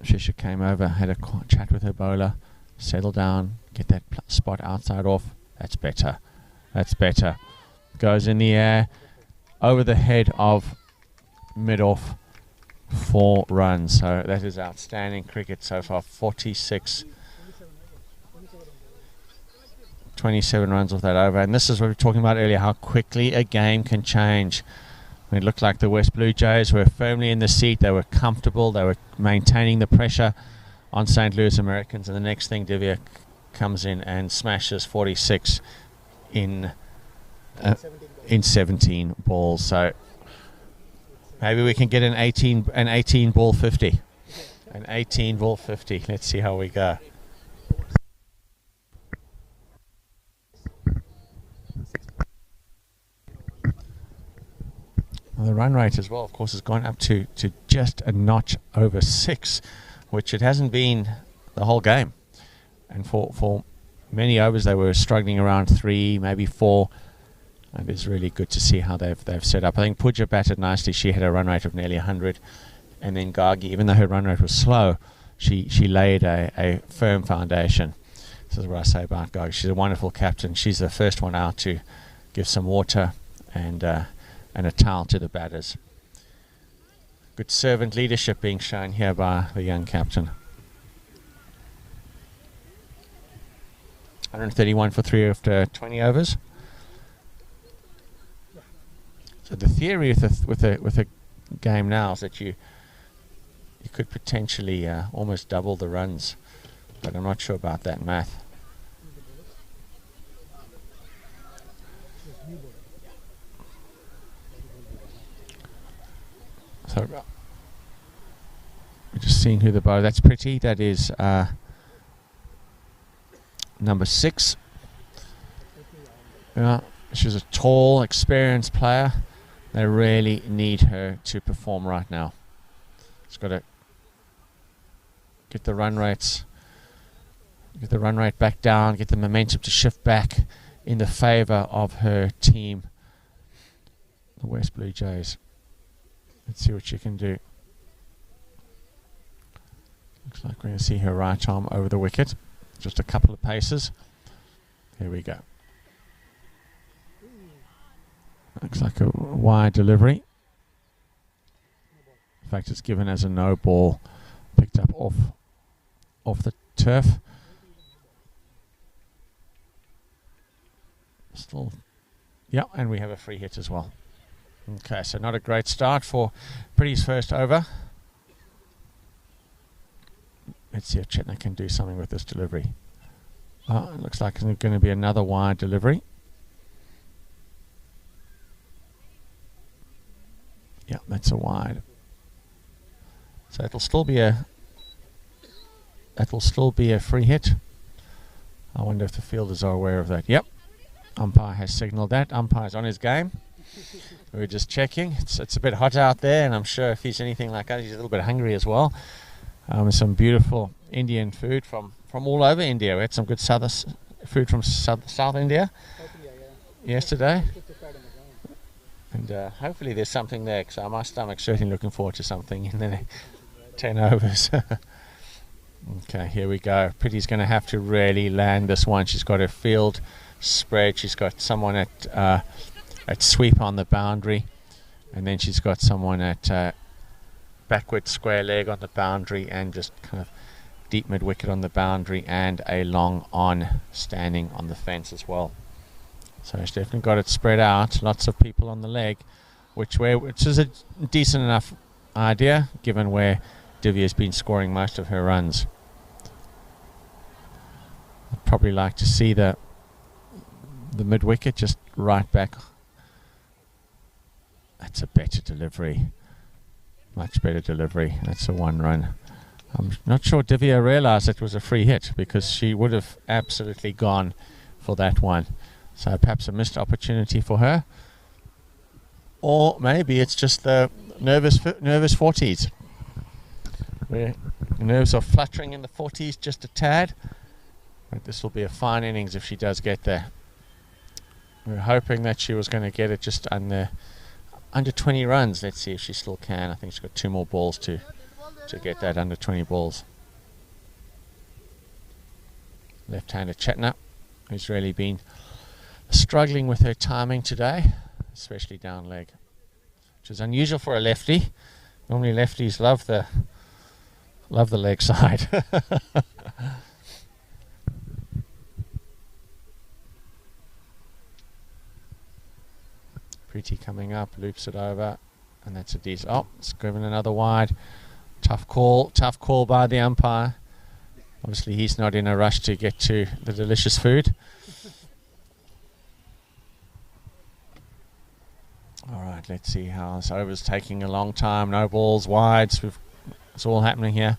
Shisha came over, had a chat with her bowler. Settle down. Get that spot outside off. That's better. That's better. Goes in the air. Over the head of mid-off. 4 runs. So that is outstanding cricket so far. 46. 27 runs off that over. And this is what we were talking about earlier, how quickly a game can change. It looked like the West Bluejays were firmly in the seat. They were comfortable. They were maintaining the pressure on St. Louis Americans. And the next thing, Divya comes in and smashes 46 in 17 balls. So maybe we can get an 18 ball 50. An 18 ball 50. Let's see how we go. Well, the run rate as well, of course, has gone up to just a notch over 6, which it hasn't been the whole game. And for many overs, they were struggling around 3, maybe 4. And it's really good to see how they've set up. I think Pooja batted nicely. She had a run rate of nearly 100. And then Gargi, even though her run rate was slow, she laid a firm foundation. This is what I say about Gargi. She's a wonderful captain. She's the first one out to give some water and a towel to the batters. Good servant leadership being shown here by the young captain. 131 for 3 after 20 overs. So the theory with a game now is that you could potentially almost double the runs, but I'm not sure about that math. So we're just seeing who the bowler. That's pretty. That is number 6. Yeah, she's a tall, experienced player. They really need her to perform right now. She's got to get the run rates, get the run rate back down, get the momentum to shift back in the favour of her team, the West Bluejays. Let's see what she can do. Looks like we're going to see her right arm over the wicket. Just a couple of paces. Here we go. Looks like a wide delivery. In fact, it's given as a no ball, picked up off the turf. Still, yeah, and we have a free hit as well. Okay, so not a great start for Pretty's first over. Let's see if Chetna can do something with this delivery. Oh, it looks like it's going to be another wide delivery. Yeah, that's a wide. So it'll still be a free hit. I wonder if the fielders are aware of that. Yep, umpire has signalled that. Umpire's on his game. We're just checking. It's a bit hot out there, and I'm sure if he's anything like us, he's a little bit hungry as well. Some beautiful Indian food from all over India. We had some good food from South India yesterday. And hopefully there's something there, because my stomach's certainly looking forward to something in the 10 overs. Okay, here we go. Pretty's going to have to really land this one. She's got her field spread. She's got someone at sweep on the boundary. And then she's got someone at backward square leg on the boundary, and just kind of deep mid wicket on the boundary, and a long on standing on the fence as well. So she's definitely got it spread out. Lots of people on the leg, which is a decent enough idea given where Divya's been scoring most of her runs. I'd probably like to see the mid wicket just right back. That's a better delivery. Much better delivery. That's a 1 run. I'm not sure Divya realised it was a free hit, because she would have absolutely gone for that one. So perhaps a missed opportunity for her. Or maybe it's just the nervous 40s. Where nerves are fluttering in the 40s just a tad. But this will be a fine innings if she does get there. We're hoping that she was going to get it just under 20 runs. Let's see if she still can. I think she's got 2 more balls to get that under 20 balls. Left-hander Chetna, who's really been struggling with her timing today, especially down leg, which is unusual for a lefty. Normally lefties love the leg side. Pretty coming up, loops it over, and that's a decent. Oh, it's given another wide. Tough call by the umpire. Obviously he's not in a rush to get to the delicious food. Alright, let's see how this over's taking a long time. No balls, wides. It's all happening here.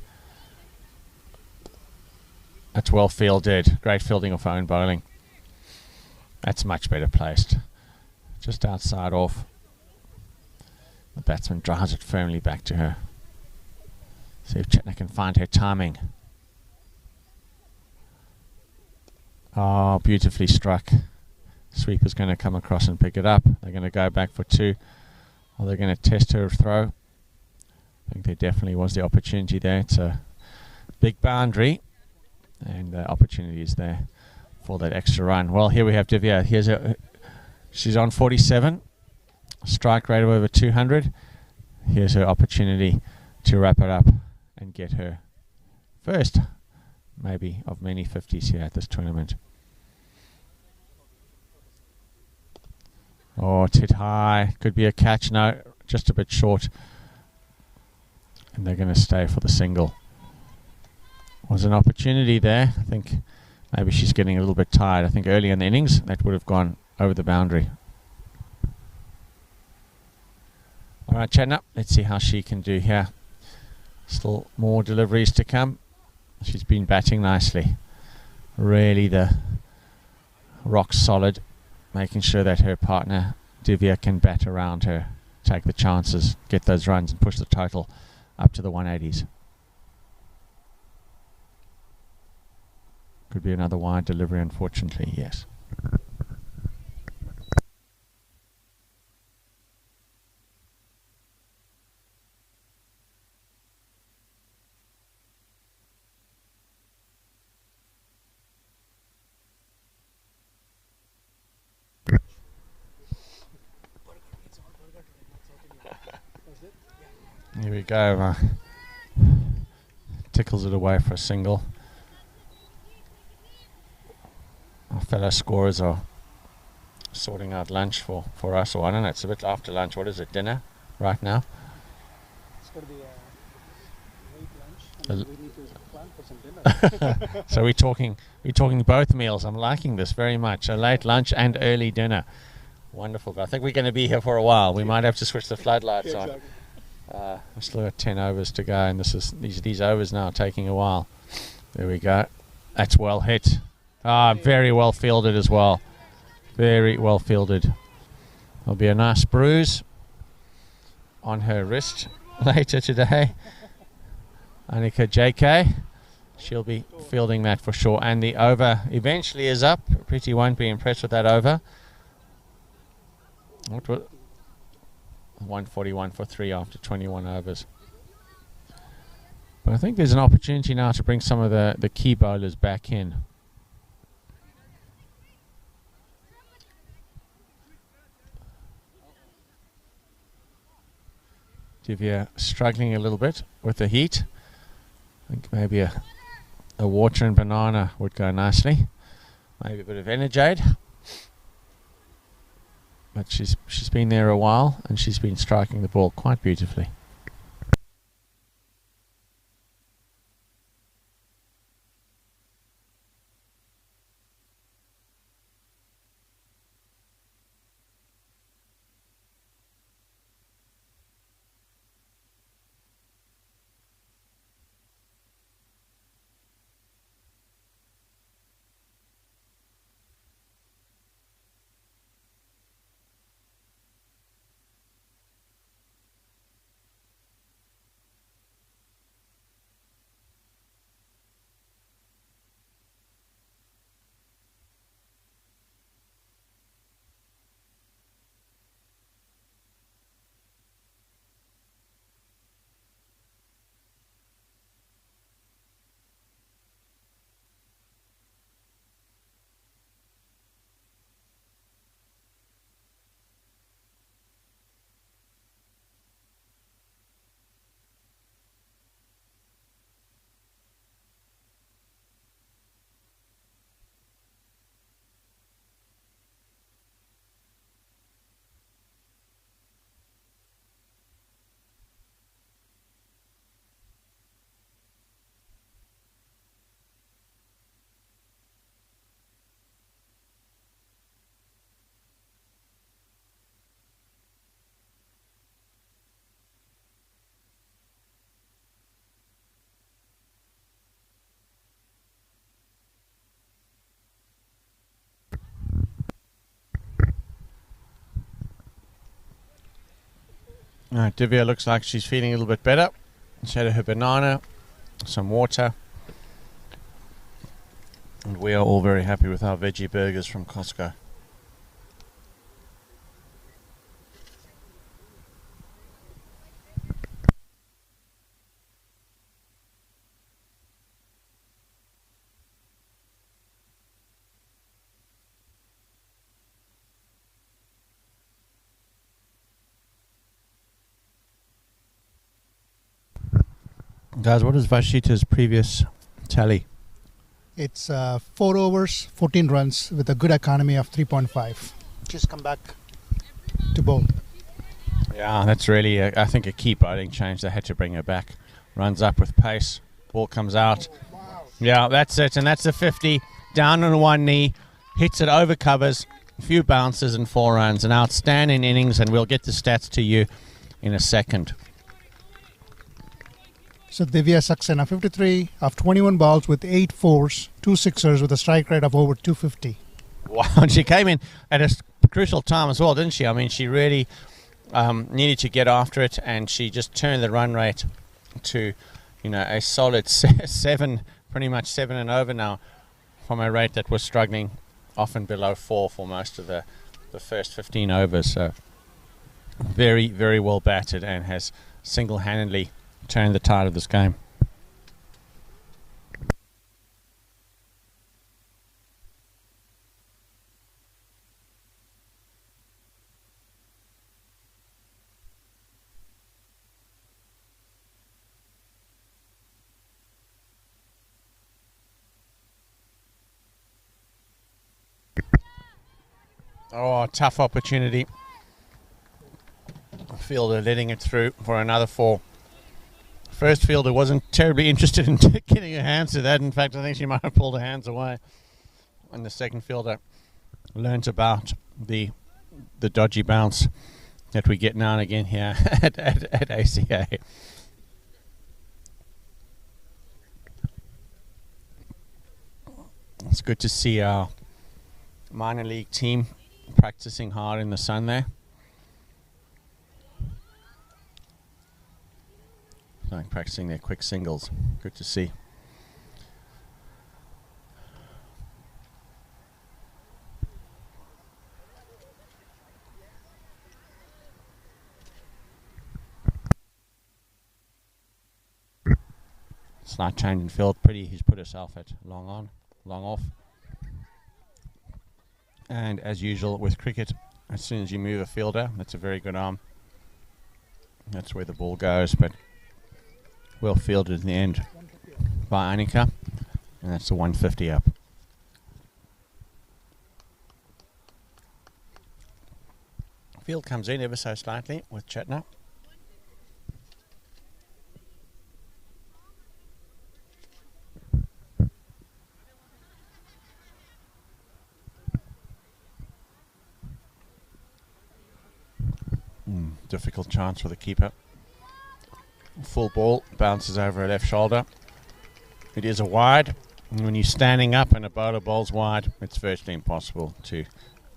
That's well fielded. Great fielding of own bowling. That's much better placed. Just outside off. The batsman drives it firmly back to her. See if Chetna can find her timing. Oh, beautifully struck. Sweeper's going to come across and pick it up. They're going to go back for 2. Or they're going to test her throw. I think there definitely was the opportunity there. It's a big boundary, and the opportunity is there for that extra run. Well, here we have Divya. She's on 47. Strike rate of over 200. Here's her opportunity to wrap it up and get her first, maybe, of many 50s here at this tournament. Oh, it's hit high. Could be a catch. No, just a bit short. And they're going to stay for the single. Was an opportunity there. I think maybe she's getting a little bit tired. I think early in the innings that would have gone over the boundary. Alright, Chetna, let's see how she can do here. Still more deliveries to come. She's been batting nicely. Really the rock solid, making sure that her partner Divya can bat around her, take the chances, get those runs, and push the total up to the 180s. Could be another wide delivery, unfortunately, yes. we go. Tickles it away for a single. Our fellow scorers are sorting out lunch for us, or I don't know, it's a bit after lunch. What is it, dinner right now? It's going to be a late lunch, and we need to plan for some dinner. So we're talking both meals. I'm liking this very much. A late lunch and early dinner. Wonderful. But I think we're going to be here for a while. We might have to switch the floodlights on. We've still got 10 overs to go, and these overs now are taking a while. There we go. That's well hit. Very well fielded as well. Very well fielded. There'll be a nice bruise on her wrist later today. Annika JK, she'll be fielding that for sure. And the over eventually is up. Pretty won't be impressed with that over. What was 141 for 3 after 21 overs. But I think there's an opportunity now to bring some of the key bowlers back in. Divya struggling a little bit with the heat. I think maybe a water and banana would go nicely. Maybe a bit of Energide. But she's been there a while, and she's been striking the ball quite beautifully. Divya looks like she's feeling a little bit better. She had her banana, some water. And we are all very happy with our veggie burgers from Costco. Guys, what is Vashita's previous tally? It's 4 overs, 14 runs with a good economy of 3.5. Just come back to bowl. Yeah, that's really, I think, a key bowling change. They had to bring her back. Runs up with pace. Ball comes out. Yeah, that's it. And that's a 50. Down on one knee. Hits it over covers. A few bounces and 4 runs. An outstanding innings, and we'll get the stats to you in a second. So Divya Saxena, 53 of 21 balls with 8 fours, 2 sixers with a strike rate of over 250. Wow, and she came in at a crucial time as well, didn't she? I mean, she really needed to get after it, and she just turned the run rate to, a solid 7, pretty much 7 and over now, from a rate that was struggling often below 4 for most of the first 15 overs. So very, very well batted, and has single-handedly turned the tide of this game. Oh, tough opportunity. Fielder letting it through for another 4. First fielder wasn't terribly interested in getting her hands to that. In fact, I think she might have pulled her hands away. And the second fielder learnt about the dodgy bounce that we get now and again here at ACA. It's good to see our minor league team practicing hard in the sun there. Like practicing their quick singles. Good to see. Slight change in field. Pretty, he's put herself at long on, long off. And as usual with cricket, as soon as you move a fielder, that's a very good arm. That's where the ball goes, but well fielded in the end by Annika. And that's the 150 up. Field comes in ever so slightly with Chetna. Difficult chance for the keeper. Full ball, bounces over her left shoulder. It is a wide. And when you're standing up and a bowler bowls wide, it's virtually impossible to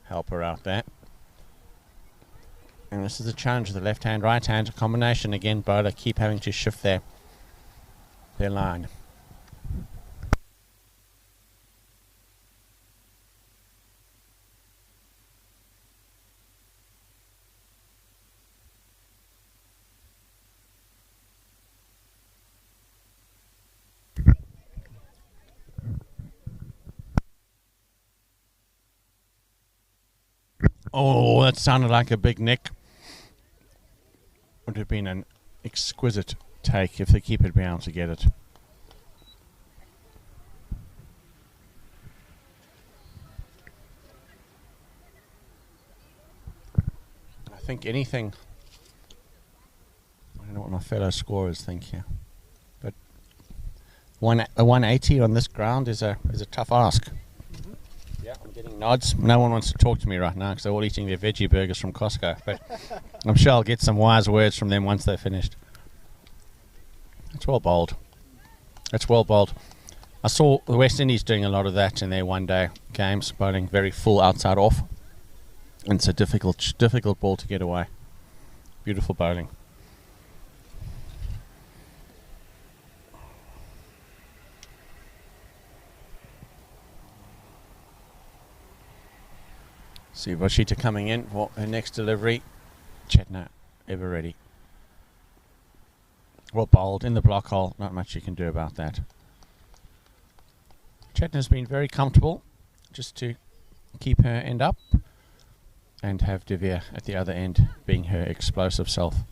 help her out there. And this is a challenge of the left hand, right hand combination. Again, bowler keep having to shift their line. Oh, that sounded like a big nick. Would have been an exquisite take if the keeper had been able to get it. I think anything. I don't know what my fellow scorers think here, but a 180 on this ground is a tough ask. Yeah, I'm getting nods. No one wants to talk to me right now because they're all eating their veggie burgers from Costco. But I'm sure I'll get some wise words from them once they're finished. It's well bowled. It's well bowled. I saw the West Indies doing a lot of that in their one-day games, bowling very full outside off. And it's a difficult ball to get away. Beautiful bowling. See Vashita coming in for her next delivery. Chetna, ever ready. Well bowled in the block hole. Not much you can do about that. Chetna's been very comfortable just to keep her end up and have Divya at the other end being her explosive self.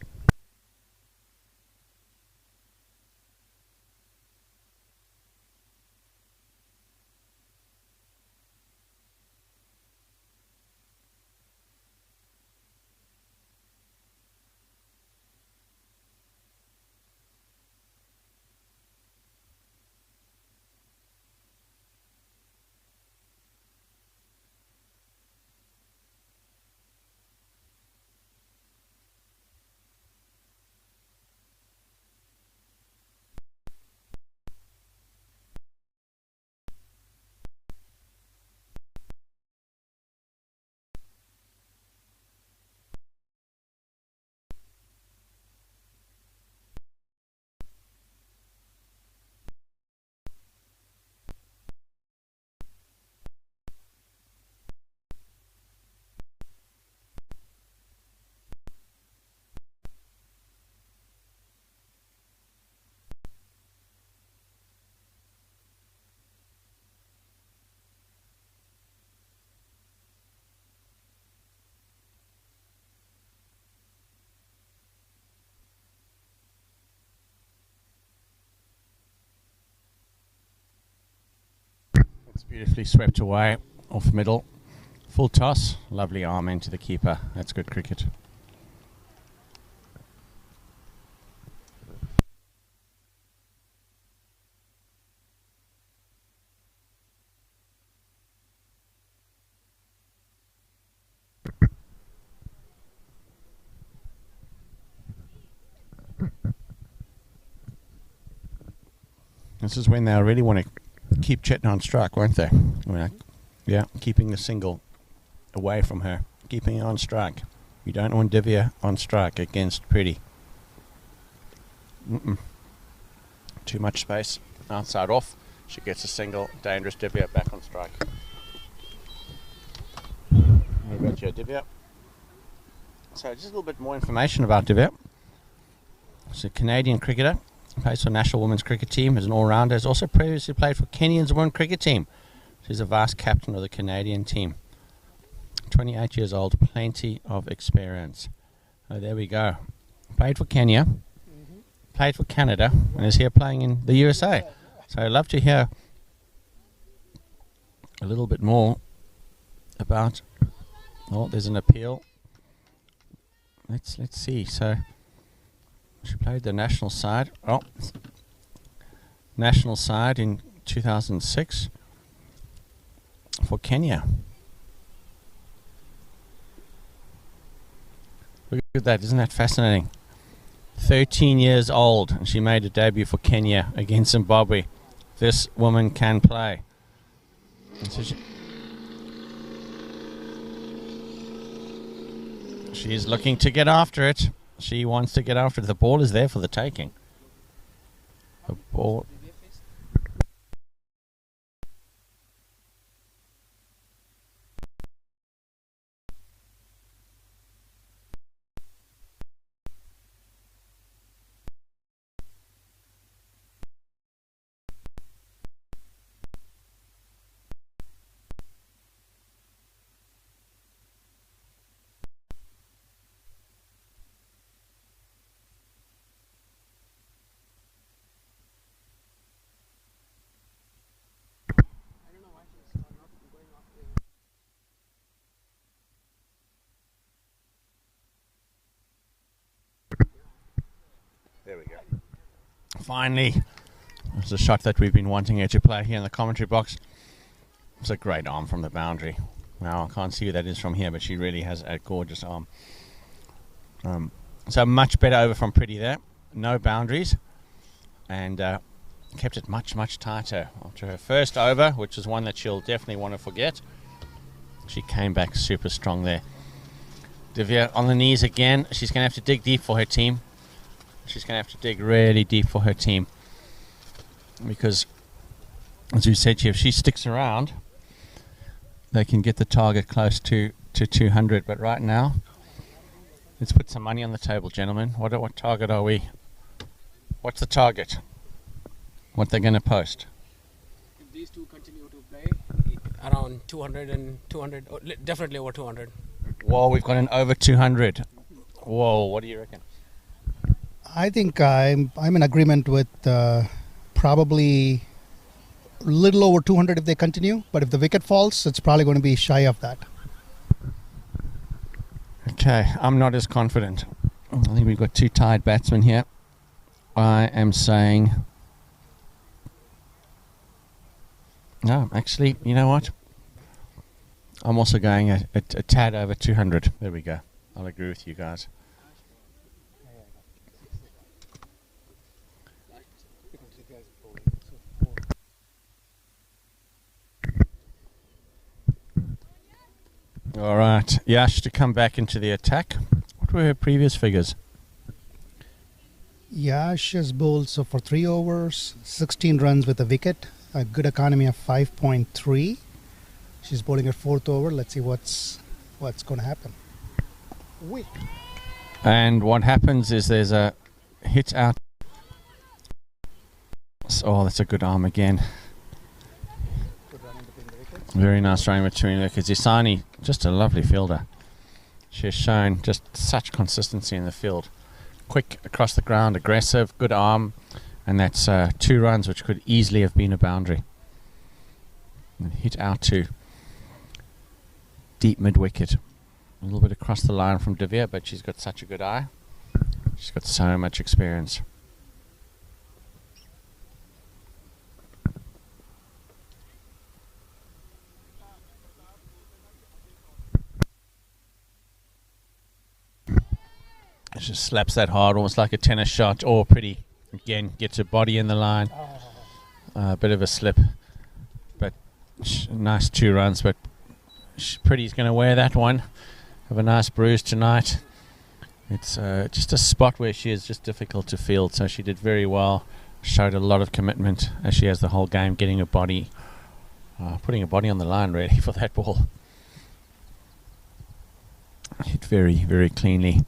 It's beautifully swept away off middle. Full toss, lovely arm into the keeper. That's good cricket. This is when they'll really want to keep Chetna on strike, won't they? Yeah, keeping the single away from her, keeping her on strike. You don't want Divya on strike against Pretty. Too much space. Outside off. She gets a single. Dangerous Divya back on strike. How about you, Divya? So just a little bit more information about Divya. She's a Canadian cricketer. Plays for National Women's Cricket Team as an all-rounder. Has also previously played for Kenya's Women's Cricket Team. She's a vice captain of the Canadian team. 28 years old, plenty of experience. Oh, there we go. Played for Kenya, played for Canada, and is here playing in the USA. So I'd love to hear a little bit more about. Oh, there's an appeal. Let's see. So she played the national side. Oh, national side in 2006 for Kenya. Look at that, isn't that fascinating? 13 years old, and she made a debut for Kenya against Zimbabwe. This woman can play. And so she's looking to get after it. She wants to get after it. The ball is there for the taking. The ball. There we go. Finally, it's a shot that we've been wanting her to play here in the commentary box. It's a great arm from the boundary. Now I can't see who that is from here, but she really has a gorgeous arm. So much better over from Pretty there. No boundaries, and kept it much tighter after her first over, which is one that she'll definitely want to forget. She came back super strong there. Divya on the knees again. She's going to have to dig deep for her team. She's going to have to dig really deep for her team, because, as we said, if she sticks around, they can get the target close to 200. But right now, let's put some money on the table, gentlemen. What target are we? What's the target? What they're going to post? If these two continue to play, around 200 and 200, definitely over 200. Whoa, we've got an over 200. Whoa, what do you reckon? I think I'm in agreement with probably a little over 200 if they continue. But if the wicket falls, it's probably going to be shy of that. Okay, I'm not as confident. I think we've got two tied batsmen here. I am saying... No, actually, you know what? I'm also going a tad over 200. There we go. I'll agree with you guys. All right, Yash to come back into the attack. What were her previous figures? Yash has bowled so for 3 overs, 16 runs with a wicket, a good economy of 5.3. She's bowling her 4th over. Let's see what's going to happen. Wait. And what happens is there's a hit out. Oh, that's a good arm again. Very nice running between wickets. Isani, just a lovely fielder. She has shown just such consistency in the field. Quick across the ground, aggressive, good arm. And that's 2 runs, which could easily have been a boundary. And hit out to deep mid-wicket. A little bit across the line from Divya, but she's got such a good eye. She's got so much experience. She just slaps that hard, almost like a tennis shot. Or Pretty, again, gets her body in the line. A bit of a slip, but nice 2 runs. But Pretty's going to wear that one. Have a nice bruise tonight. It's just a spot where she is just difficult to field, so she did very well. Showed a lot of commitment as she has the whole game, getting her body, putting her body on the line really for that ball. Hit very, very cleanly.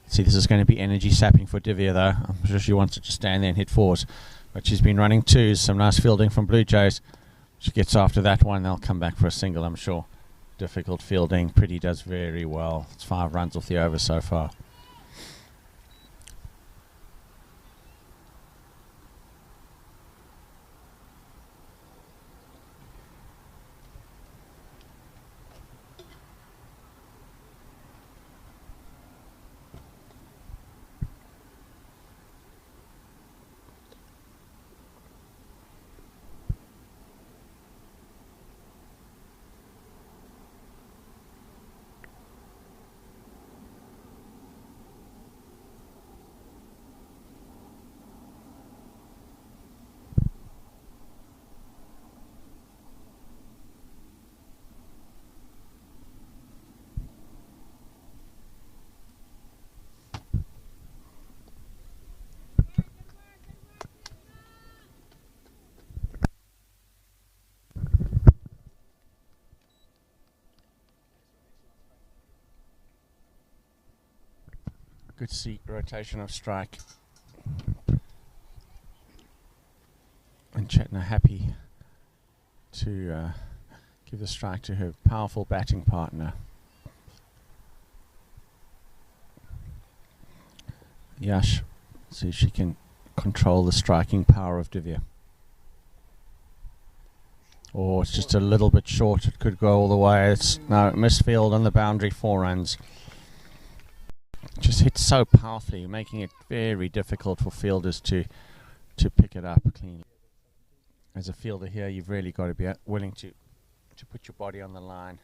See, this is going to be energy sapping for Divya though. I'm sure she wants to just stand there and hit 4s, but she's been running 2s. Some nice fielding from Bluejays. She gets after that one, they'll come back for a single, I'm sure. Difficult fielding. Pretty does very well. It's 5 runs off the over so far. Good to see rotation of strike. And Chetna happy to give the strike to her powerful batting partner. Yash, see if she can control the striking power of Divya. Oh, it's just a little bit short. It could go all the way. It's no misfield on the boundary, 4 runs. Just hits so powerfully, making it very difficult for fielders to pick it up cleanly. As a fielder here, you've really got to be willing to put your body on the line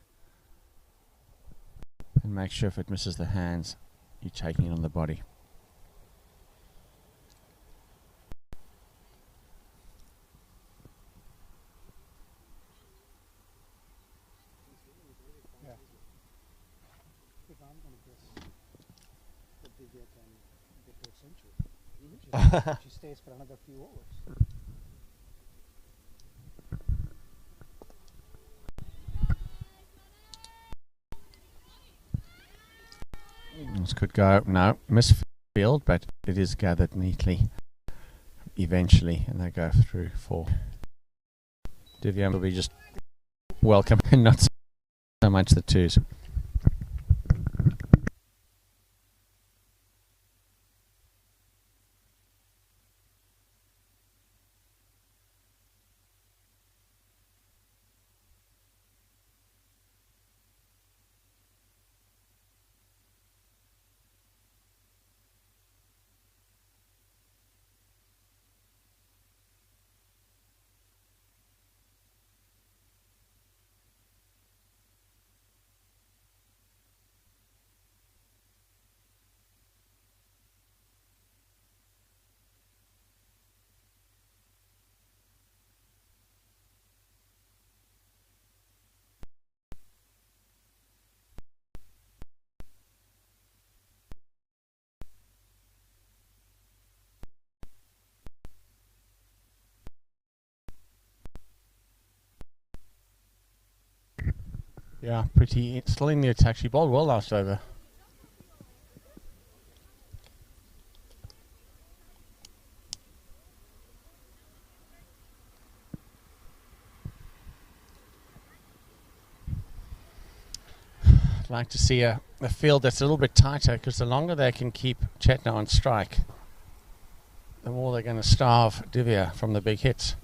and make sure if it misses the hands, you're taking it on the body. She stays for another few overs. This could go, no, misfield, but it is gathered neatly eventually, and they go through for Divya. Will be just welcome and not so much the 2s. Yeah, Pretty still in the attack. She bowled well last over. I'd like to see a field that's a little bit tighter, because the longer they can keep Chetna on strike, the more they're going to starve Divya from the big hits.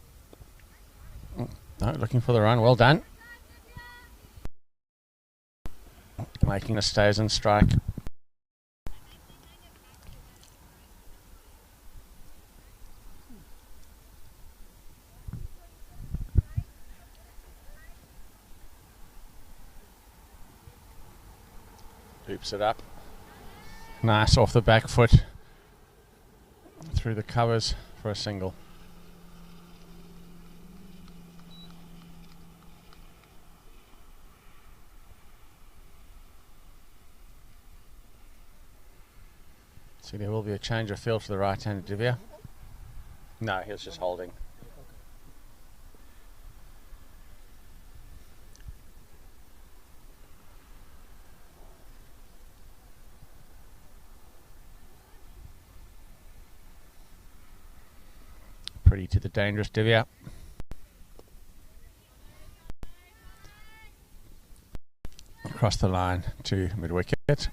Oh, no, looking for the run. Well done. making a stays and strike. Loops it up. Nice off the back foot. Through the covers for a single. See, there will be a change of field for the right-handed Divya. No, he was just holding. Pretty to the dangerous Divya. Across the line to mid-wicket.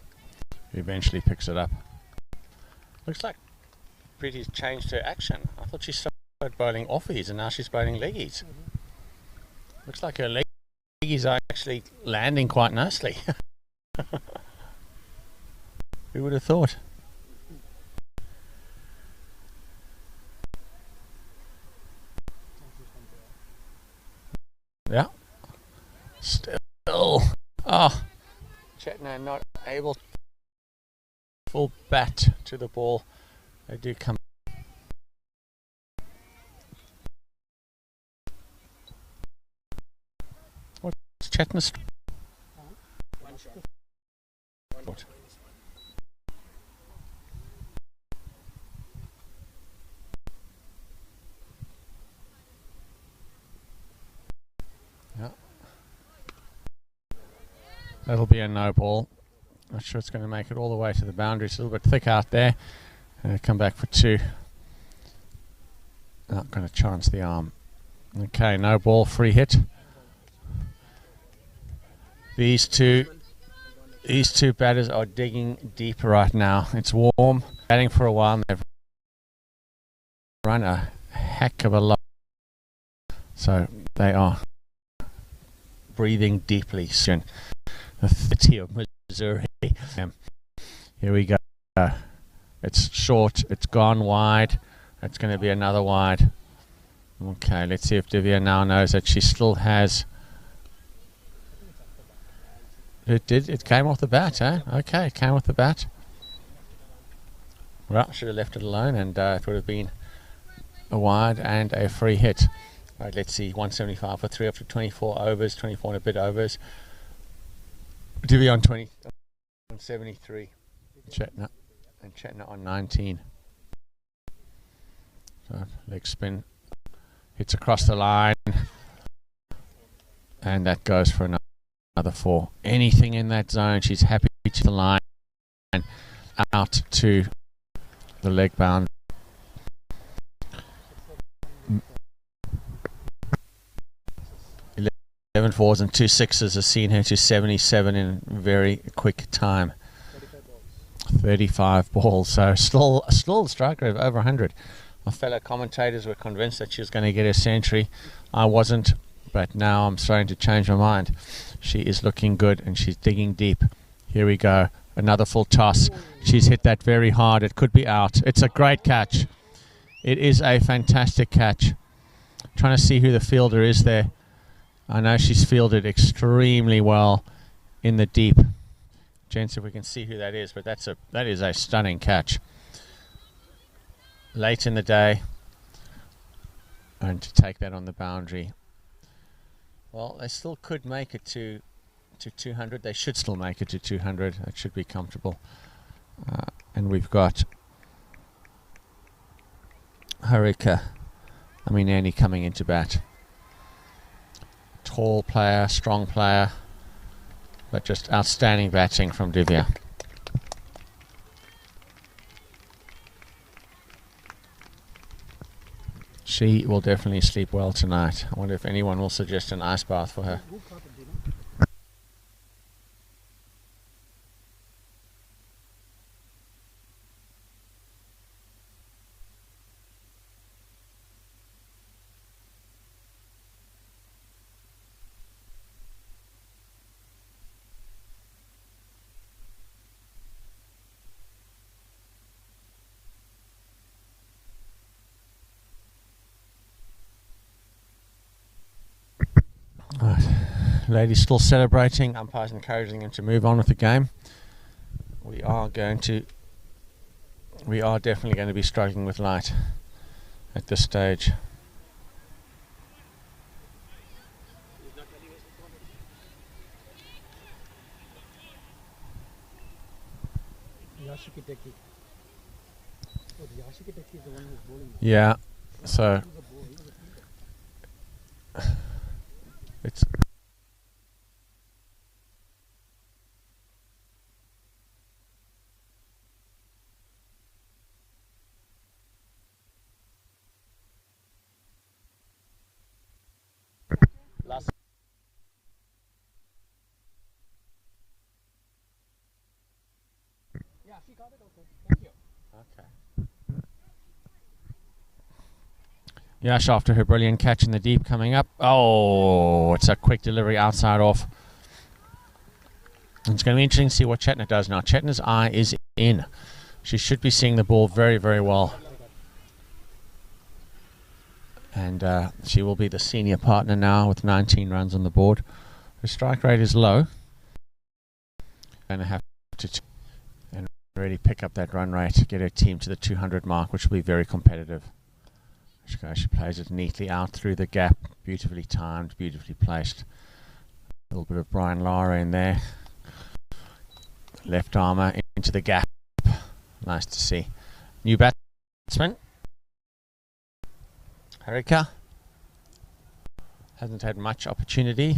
He eventually picks it up. Looks like Pretty's changed her action. I thought she started bowling offies and now she's bowling leggies. Looks like her leggies are actually landing quite nicely. Who would have thought? Yeah. Still. Oh. Chetna not able. Full bat to the ball. They do come. What's Chetna's? One shot. What? Yeah. That'll be a no ball. Not sure it's going to make it all the way to the boundary. It's a little bit thick out there. Come back for two. Not going to chance the arm. Okay, no ball, free hit. These two batters are digging deep right now. It's warm. Batting for a while. And they've run a heck of a lot. So they are breathing deeply soon. The city of Missouri. Here we go. It's short. It's gone wide. It's going to be another wide. Okay, let's see if Divya now knows that she still has. It did. It came off the bat, eh? Okay, it came off the bat. Well, should have left it alone, and it would have been a wide and a free hit. Right, let's see. 175 for 3 after 24 overs, 24 and a bit overs. Divya on 20. 73. Chetna. And Chetna on 19. So leg spin. Hits across the line. And that goes for another 4. Anything in that zone, she's happy to the line. Out to the leg bound. 11 fours and 2 sixes has seen her to 77 in very quick time. 35 balls, so still a strike rate of over 100. My fellow commentators were convinced that she was going to get a century. I wasn't, but now I'm starting to change my mind. She is looking good and she's digging deep. Here we go, another full toss. She's hit that very hard. It could be out. It's a great catch. It is a fantastic catch. Trying to see who the fielder is there. I know she's fielded extremely well in the deep. Gents, if we can see who that is, but that is a stunning catch. Late in the day, and to take that on the boundary. Well, they still could make it to 200. They should still make it to 200. That should be comfortable. And we've got Harika Annie coming into bat. Tall player, strong player, but just outstanding batting from Divya. She will definitely sleep well tonight. I wonder if anyone will suggest an ice bath for her. Ladies still celebrating. Umpires encouraging them to move on with the game. We are definitely going to be struggling with light at this stage. Yeah, so it's Yash after her brilliant catch in the deep coming up. Oh, it's a quick delivery outside off. It's going to be interesting to see what Chetna does now. Chetna's eye is in. She should be seeing the ball very, very well. And she will be the senior partner now with 19 runs on the board. Her strike rate is low. Going to have to and really pick up that run rate, get her team to the 200 mark, which will be very competitive. She plays it neatly out through the gap, beautifully timed, beautifully placed. A little bit of Brian Lara in there. Left armour into the gap. Nice to see. New batsman. Harika hasn't had much opportunity.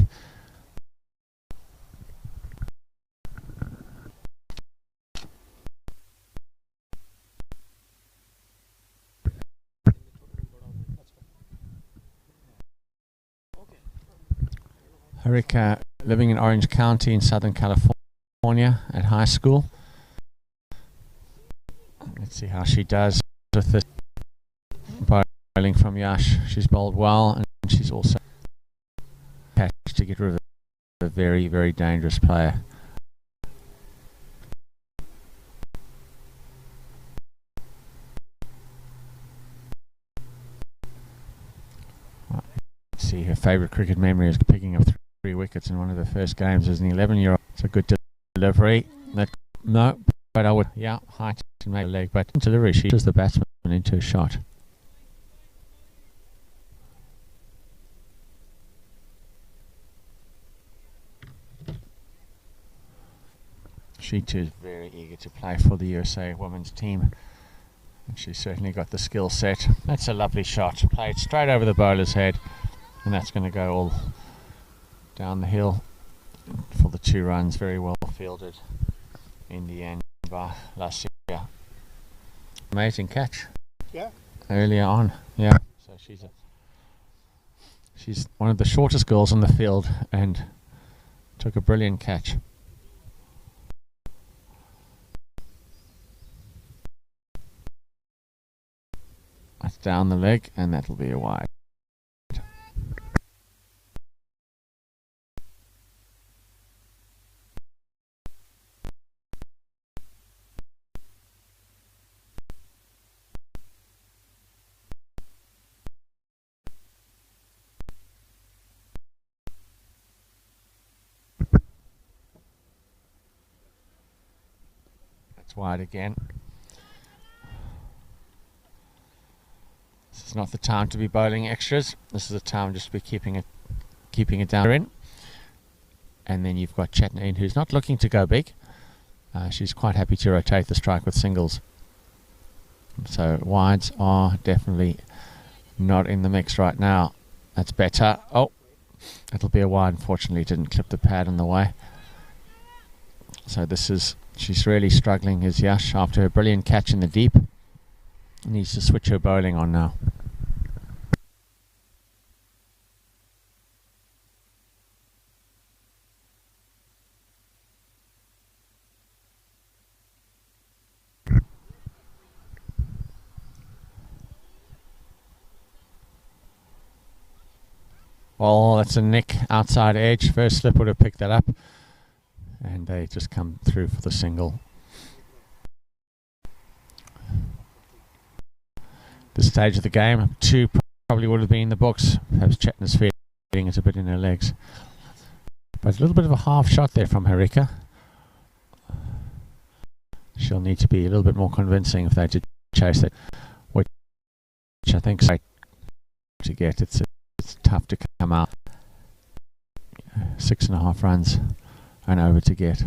Harika living in Orange County in Southern California at high school. Let's see how she does with the bowling from Yash. She's bowled well, and she's also catched to get rid of a very, very dangerous player. Let's see, her favourite cricket memory is picking up 3 wickets in one of the first games as an 11-year-old. It's a good delivery. No, but I would, yeah, height and make a leg, but delivery, she was the batsman into a shot. She too is very eager to play for the USA women's team. And she's certainly got the skill set. That's a lovely shot. Played straight over the bowler's head. And that's going to go all down the hill for the 2 runs. Very well fielded in the end by Lasia. Amazing catch. Yeah. Earlier on. Yeah. So she's one of the shortest girls on the field and took a brilliant catch. That's down the leg, and that'll be a wide. That's wide again. This is not the time to be bowling extras. This is the time just to be keeping it down in. And then you've got Chetna in, who's not looking to go big. She's quite happy to rotate the strike with singles. So wides are definitely not in the mix right now. That's better. Oh, it'll be a wide. Unfortunately, it didn't clip the pad on the way. So she's really struggling, is Yash, after her brilliant catch in the deep. Needs to switch her bowling on now. Oh, that's a nick outside edge. First slip would have picked that up. And they just come through for the single. This stage of the game, 2 probably would have been in the books. Perhaps Chetna's feeling it a bit in her legs. But a little bit of a half shot there from Harika. She'll need to be a little bit more convincing if they did chase it, which I think is to get. It's tough to come out. 6.5 runs and over to get.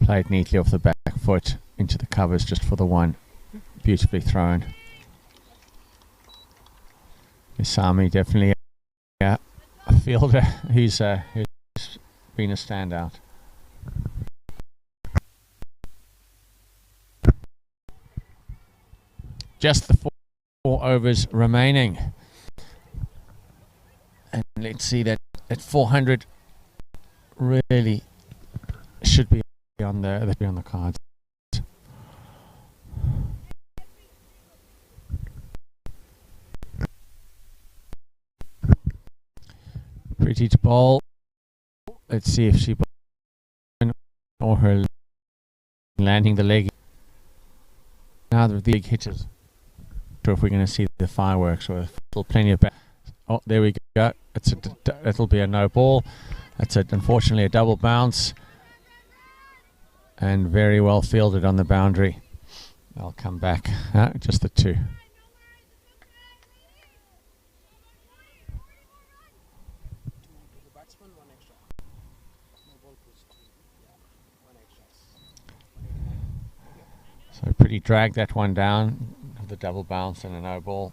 Played neatly off the back foot into the covers just for the one. Beautifully thrown. Isami definitely a fielder who's been a standout. Just the four overs remaining. And let's see that at 400 really should be on the cards. Pretty to bowl. Let's see if she or her landing the leg. Now the big hitters. Not sure if we're going to see the fireworks or still plenty of. Oh, there we go. It'll be a no ball. That's unfortunately a double bounce. And very well fielded on the boundary. They'll come back. Just the two. So pretty dragged that one down. The double bounce and a no ball.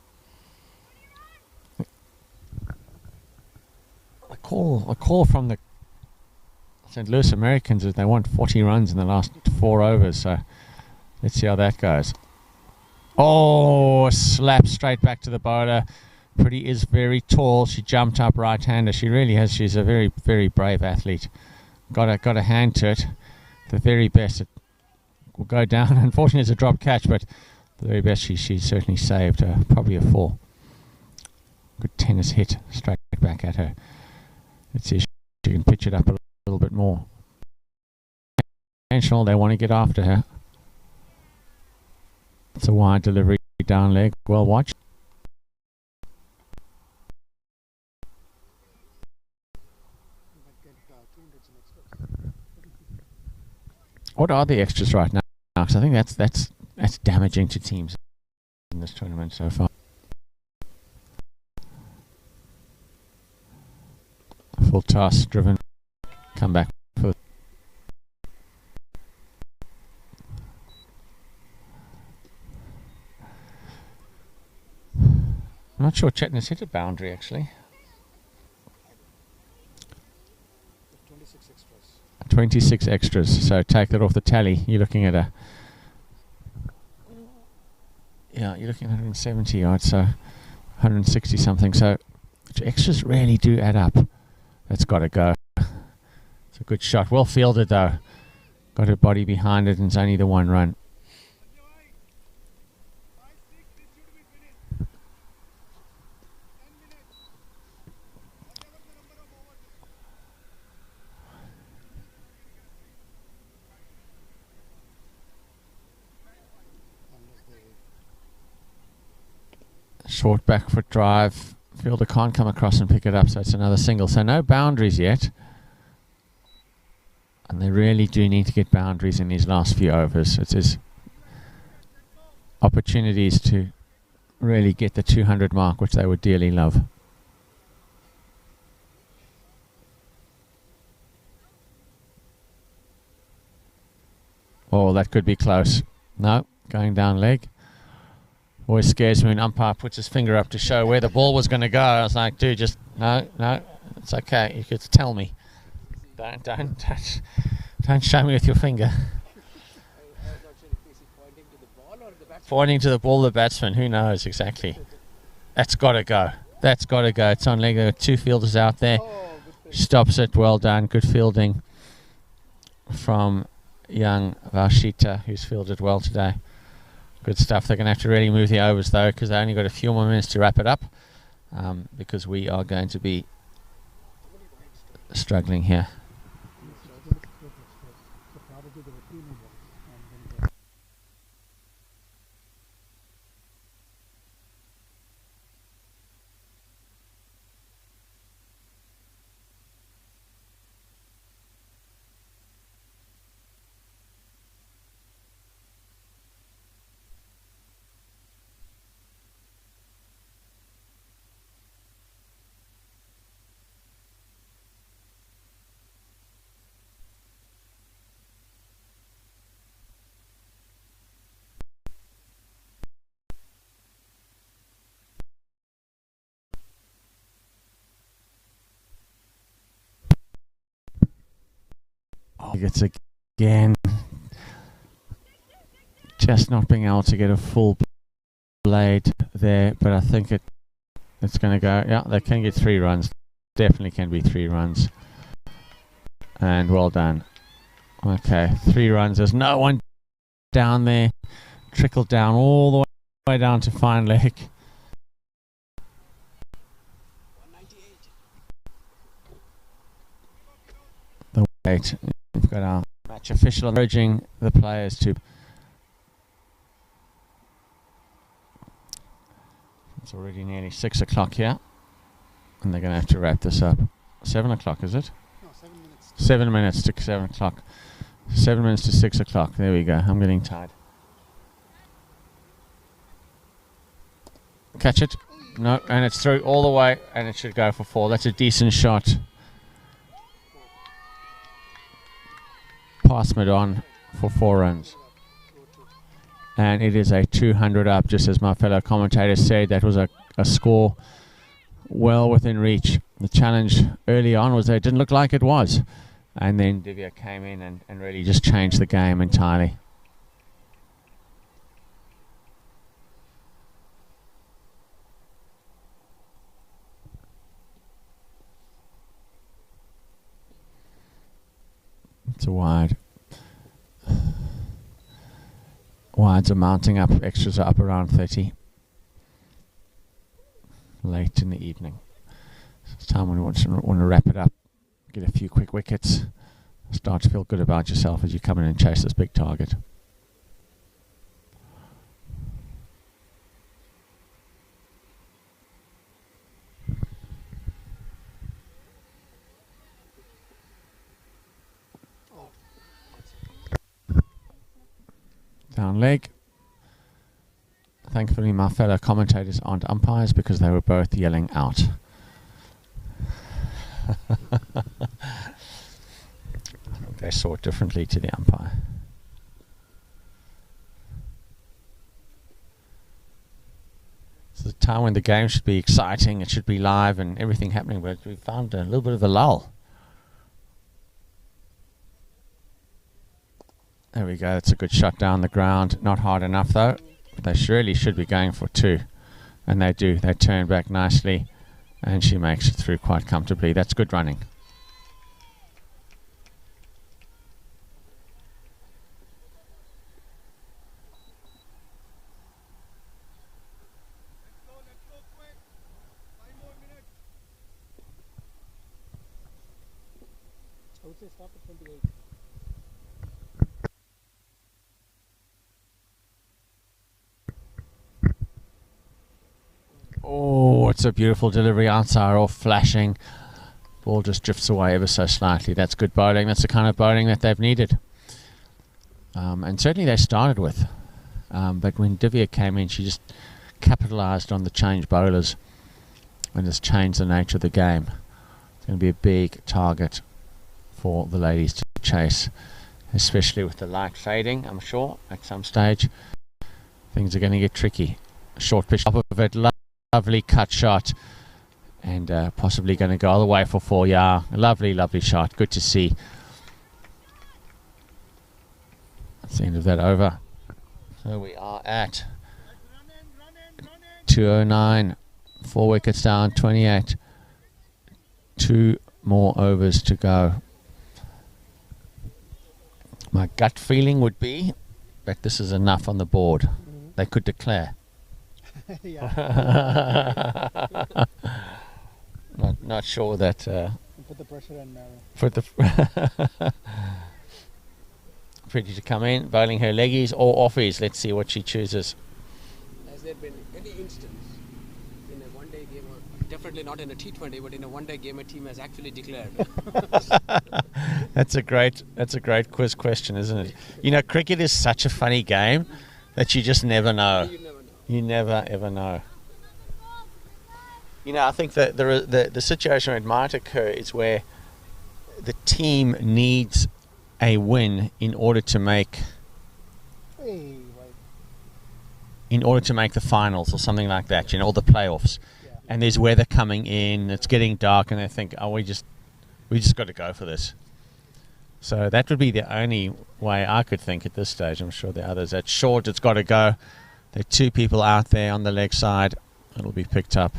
A call from the St. Louis Americans is they want 40 runs in the last 4 overs, so let's see how that goes. Oh, slap straight back to the bowler. Pretty is very tall. She jumped up right-hander. She really has. She's a very, very brave athlete. Got a hand to it. The very best. It will go down. Unfortunately, it's a drop catch, but the very best she certainly saved. Probably a 4. Good tennis hit straight back at her. Let's see if she can pitch it up a little bit more. Intentional, they want to get after her. It's a wide delivery down leg. Well watched. What are the extras right now? Because I think that's damaging to teams in this tournament so far. Full toss driven. Come back for. I'm not sure Chetna's hit a boundary actually. 26 extras. So take that off the tally. You're looking at you're looking at 170 yards, so 160 something. So extras really do add up. That's got to go. It's a good shot. Well fielded though. Got her body behind it and it's only the 1 run. Short back foot drive. Fielder can't come across and pick it up, so it's another single. So no boundaries yet. And they really do need to get boundaries in these last few overs. It is opportunities to really get the 200 mark, which they would dearly love. Oh, that could be close. No, going down leg. Always scares me when umpire puts his finger up to show where the ball was going to go. I was like, dude, just no, it's okay. You could tell me. Don't show me with your finger. Pointing to the ball, the batsman. Who knows exactly? That's got to go. That's got to go. It's on leg. There are 2 fielders out there. Stops it. Well done. Good fielding from young Varshita, who's fielded well today. Good stuff. They're going to have to really move the overs though, because they only got a few more minutes to wrap it up, because we are going to be struggling here. It's again just not being able to get a full blade there, but I think it's going to go. Yeah, they can get 3 runs. Definitely can be 3 runs. And well done. Okay, 3 runs. There's no one down there. Trickled down all the way down to fine leg. 198. The weight. We've got our match official encouraging the players to. It's already nearly 6 o'clock here, and they're going to have to wrap this up. 7 o'clock, is it? No, 7 minutes. 7 minutes to 7 o'clock. 7 minutes to 6 o'clock. There we go. I'm getting tired. Catch it. No, and it's through all the way, and it should go for 4. That's a decent shot. Pass mid on for 4 runs. And it is a 200 up, just as my fellow commentator said. That was a score well within reach. The challenge early on was that it didn't look like it was. And then Divya came in and really just changed the game entirely. It's a wide. Wides are mounting up, extras are up around 30. Late in the evening. It's time when you want to wrap it up, get a few quick wickets, start to feel good about yourself as you come in and chase this big target. Down leg. Thankfully my fellow commentators aren't umpires because they were both yelling out. I think they saw it differently to the umpire. It's the time when the game should be exciting, it should be live and everything happening, but we found a little bit of a lull. There we go, it's a good shot down the ground. Not hard enough though. They surely should be going for 2. And they do. They turn back nicely. And she makes it through quite comfortably. That's good running. I would say stop at 28. Oh, it's a beautiful delivery. Outside off, flashing. Ball just drifts away ever so slightly. That's good bowling. That's the kind of bowling that they've needed. And certainly they started with. But when Divya came in, she just capitalised on the change bowlers and just changed the nature of the game. It's going to be a big target for the ladies to chase, especially with the light fading, I'm sure, at some stage. Things are going to get tricky. Short pitch top of it. Lovely cut shot, and possibly going to go all the way for 4. Yeah, lovely shot. Good to see. That's the end of that over. So we are at 209. 4 wickets down, 28. 2 more overs to go. My gut feeling would be that this is enough on the board. They could declare. Not sure that Put the pressure and put the Pretty to come in, bowling her leggies or offies. Let's see what she chooses. Has there been any instance in a one-day game, or definitely not in a T20, but in a one-day game, a team has actually declared? That's a great quiz question, isn't it? You know, cricket is such a funny game that you just never know. You never know. You never ever know. You know, I think that the situation where it might occur is where the team needs a win in order to make the finals or something like that, you know, or the playoffs. Yeah. And there's weather coming in, it's getting dark, and they think, oh, we just got to go for this. So that would be the only way I could think at this stage. I'm sure the others. At short, it's got to go. There are two people out there on the leg side. It'll be picked up.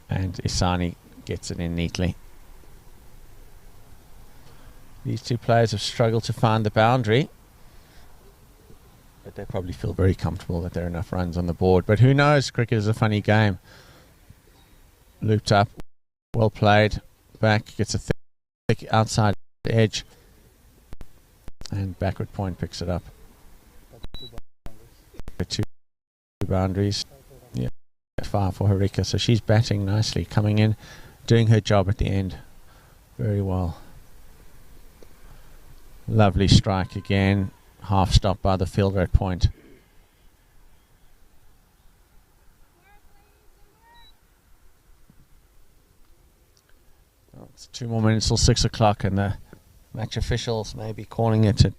And Isani gets it in neatly. These two players have struggled to find the boundary. But they probably feel very comfortable that there are enough runs on the board. But who knows? Cricket is a funny game. Looped up. Well played. Back. Gets a thick outside edge. And backward point picks it up. Two boundaries. Yeah. 5 for Harika. So she's batting nicely. Coming in. Doing her job at the end. Very well. Lovely strike again. Half stop by the fielder at point. Well, it's 2 more minutes till 6 o'clock, and the match officials may be calling it at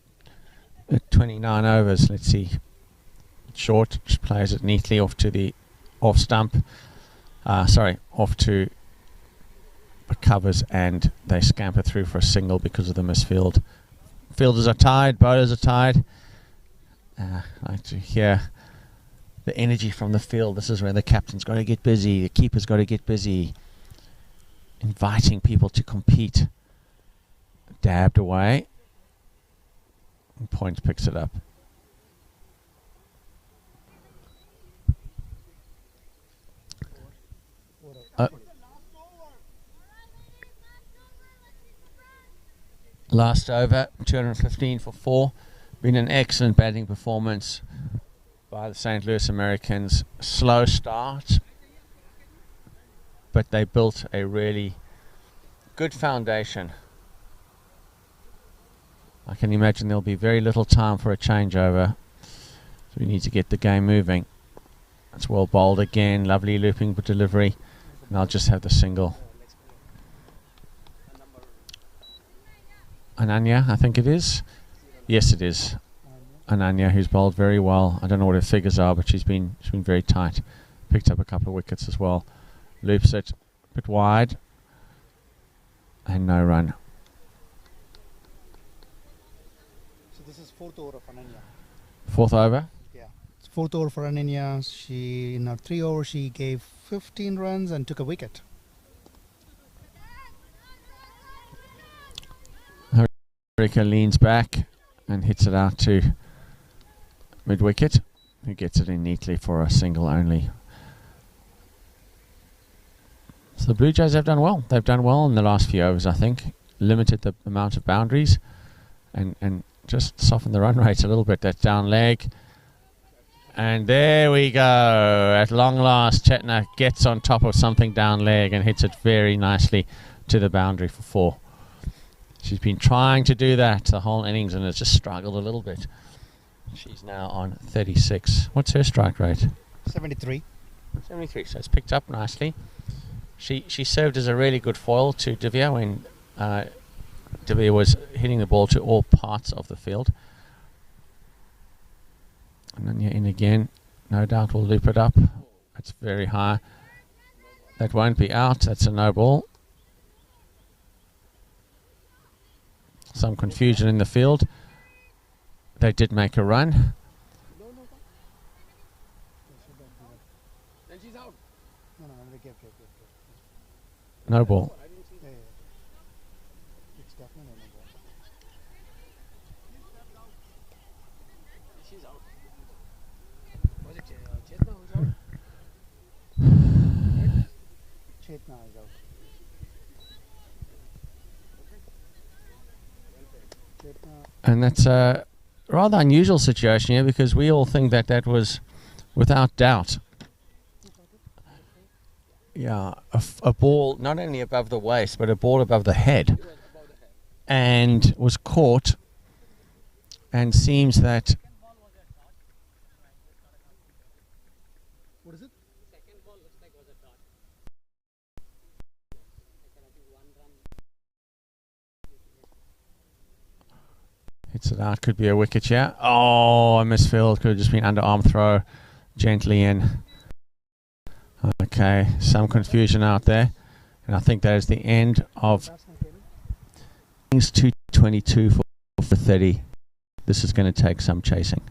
29 overs. Let's see. Short just plays it neatly off to the off stump. Off to the covers, and they scamper through for a single because of the misfield. Fielders are tired, bowlers are tired. I like to hear the energy from the field. This is where the captain's got to get busy, the keeper's got to get busy, inviting people to compete. Dabbed away. And point picks it up. Last over, 215 for 4. Been an excellent batting performance by the St. Louis Americans. Slow start, but they built a really good foundation. I can imagine there'll be very little time for a changeover, so we need to get the game moving. That's well bowled again, lovely looping delivery, and I'll just have the single. Ananya, I think it is. Yes, it is. Ananya, who's bowled very well. I don't know what her figures are, but she's been very tight. Picked up a couple of wickets as well. Loops it a bit wide. And no run. So this is 4th over of Ananya. 4th over? Yeah. It's 4th over for Ananya. She, in her 3 overs, she gave 15 runs and took a wicket. Harika leans back and hits it out to mid-wicket, who gets it in neatly for a single only. So the Blue Jays have done well. They've done well in the last few overs, I think. Limited the amount of boundaries and just softened the run rate a little bit. That down leg. And there we go. At long last, Chetna gets on top of something down leg and hits it very nicely to the boundary for 4. She's been trying to do that the whole innings and has just struggled a little bit. She's now on 36. What's her strike rate? 73. 73, so it's picked up nicely. She served as a really good foil to Divya when Divya was hitting the ball to all parts of the field. And then you're in again. No doubt we'll loop it up. It's very high. That won't be out. That's a no ball. Some confusion in the field. They did make a run. Then she's out. No ball. It's definitely no ball. She's out. Was it Chetna who's out? Chetna is out. And that's a rather unusual situation here because we all think that that was without doubt. Yeah, a ball not only above the waist but a ball above the head, and was caught, and seems that What is it? Second ball looks like was a dot. hits it out, could be a wicket, yeah. Oh, a misfield, could have just been underarm throw, gently in. Okay, some confusion out there, and I think that is the end of 222 for 30. This is going to take some chasing.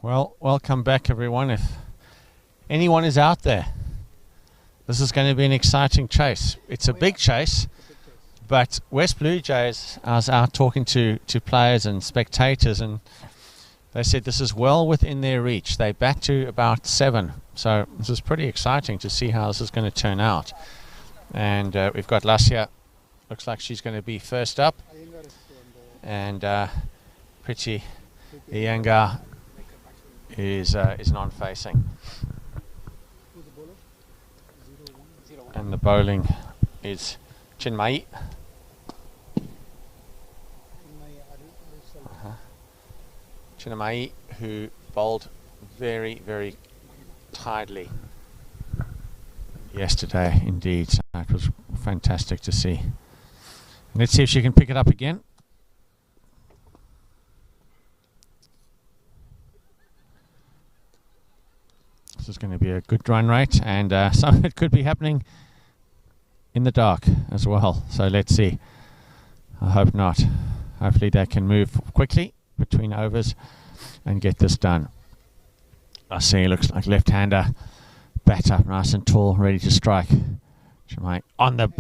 Well, welcome back, everyone. If anyone is out there, this is going to be an exciting chase. It's a big chase, but West Bluejays, I was out talking to players and spectators, and they said this is well within their reach. They bat to about 7, so this is pretty exciting to see how this is going to turn out. And we've got Lassia. Looks like she's going to be first up, and Pretty Iyengar is non-facing. And the bowling is Chinmai. Chinmai, who bowled very, very tidily yesterday indeed. So it was fantastic to see. And let's see if she can pick it up again. This is going to be a good run rate, and some of it could be happening in the dark as well. So let's see. I hope not. Hopefully they can move quickly between overs and get this done. I see, looks like left-hander. Bat up nice and tall, ready to strike. On the,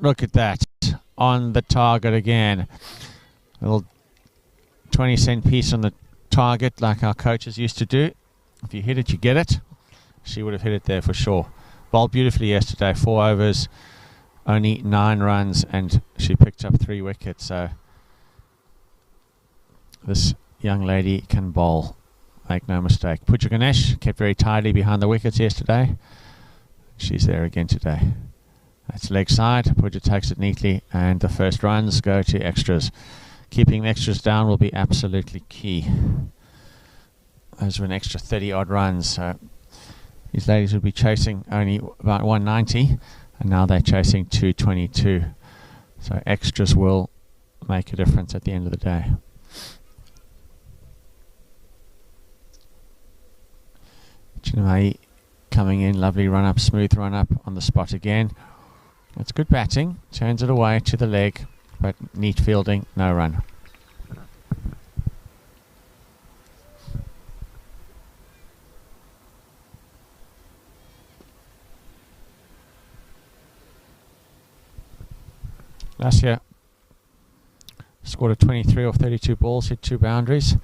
look at that. On the target again. A little 20-cent piece on the target like our coaches used to do. If you hit it, you get it. She would have hit it there for sure. Bowled beautifully yesterday. 4 overs, only 9 runs, and she picked up 3 wickets. So this young lady can bowl. Make no mistake. Pooja Ganesh kept very tidily behind the wickets yesterday. She's there again today. That's leg side. Pooja takes it neatly, and the first runs go to extras. Keeping the extras down will be absolutely key. Those were an extra 30-odd runs. So these ladies would be chasing only about 190, and now they're chasing 222. So extras will make a difference at the end of the day. Chinmai coming in, lovely run up, smooth run up on the spot again. It's good batting, turns it away to the leg, but neat fielding, no run. Last year scored a 23 off 32 balls, hit 2 boundaries.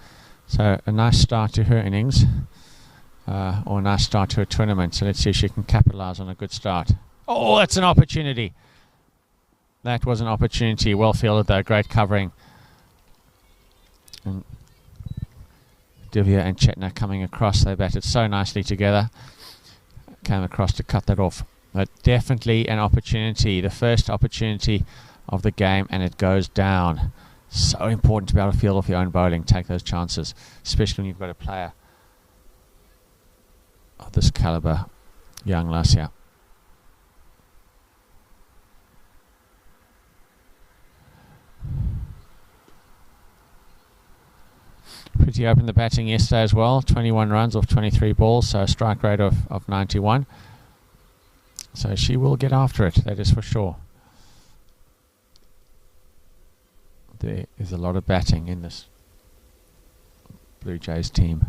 So a nice start to her innings, or a nice start to her tournament. So let's see if she can capitalise on a good start. Oh, that's an opportunity. That was an opportunity. Well fielded though, great covering. And Divya and Chetna coming across. They batted so nicely together. Came across to cut that off. But definitely an opportunity. The first opportunity of the game, and it goes down. So important to be able to field off your own bowling. Take those chances, especially when you've got a player of this calibre, young Lassia. Pretty open the batting yesterday as well. 21 runs off 23 balls, so a strike rate of 91. So she will get after it, that is for sure. There is a lot of batting in this Blue Jays team.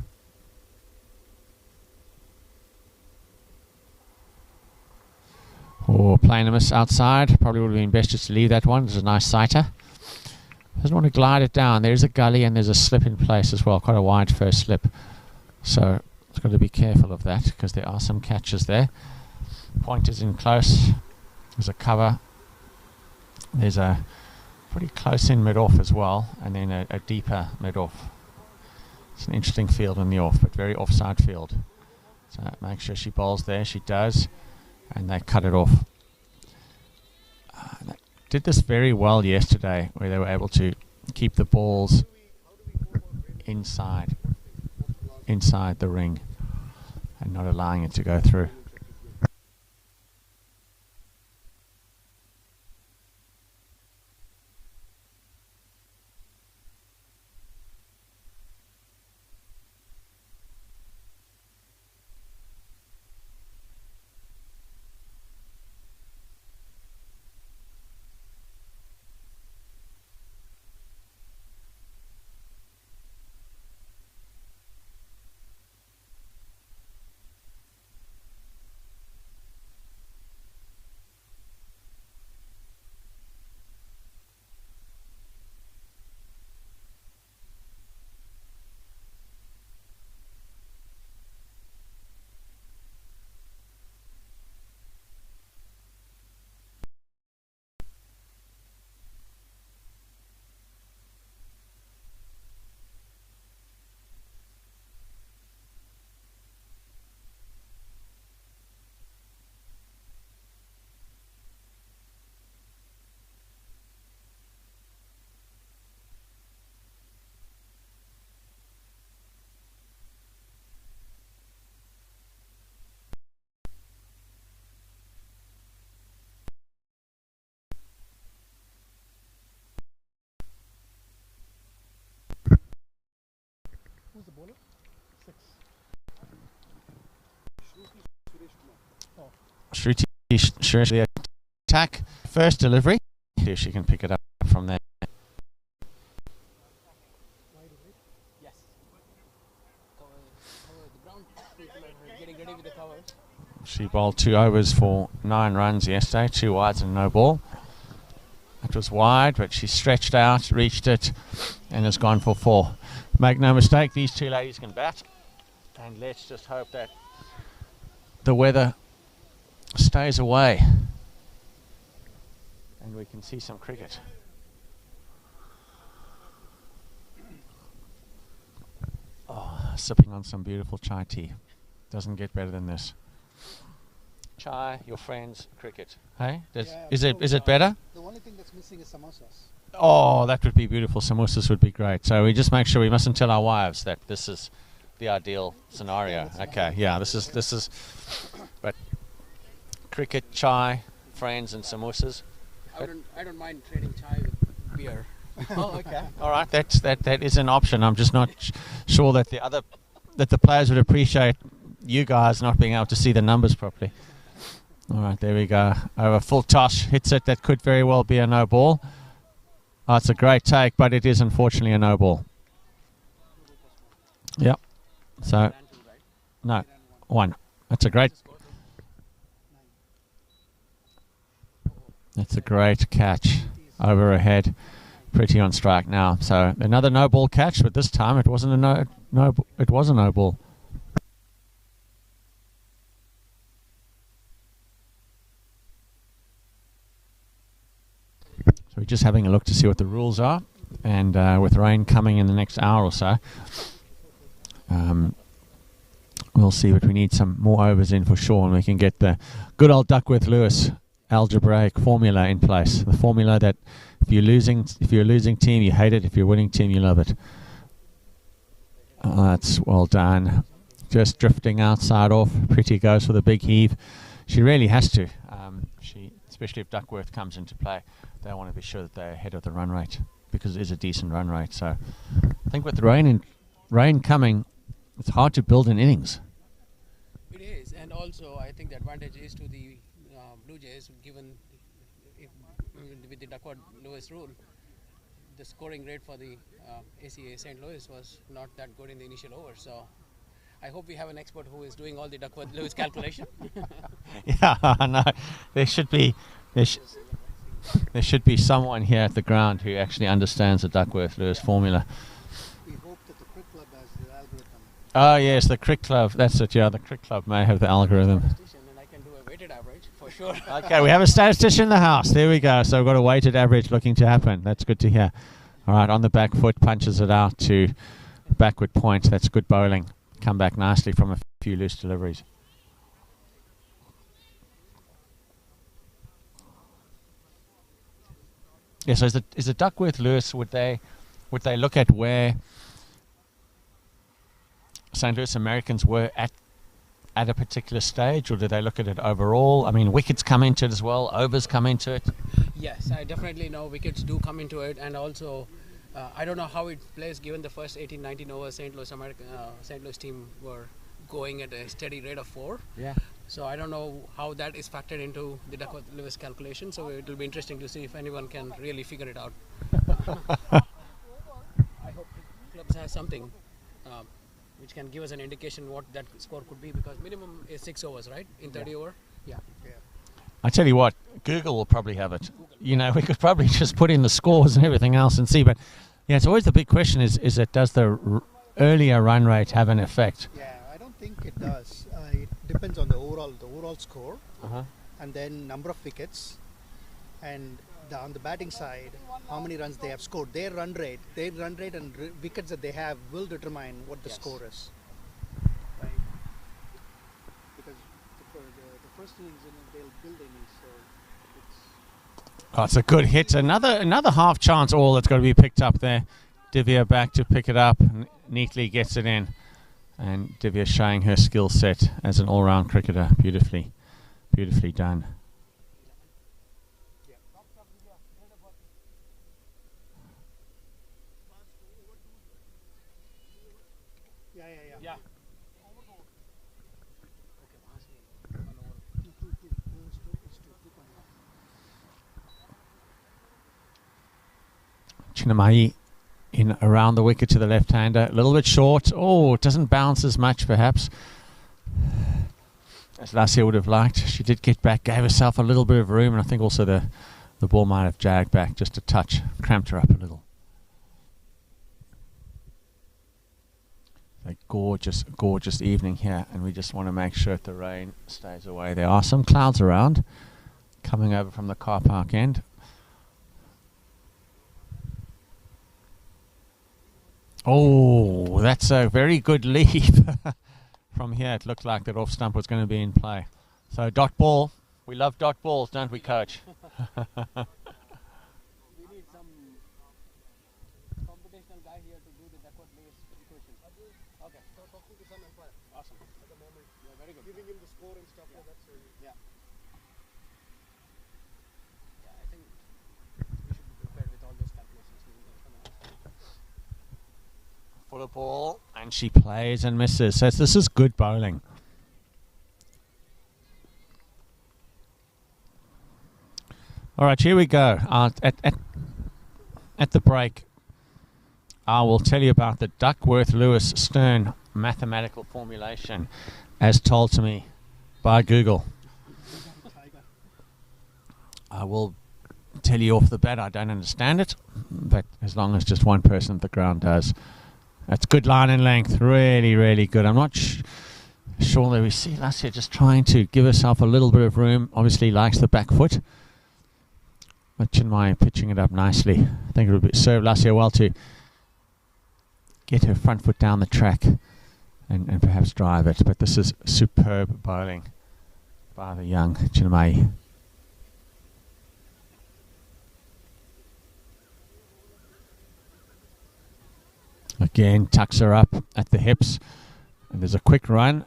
Oh, playing a miss outside. Probably would have been best just to leave that one. There's a nice sighter. Doesn't want to glide it down. There's a gully and there's a slip in place as well. Quite a wide first slip. So it's got to be careful of that because there are some catches there. Point is in close. There's a cover. There's a pretty close in mid-off as well, and then a deeper mid-off. It's an interesting field in the off, but very offside field. So make sure she bowls there. She does, and they cut it off. They did this very well yesterday, where they were able to keep the balls inside the ring and not allowing it to go through. bowler? 6. Shruti Suresh the attack. First delivery. See if she can pick it up from there. Yes. Cover the ground. People are getting ready with the covers. She bowled 2 overs for 9 runs yesterday, 2 wides and no ball. It was wide, but she stretched out, reached it, and has gone for 4. Make no mistake, these 2 ladies can bat. And let's just hope that the weather stays away and we can see some cricket. Oh, sipping on some beautiful chai tea. Doesn't get better than this. Chai, your friends, cricket. Hey, is it better? The only thing that's missing is samosas. Oh, that would be beautiful. Samosas would be great. So we just make sure we mustn't tell our wives that this is the ideal scenario. Okay, yeah, this is. But cricket, chai, friends, and samosas. I don't mind trading chai with beer. Oh, okay. All right, that is an option. I'm just not sure that the players would appreciate you guys not being able to see the numbers properly. All right, there we go. Over full toss, hits it. That could very well be a no ball. Oh, it's a great take, but it is unfortunately a no ball. Yep. So, no, 1. That's a great. That's a great catch over her head. Pretty on strike now. So another no ball catch, but this time it wasn't a no. It was a no ball. So we're just having a look to see what the rules are, and with rain coming in the next hour or so, we'll see. But we need some more overs in for sure, and we can get the good old Duckworth-Lewis algebraic formula in place. The formula that if you're a losing team, you hate it. If you're a winning team, you love it. That's well done. Just drifting outside off. Pretty goes for the big heave. She really has to. Especially if Duckworth comes into play, they want to be sure that they're ahead of the run rate, because it is a decent run rate. So I think with rain coming, it's hard to build an innings. It is, and also I think the advantage is to the Bluejays, given with the Duckworth-Lewis rule, the scoring rate for the ACA St. Louis was not that good in the initial over. So I hope we have an expert who is doing all the Duckworth-Lewis calculation. Yeah, no, there should be someone here at the ground who actually understands the Duckworth-Lewis formula. We hope that the Cricket Club has the algorithm. Oh yes, the Cricket Club. That's it. Yeah, the Cricket Club may have the algorithm. And I can do a weighted average for sure. Okay, we have a statistician in the house. There we go. So we've got a weighted average looking to happen. That's good to hear. All right, on the back foot, punches it out to backward point. That's good bowling. Come back nicely from a few loose deliveries. Yeah, so is the Duckworth-Lewis, would they look at where St. Louis Americans were at a particular stage, or do they look at it overall? I mean, wickets come into it as well, overs come into it. Yes, I definitely know wickets do come into it, and also I don't know how it plays given the first 18-19 overs St. Louis team were going at a steady rate of 4. Yeah. So I don't know how that is factored into the Duckworth-Lewis calculation. So it will be interesting to see if anyone can really figure it out. I hope clubs have something which can give us an indication what that score could be, because minimum is 6 overs, right? In 30 over. Yeah. I tell you what, Google will probably have it. You know, we could probably just put in the scores and everything else and see. But yeah, it's always the big question: is that does the earlier run rate have an effect? Yeah, I don't think it does. It depends on the overall score, and then number of wickets, and on the batting side, how many runs they have scored. Their run rate and wickets that they have will determine what the score is. Right? Because the first innings, they'll build innings, so it's. Oh, it's a good hit. Another half chance all that's got to be picked up there. Divya back to pick it up, neatly gets it in. And Divya showing her skill set as an all-round cricketer. Beautifully done. Chinamai in around the wicket to the left-hander. A little bit short. Oh, it doesn't bounce as much perhaps as Lassie would have liked. She did get back, gave herself a little bit of room, and I think also the ball might have jagged back just a touch, cramped her up a little. A gorgeous, gorgeous evening here, and we just want to make sure that the rain stays away. There are some clouds around coming over from the car park end. Oh, that's a very good leap. From here it looked like that off stump was going to be in play. So dot ball. We love dot balls, don't we, coach? We need some computational guy here to do the Duckworth-Lewis equation. Okay, so talking to some employer. Awesome. At the moment, yeah, very good. Giving him the score and stuff like that. So yeah. Yeah, I think we should be prepared with all those calculations. For the ball, and she plays and misses. So this is good bowling. All right, here we go. At the break, I will tell you about the Duckworth-Lewis Stern mathematical formulation as told to me by Google. I will tell you off the bat I don't understand it, but as long as just one person at the ground does. That's good line and length, really, really good. I'm not sure that we see Lassie just trying to give herself a little bit of room. Obviously likes the back foot. But Chinmay pitching it up nicely. I think it would serve Lassie well to get her front foot down the track and perhaps drive it. But this is superb bowling by the young Chinmay. Again, tucks her up at the hips. And there's a quick run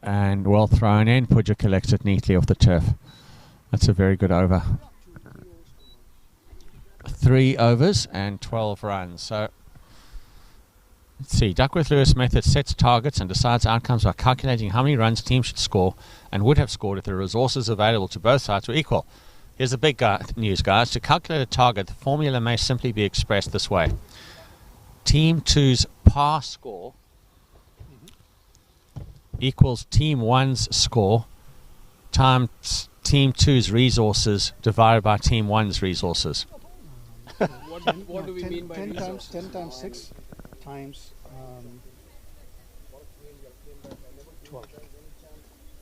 and well thrown in. Pooja collects it neatly off the turf. That's a very good over. 3 overs and 12 runs. So let's see. Duckworth-Lewis method sets targets and decides outcomes by calculating how many runs teams should score and would have scored if the resources available to both sides were equal. Here's the big news, guys. To calculate a target, the formula may simply be expressed this way. Team 2's par score equals Team 1's score times Team 2's resources divided by Team 1's resources. What do we mean by 10 resources? 10 times 6 times 12.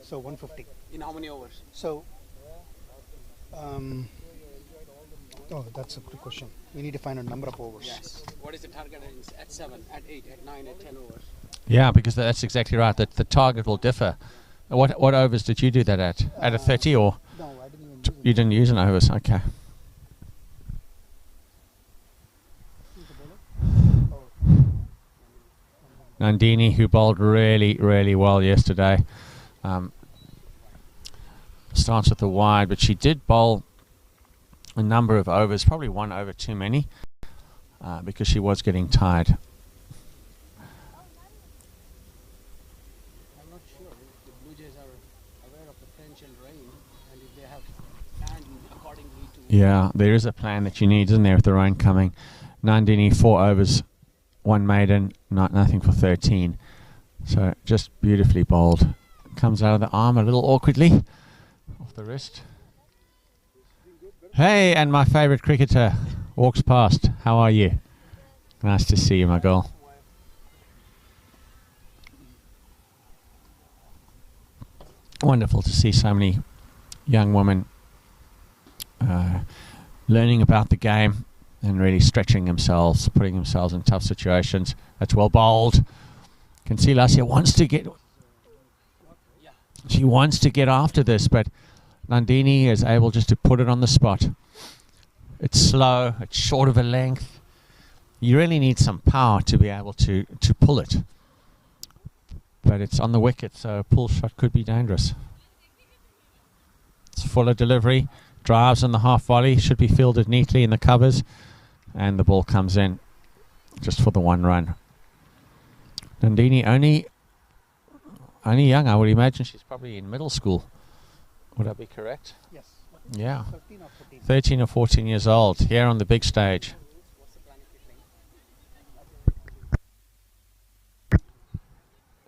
So 150. In how many overs? So, oh, that's a good question. We need to find a number of overs. Yes. What is the target at 7, at 8, at 9, at 10 overs? Yeah, because that's exactly right. That the target will differ. What overs did you do that at? At a 30 or? No, I didn't even use You didn't use an overs. Okay. Nandini, who bowled really, really well yesterday. Starts with the wide, but she did bowl a number of overs, probably 1 over too many, because she was getting tired. I'm not sure if the Bluejays are aware of the potential rain and if they have planned accordingly to... Yeah, there is a plan that you need, isn't there, with the rain coming. Nandini, 4 overs, 1 maiden, nothing for 13. So just beautifully bowled. Comes out of the arm a little awkwardly, off the wrist. Hey, and my favourite cricketer walks past. How are you? Nice to see you, my girl. Wonderful to see so many young women learning about the game and really stretching themselves, putting themselves in tough situations. That's well bowled. Can see Lassia wants to get... She wants to get after this, but Nandini is able just to put it on the spot. It's slow, it's short of a length. You really need some power to be able to pull it. But it's on the wicket, so a pull shot could be dangerous. It's fuller delivery, drives on the half volley, should be fielded neatly in the covers, and the ball comes in just for the 1 run. Nandini only young, I would imagine she's probably in middle school. Would that be correct? Yes. Yeah. 13 or 14. 13 or 14 years old, here on the big stage. What's the plan if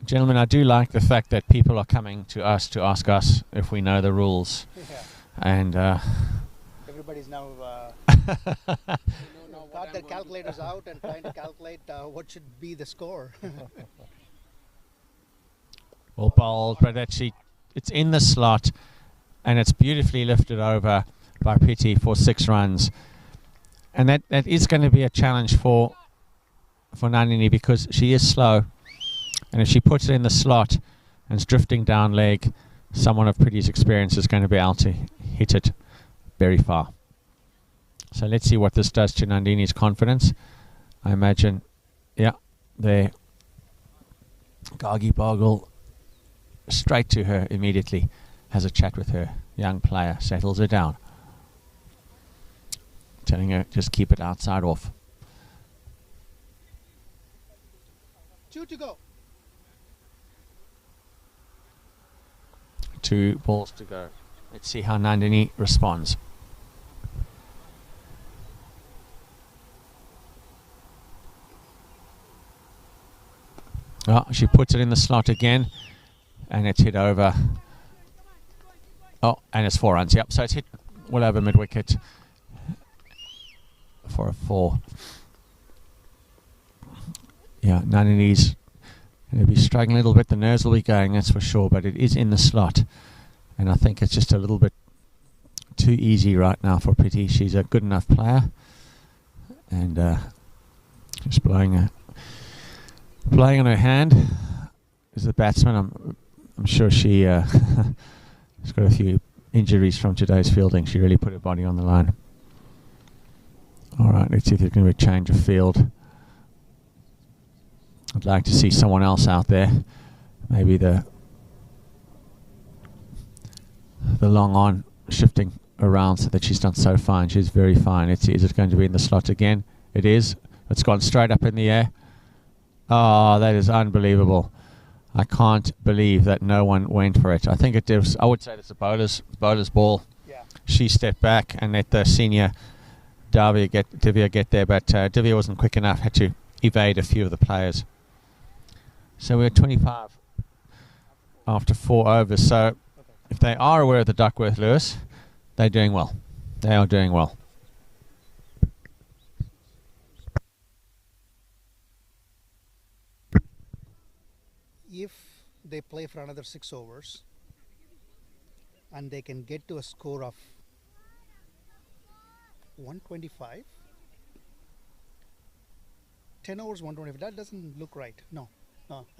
Gentlemen, I do like the fact that people are coming to us to ask us if we know the rules. Yeah. And Everybody's now got their calculators out and trying to calculate what should be the score. well bowled, but actually it's in the slot and it's beautifully lifted over by Pitti for 6 runs. And that is going to be a challenge for Nandini because she is slow. And if she puts it in the slot and it's drifting down leg, someone of Pitti's experience is going to be able to hit it very far. So let's see what this does to Nandini's confidence. I imagine, yeah, there. Gargi Bogle straight to her immediately, has a chat with her young player, settles her down, telling her just keep it outside off. 2 to go. 2 balls to go. Let's see how Nandini responds. Oh, she puts it in the slot again, and it's hit over. Oh, and it's 4 runs. Yep, so it's hit well over mid-wicket for a 4. Yeah, Nandini's going to be struggling a little bit. The nerves will be going, that's for sure, but it is in the slot. And I think it's just a little bit too easy right now for Pitti. She's a good enough player. And just blowing on her hand is the batsman. I'm sure she has got a few injuries from today's fielding. She really put her body on the line. All right, let's see if there's going to be a change of field. I'd like to see someone else out there. Maybe the long on shifting around so that she's not so fine. She's very fine. Let's see, is it going to be in the slot again? It is. It's gone straight up in the air. Oh, that is unbelievable. I can't believe that no one went for it. I think it was, I would say it's a bowler's ball. Yeah. She stepped back and let the senior Divya get there, but Divya wasn't quick enough, had to evade a few of the players. So we're 25 after 4 overs. So if they are aware of the Duckworth-Lewis, they're doing well. They are doing well. If they play for another 6 overs and they can get to a score of 125, 10 overs 125, that doesn't look right. No,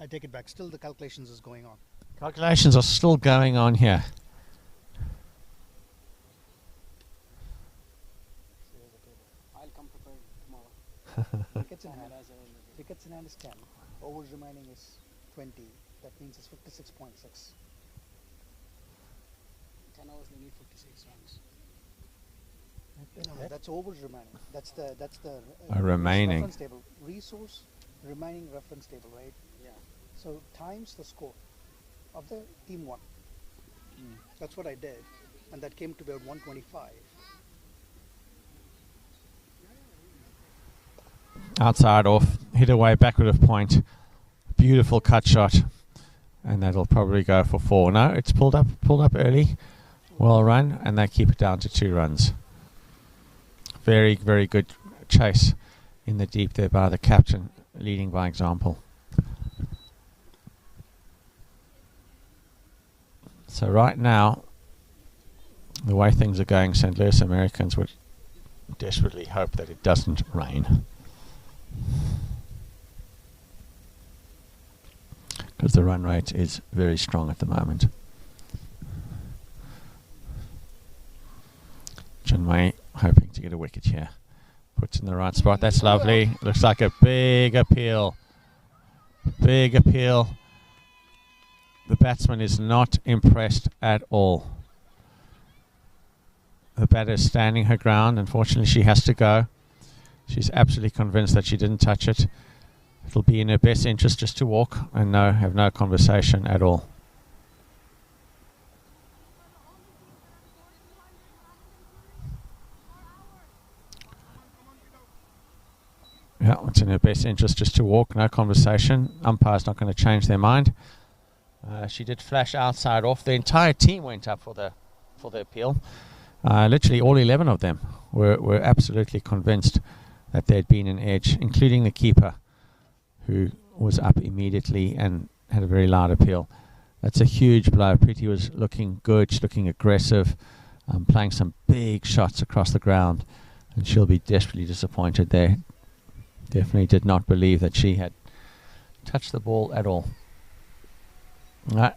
I take it back. Still the calculations is going on. Calculations are still going on here. I'll come prepared tomorrow. Wickets in hand is 10. Overs remaining is 20. That means it's 56.6. 10 hours they need 56 runs. No, that's overs remaining. That's the remaining reference table. Resource remaining reference table, right? Yeah. So times the score of the team 1. That's what I did, and that came to about 125. Outside off, hit away backward of point. Beautiful cut shot, and that'll probably go for 4. No, it's pulled up early. Well run, and they keep it down to 2 runs. Very, very good chase in the deep there by the captain, leading by example. So right now, the way things are going, St. Louis Americans would desperately hope that it doesn't rain, because the run rate is very strong at the moment. Chinmay hoping to get a wicket here. Puts in the right spot. That's lovely. Looks like a big appeal. Big appeal. The batsman is not impressed at all. The batter is standing her ground. Unfortunately, she has to go. She's absolutely convinced that she didn't touch it. It'll be in her best interest just to walk and have no conversation at all. Yeah, it's in her best interest just to walk, no conversation. Umpire's not going to change their mind. She did flash outside off. The entire team went up for the appeal. Literally all 11 of them were absolutely convinced that there'd been an edge, including the keeper, who was up immediately and had a very loud appeal. That's a huge blow. Pretty was looking good, she's looking aggressive, playing some big shots across the ground, and she'll be desperately disappointed there. Definitely did not believe that she had touched the ball at all. That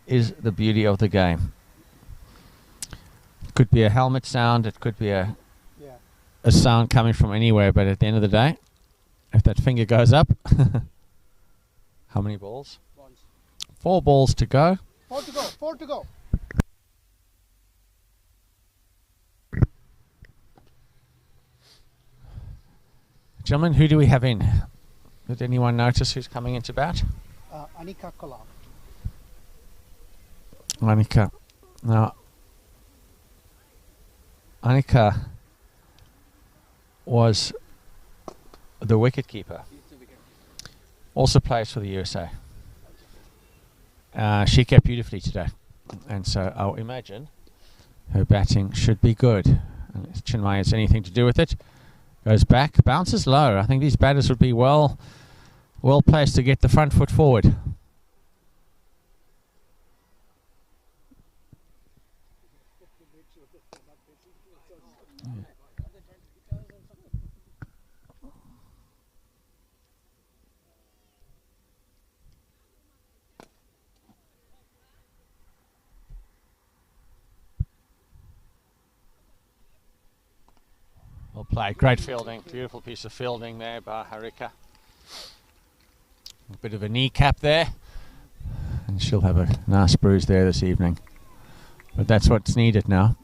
is the beauty of the game. It could be a helmet sound, it could be a sound coming from anywhere, but at the end of the day, if that finger goes up, how many balls? 4 balls to go. 4 to go, 4 to go. Gentlemen, who do we have in? Did anyone notice who's coming into bat? Anika Kolam. Anika. Now, Anika was the wicketkeeper. Also plays for the USA. She kept beautifully today, and so I'll imagine her batting should be good. Unless Chinmay has anything to do with it. Goes back, bounces low. I think these batters would be well placed to get the front foot forward. Well played, great fielding, beautiful piece of fielding there by Harika. A bit of a kneecap there, and she'll have a nice bruise there this evening. But that's what's needed now.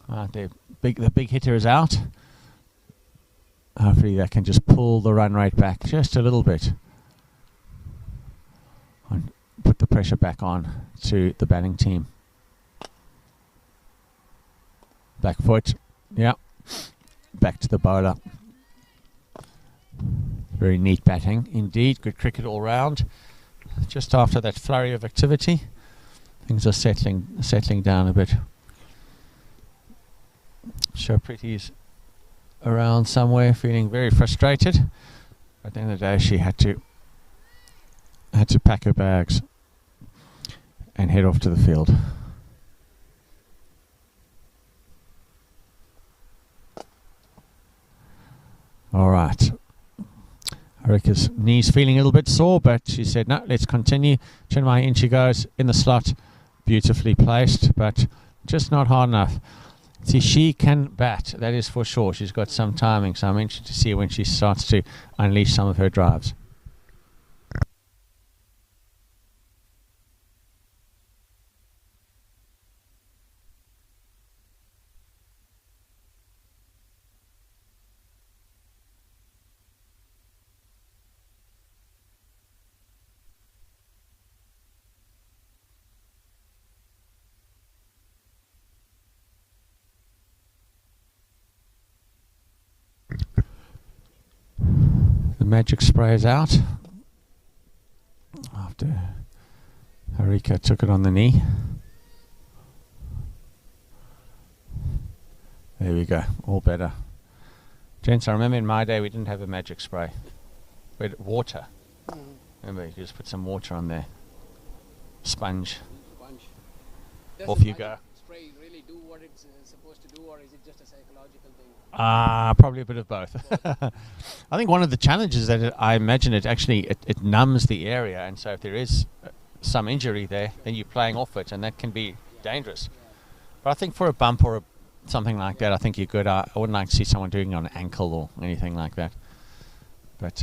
The big hitter is out. Hopefully that can just pull the run rate back just a little bit. And put the pressure back on to the batting team. Back foot, yeah. Back to the bowler. Very neat batting indeed. Good cricket all round. Just after that flurry of activity, things are settling down a bit. Sure, Pretty's around somewhere, feeling very frustrated. At the end of the day, she had to pack her bags and head off to the field. All right. Harika's knees feeling a little bit sore, but she said, no, let's continue. Chinmay, in she goes, in the slot. Beautifully placed, but just not hard enough. See, she can bat, that is for sure. She's got some timing, so I'm interested to see when she starts to unleash some of her drives. Magic spray is out after Harika took it on the knee. There we go, all better. Gents, I remember in my day we didn't have a magic spray. We had water. Remember, you just put some water on there. Sponge. Does Off the you magic go. spray really do what it's supposed to do, or is it just a psychological thing? Probably a bit of both. I think one of the challenges that I imagine it numbs the area, and so if there is some injury there, then you're playing off it, and that can be dangerous. But I think for a bump or something like that, I think you're good. I wouldn't like to see someone doing it on an ankle or anything like that. But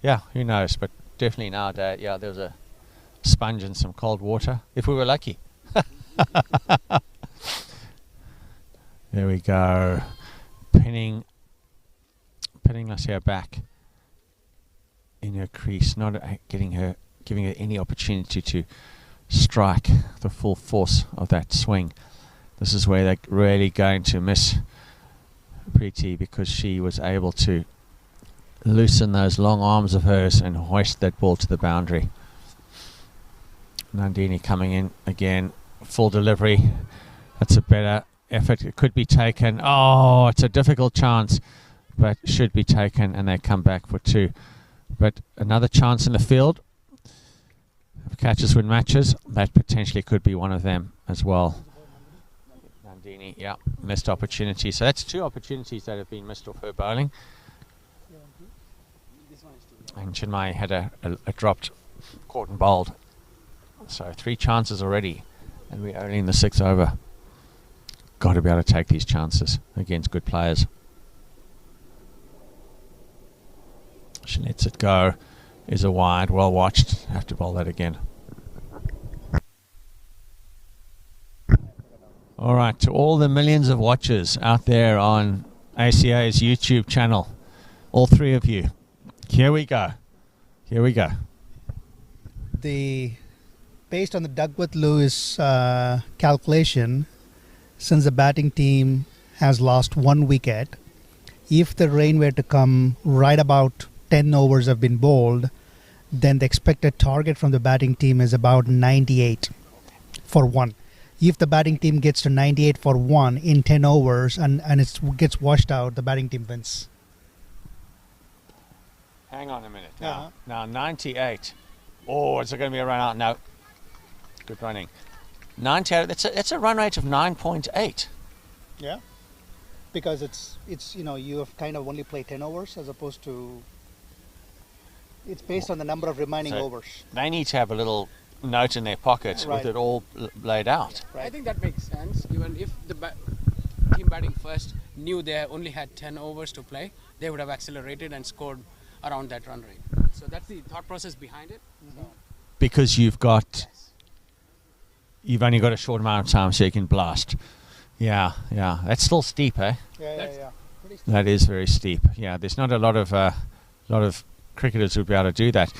yeah, who knows? But definitely nowadays, yeah, there was a sponge and some cold water, if we were lucky. There we go. Pinning Lassia back in her crease, not giving her any opportunity to strike the full force of that swing. This is where they're really going to miss Preeti, because she was able to loosen those long arms of hers and hoist that ball to the boundary. Nandini coming in again, full delivery. That's a better effort. It could be taken. Oh, it's a difficult chance, but should be taken, and they come back for 2. But another chance in the field. If catches win matches, that potentially could be one of them as well. Nandini, yeah, missed opportunity. So that's 2 opportunities that have been missed off her bowling. And Chinmay had a dropped, caught and bowled. So 3 chances already, and we're only in the 6th over. Got to be able to take these chances against good players. She lets it go. Is a wide, well watched. Have to bowl that again. All right, to all the millions of watchers out there on ACA's YouTube channel, all 3 of you, here we go. Here we go. Based on the Duckworth-Lewis calculation, since the batting team has lost 1 wicket, if the rain were to come right about 10 overs have been bowled, then the expected target from the batting team is about 98 for 1. If the batting team gets to 98 for 1 in 10 overs and it gets washed out, the batting team wins. Hang on a minute. Now 98. Oh, is there going to be a run out? No. Good running. 98. That's a run rate of 9.8. Yeah. Because it's you have kind of only played 10 overs as opposed to. It's based on the number of remaining overs. They need to have a little note in their pockets with it all laid out. Right. I think that makes sense. Even if the team batting first knew they only had 10 overs to play, they would have accelerated and scored around that run rate. So that's the thought process behind it. So. Because you've only got a short amount of time, so you can blast. Yeah. That's still steep, eh? Yeah. Pretty steep. That is very steep. Yeah, there's not a lot of cricketers would be able to do that.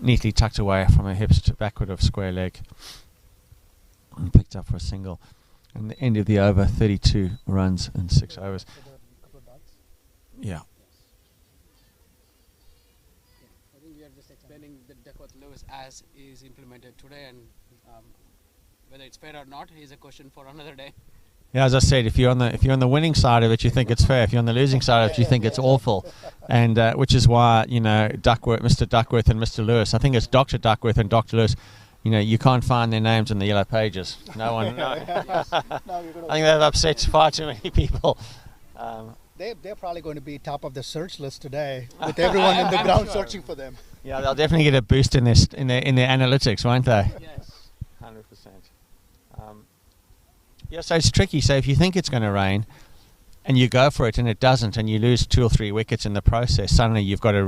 Neatly tucked away from a hips to backward of square leg. And picked up for a single. And the end of the over, 32 runs in 6 overs. Yeah. I think we are just explaining the Duckworth-Lewis as is implemented today, and whether it's fair or not is a question for another day. Yeah, as I said, if you're on the winning side of it, you think it's fair. If you're on the losing side of it, you think it's awful, and which is why Mr. Duckworth and Mr. Lewis. I think it's Dr. Duckworth and Dr. Lewis. You can't find their names in the yellow pages. No one. No. I think they've upset far too many people. They're probably going to be top of the search list today, with everyone in the ground searching for them. Yeah, they'll definitely get a boost in their analytics, won't they? Yes. 100%. Yeah, so it's tricky. So if you think it's going to rain, and you go for it, and it doesn't, and you lose 2 or 3 wickets in the process, suddenly you've got to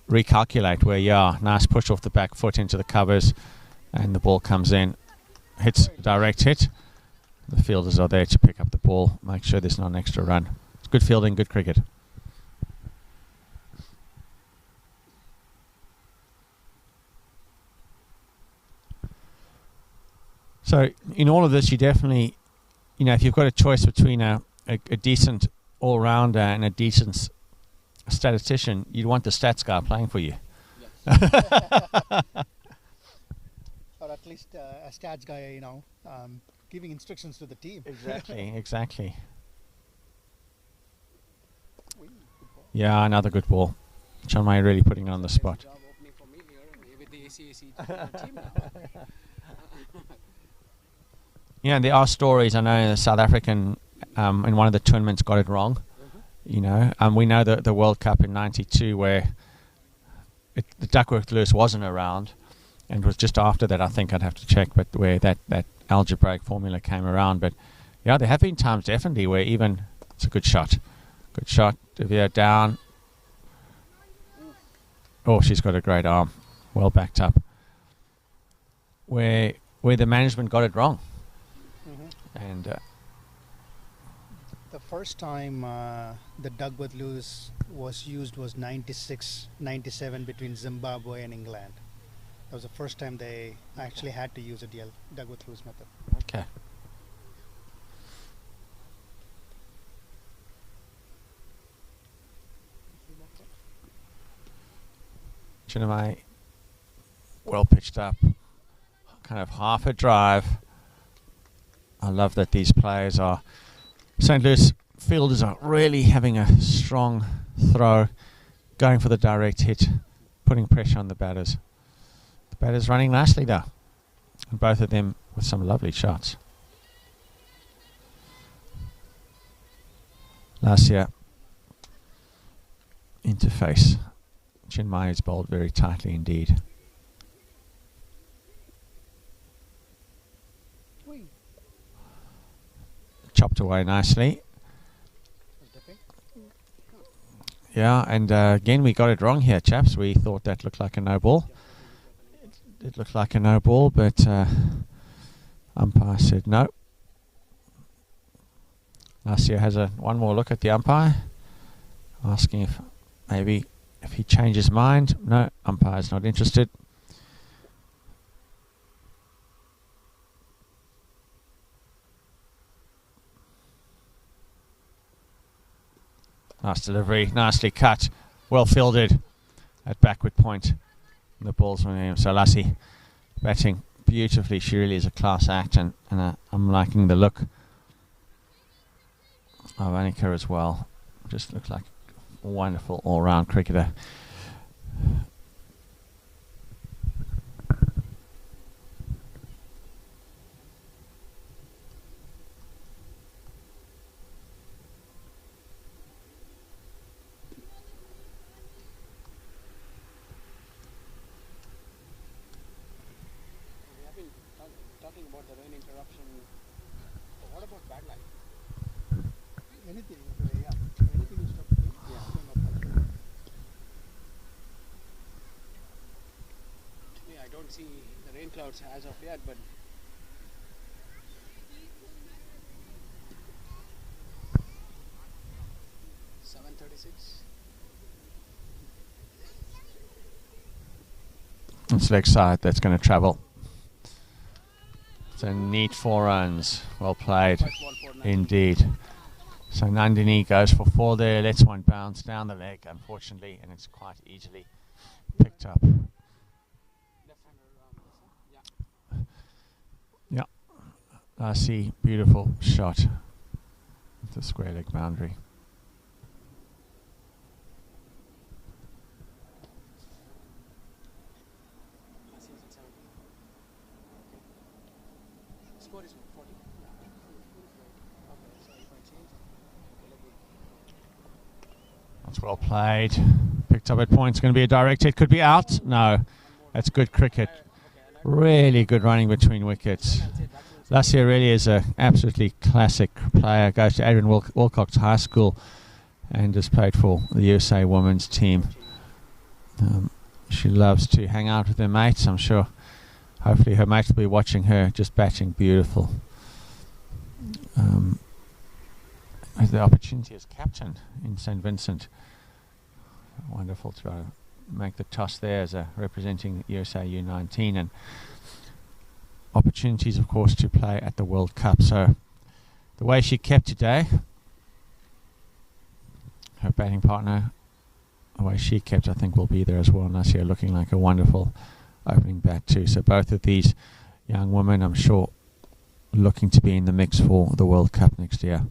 recalculate where you are. Nice push off the back foot into the covers, and the ball comes in, hits direct hit. The fielders are there to pick up the ball, make sure there's not an extra run. It's good fielding, good cricket. So in all of this, you definitely, if you've got a choice between a decent all-rounder and a decent statistician, you'd want the stats guy playing for you. Yes. Or at least a stats guy, giving instructions to the team. Exactly. Yeah, another good ball. Chinmay really putting it on the spot. Job opening for me here with the ACAC team now. There are stories. I know the South African in one of the tournaments got it wrong. We know that the World Cup in '92 where the Duckworth-Lewis wasn't around, and it was just after that, I think I'd have to check, but where that algebraic formula came around. But yeah, there have been times definitely where even it's a good shot. De Vere down. Oh, she's got a great arm, well backed up. Where the management got it wrong. And the first time the Duckworth-Lewis was used was 96-97 between Zimbabwe and England. That was the first time they actually had to use a Duckworth-Lewis method. Okay. Chinamay, well pitched up, kind of half a drive. I love that these players are, St. Louis fielders are really having a strong throw, going for the direct hit, putting pressure on the batters. The batters running nicely though, and both of them with some lovely shots. Last year, interface. Chinmay is bowled very tightly indeed. Chopped away nicely. Yeah, and again we got it wrong here, chaps. We thought that looked like a no ball. It looked like a no ball, but umpire said no. Nasir has one more look at the umpire, asking if maybe if he changes his mind. No, umpire's not interested. Nice delivery, nicely cut, well fielded at backward point. And the ball's on him. So Lassie batting beautifully. She really is a class act, and I'm liking the look of Anika as well. Just looks like a wonderful all-round cricketer. Talking about the rain interruption, what about bad light? Anything, yeah. Anything is stopping. Yeah, I don't see the rain clouds as of yet, but .36. It's leg side that's going to travel. It's a neat 4 runs. Well played indeed. So Nandini goes for 4 there, lets one bounce down the leg, unfortunately, and it's quite easily picked up. Yeah, I see, beautiful shot with the square leg boundary. Score is 40. That's well played. Picked up at points. Going to be a direct hit. Could be out. No, that's good cricket. Really good running between wickets. Lassia really is a absolutely classic player. Goes to Adrian Wilcox High School and has played for the USA women's team. She loves to hang out with her mates, I'm sure. Hopefully her mates will be watching her just batting beautiful. Has the opportunity as captain in St. Vincent. Wonderful to make the toss there as representing USA U19, and opportunities of course to play at the World Cup. So the way she kept today, her batting partner, the way she kept, I think will be there as well. Nasir looking like a wonderful opening bat too. So both of these young women, I'm sure, looking to be in the mix for the World Cup next year.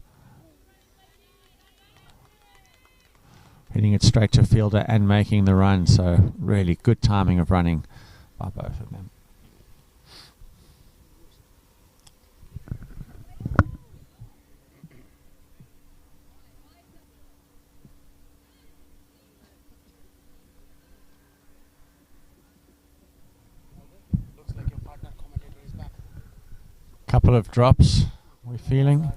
Hitting it straight to fielder and making the run, so really good timing of running by both of them. Looks like your partner commentator is back. Couple of drops, we're feeling.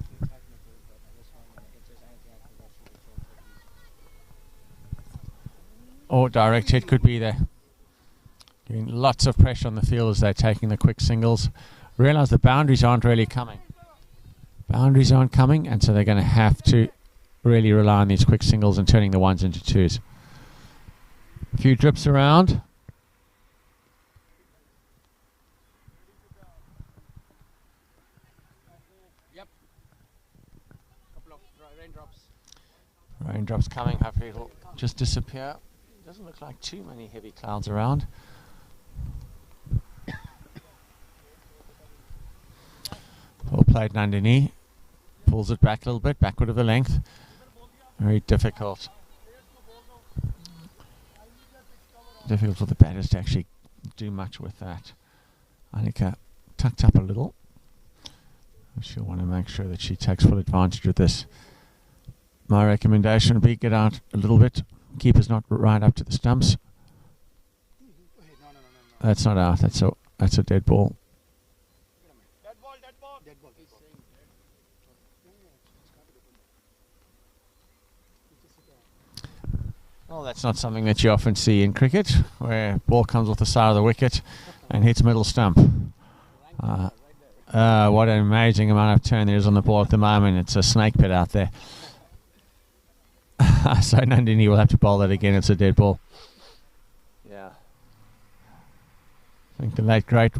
Or direct hit could be there. Giving lots of pressure on the field as they're taking the quick singles. Realise the boundaries aren't really coming. Boundaries aren't coming, and so they're going to have to really rely on these quick singles and turning the ones into twos. A few drips around. Yep. Couple of raindrops. Raindrops coming, hopefully it'll just disappear. Doesn't look like too many heavy clouds around. Well played, Nandini. Pulls it back a little bit, backward of the length. Very difficult. Difficult for the batters to actually do much with that. Annika tucked up a little. She'll want to make sure that she takes full advantage of this. My recommendation would be get out a little bit. Keeper's not right up to the stumps. That's not out. That's a dead ball. Well, that's not something that you often see in cricket, where ball comes off the side of the wicket and hits middle stump. What an amazing amount of turn there is on the ball at the moment. It's a snake pit out there. So Nandini will have to bowl that again. It's a dead ball. Yeah. I think the late great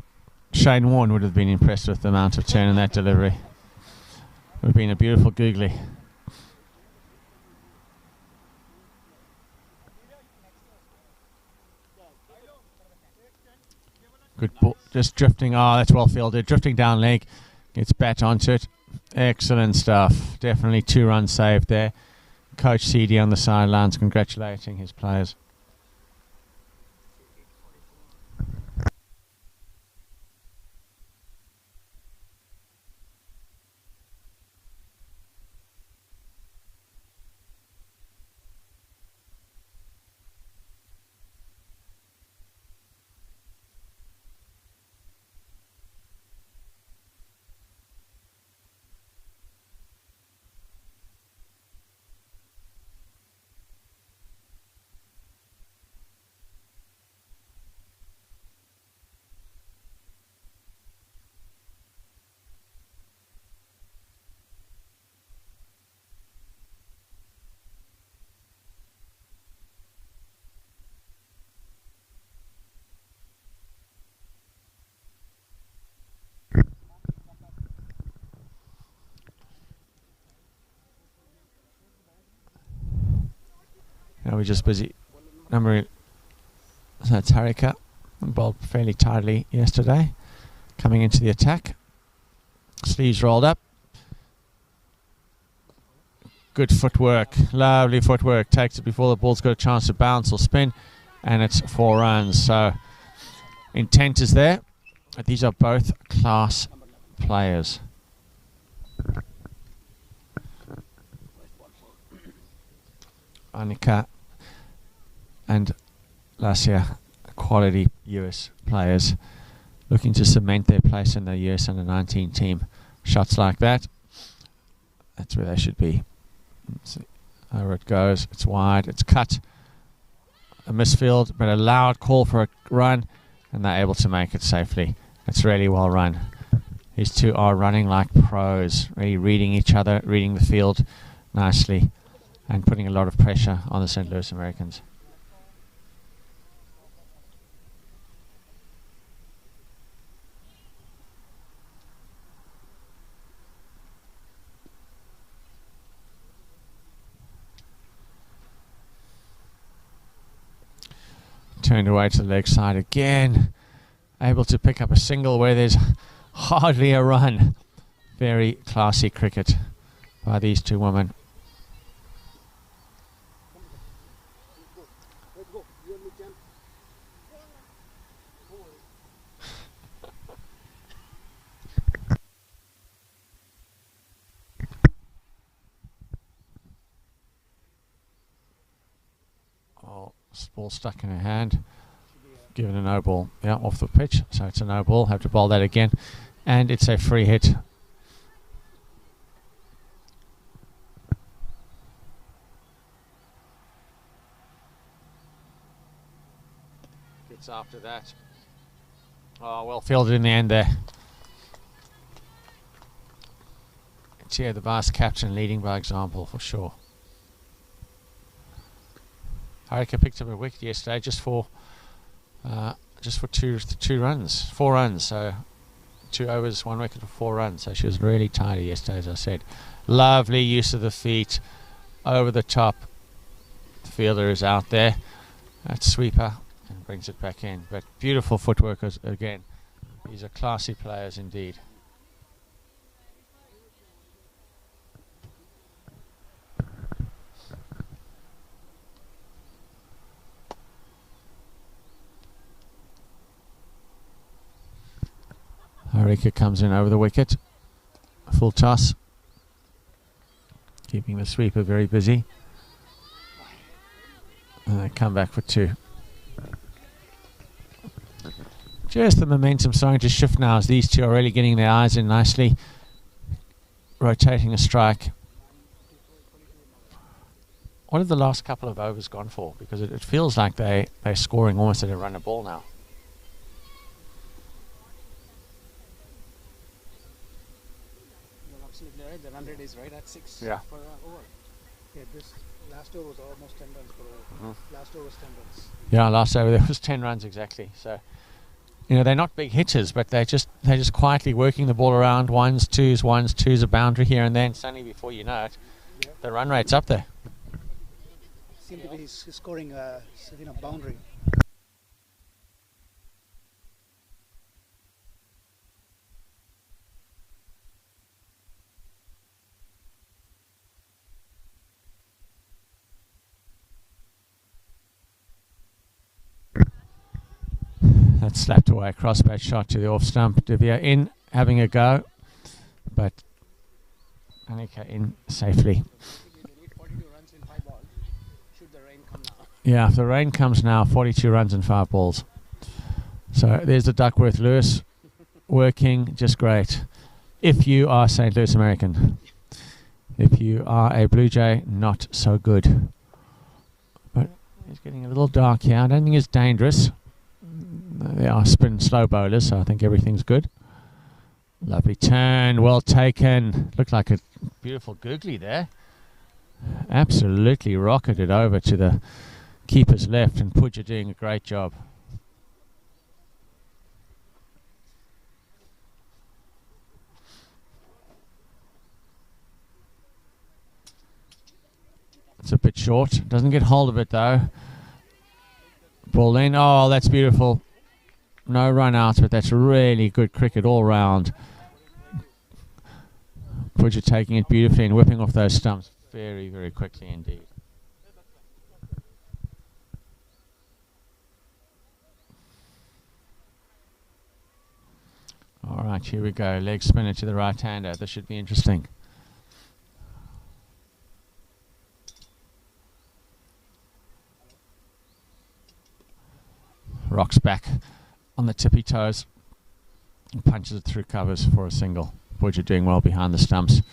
Shane Warne would have been impressed with the amount of turn in that delivery. It would have been a beautiful googly. Good ball, just drifting. Oh, that's well fielded. Drifting down leg, gets bat onto it. Excellent stuff. Definitely 2 runs saved there. Coach CD on the sidelines congratulating his players. Now we're just busy. So that's Harika, bowled fairly tidily yesterday. Coming into the attack. Sleeves rolled up. Good footwork. Lovely footwork. Takes it before the ball's got a chance to bounce or spin. And it's 4 runs. So intent is there. But these are both class players. Annika and Lassia, quality US players, looking to cement their place in the US under-19 team. Shots like that, that's where they should be. Let's see. Over it goes. It's wide. It's cut. A misfield, but a loud call for a run, and they're able to make it safely. It's really well run. These two are running like pros, really reading each other, reading the field nicely, and putting a lot of pressure on the St. Louis Americans. Turned away to the leg side again. Able to pick up a single where there's hardly a run. Very classy cricket by these two women. Ball stuck in her hand, given a no ball. Yeah, off the pitch, so it's a no ball. Have to bowl that again, and it's a free hit. Gets after that. Oh, well fielded in the end there. It's here the vice captain leading by example for sure. Harika picked up a wicket yesterday just for two runs, 4 runs. So 2 overs, 1 wicket for 4 runs. So she was really tidy yesterday, as I said. Lovely use of the feet over the top. The fielder is out there, That sweeper and brings it back in. But beautiful footwork again. These are classy players indeed. Harika comes in over the wicket. Full toss. Keeping the sweeper very busy. And they come back for 2. Just the momentum starting to shift now as these two are really getting their eyes in nicely. Rotating a strike. What have the last couple of overs gone for? Because it feels like they're scoring almost at a run a ball now. You're absolutely right. The run rate is right at 6 Yeah. per over. Yeah, this last over was almost 10 runs per over. Last over was 10 runs. Yeah, last over there was 10 runs exactly. So, you know, they're not big hitters, but they're just quietly working the ball around. Ones, twos, a boundary here and then. Suddenly, before you know it, the run rate's up there. Seem to be scoring a boundary. That's slapped away. Crossbat shot to the off stump. Divya in, having a go, but Anika in safely. They need 42 runs in 5 balls. Should the rain come now? Yeah, if the rain comes now, 42 runs and 5 balls. So there's the Duckworth-Lewis working just great. If you are St. Louis American. If you are a Blue Jay, not so good. But it's getting a little dark here. I don't think it's dangerous. They are spin slow bowlers, so I think everything's good. Lovely turn, well taken. Looked like a beautiful googly there. Absolutely rocketed over to the keeper's left, and Pooja doing a great job. It's a bit short. Doesn't get hold of it though. Ball in. Oh, that's beautiful. No run out, but that's really good cricket all round. Pooja taking it beautifully and whipping off those stumps very, very quickly indeed. All right, here we go. Leg spinner to the right-hander. This should be interesting. Rocks back on the tippy toes and punches it through covers for a single. Pooja doing well behind the stumps.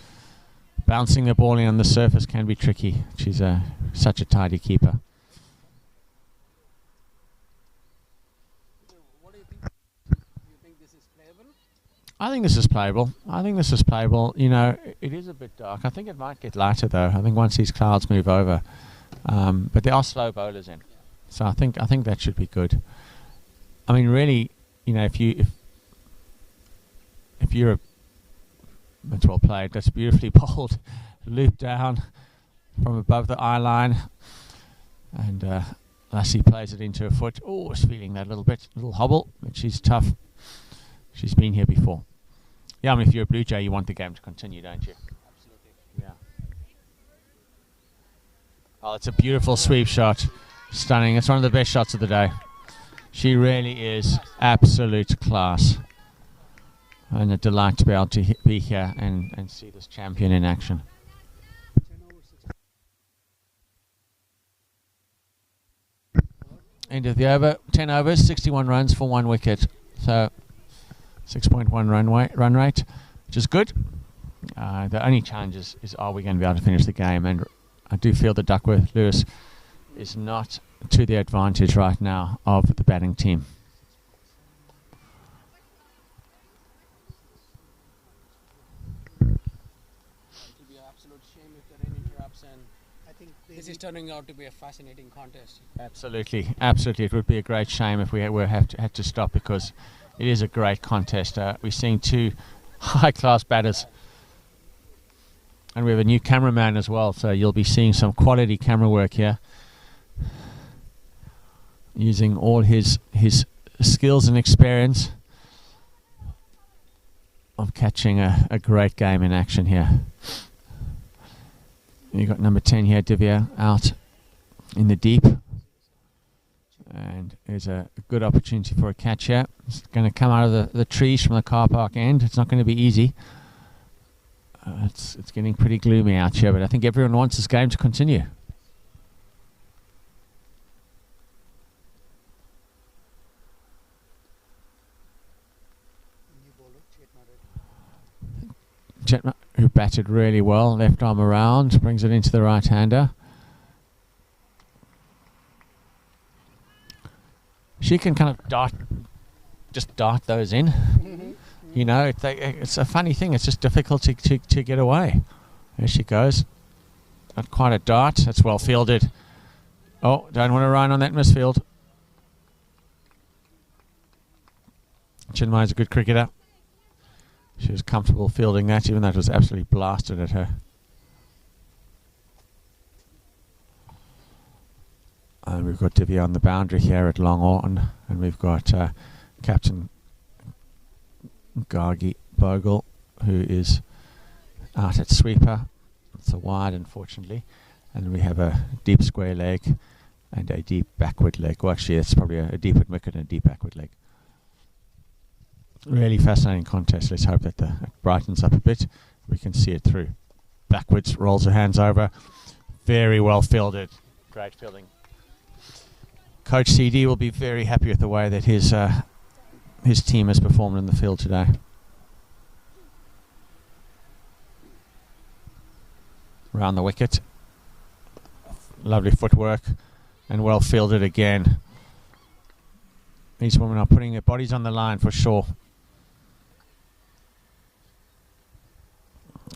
Bouncing the ball in on the surface can be tricky. She's such a tidy keeper. What do you think? Do you think this is playable? I think this is playable. You know, it is a bit dark. I think it might get lighter though. I think once these clouds move over. But there are slow bowlers in. So I think that should be good. I mean, really, you know, if you're that's well played. That's beautifully bowled, loop down from above the eye line, and Lassie plays it into her foot. Oh, it's feeling that little hobble, but she's tough. She's been here before. Yeah, I mean, if you're a Blue Jay, you want the game to continue, don't you? Absolutely. Yeah. Oh, it's a beautiful sweep shot. Stunning. It's one of the best shots of the day. She really is absolute class. And a delight to be able to be here and see this champion in action. End of the over. 10 overs, 61 runs for 1 wicket. So 6.1 run rate, which is good. The only challenge is are we going to be able to finish the game? And I do feel that Duckworth-Lewis is not to the advantage right now of the batting team. It will be an absolute shame if the rain interrupts, and I think this is turning out to be a fascinating contest. Absolutely. It would be a great shame if we had to stop, because it is a great contest. We're seeing 2 high-class batters, and we have a new cameraman as well, so you'll be seeing some quality camera work here. using all his skills and experience of catching a great game in action here. You got number 10 here, Divya, out in the deep. And there's a good opportunity for a catch here. It's going to come out of the trees from the car park end. It's not going to be easy. It's getting pretty gloomy out here, but I think everyone wants this game to continue. Chetma, who batted really well, left arm around, brings it into the right-hander. She can kind of just dart those in. You know, it's a funny thing. It's just difficult to get away. There she goes. Not quite a dart. That's well fielded. Oh, don't want to run on that misfield. Chinmay's a good cricketer. She was comfortable fielding that, even though it was absolutely blasted at her. And we've got Divya on the boundary here at long on, and we've got Captain Gargi Bogle, who is out at sweeper. It's a wide, unfortunately. And we have a deep square leg and a deep backward leg. Well, actually, it's probably a deep wicket and a deep backward leg. Really fascinating contest. Let's hope that it brightens up a bit. We can see it through. Backwards, rolls her hands over. Very well fielded. Great fielding. Coach CD will be very happy with the way that his team has performed in the field today. Round the wicket. Lovely footwork and well fielded again. These women are putting their bodies on the line for sure.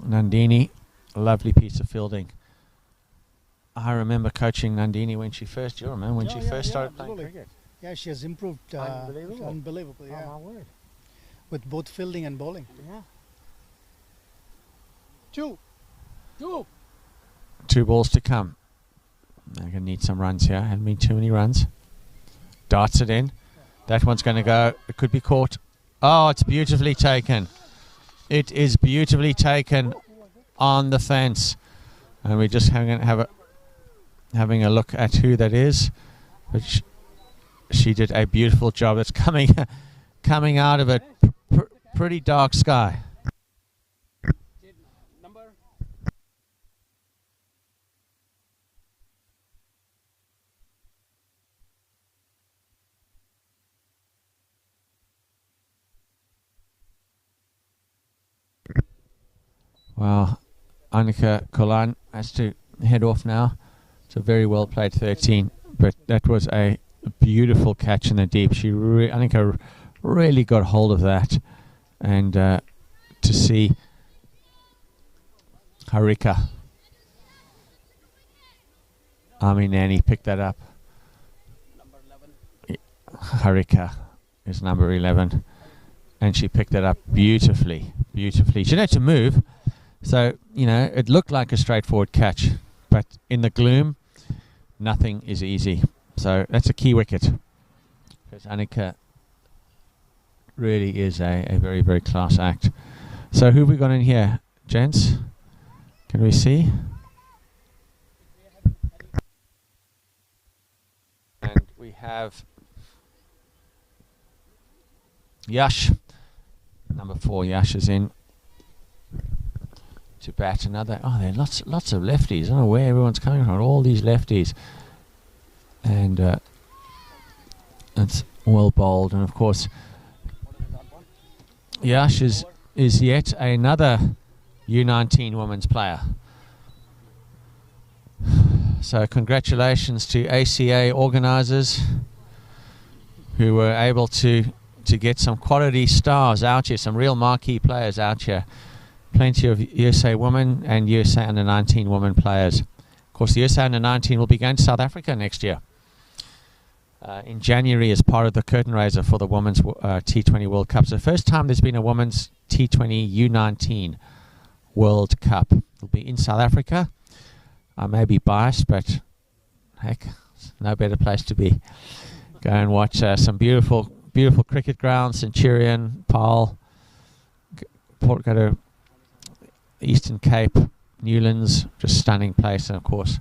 Nandini, a lovely piece of fielding. I remember coaching Nandini when she first, you remember when she first started playing cricket? Yeah, she has improved unbelievably, yeah. Oh, my word. With both fielding and bowling. Yeah. Two balls to come. They're going to need some runs here. Haven't been too many runs. Darts it in. That one's going to go. It could be caught. Oh, it's beautifully taken. It is beautifully taken on the fence. And we're just having a look at who that is. But she did a beautiful job. It's coming out of a pretty dark sky. Wow, Annika Kolan has to head off now. It's a very well played 13, but that was a beautiful catch in the deep. Annika really got hold of that, and to see Harika Nani pick that up. Number 11. Harika is number 11, and she picked that up beautifully. She had to move. So, you know, it looked like a straightforward catch, but in the gloom, nothing is easy. So that's a key wicket. Because Annika really is a very, very class act. So who have we got in here, gents? Can we see? And we have Yash. Number 4, Yash is in to bat another. Oh, there are lots of lefties. I don't know where everyone's coming from. All these lefties, and it's well bowled. And of course, Yash is yet another U19 women's player. So congratulations to ACA organisers who were able to get some quality stars out here, some real marquee players out here. Plenty of USA women and USA under-19 women players. Of course, the USA under-19 will be going to South Africa next year in January as part of the curtain raiser for the Women's T20 World Cup. So the first time there's been a Women's T20 U19 World Cup. It'll be in South Africa. I may be biased, but heck, no better place to be. Go and watch some beautiful cricket grounds, Centurion, Pyle, go to Eastern Cape, Newlands, just stunning place, and of course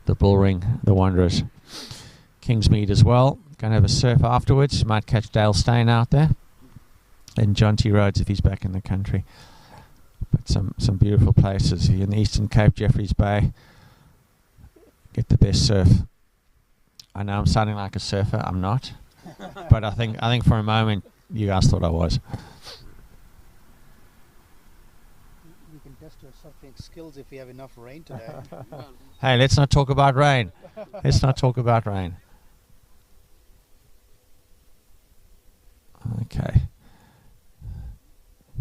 the Bullring, the Wanderers. Kingsmead as well. Going to have a surf afterwards. Might catch Dale Steyn out there, and John T. Rhodes if he's back in the country. But some beautiful places here in the Eastern Cape, Jeffreys Bay. Get the best surf. I know I'm sounding like a surfer. I'm not, but I think for a moment you guys thought I was. We can test your surfing skills if we have enough rain today. Hey, let's not talk about rain. Let's not talk about rain. Okay.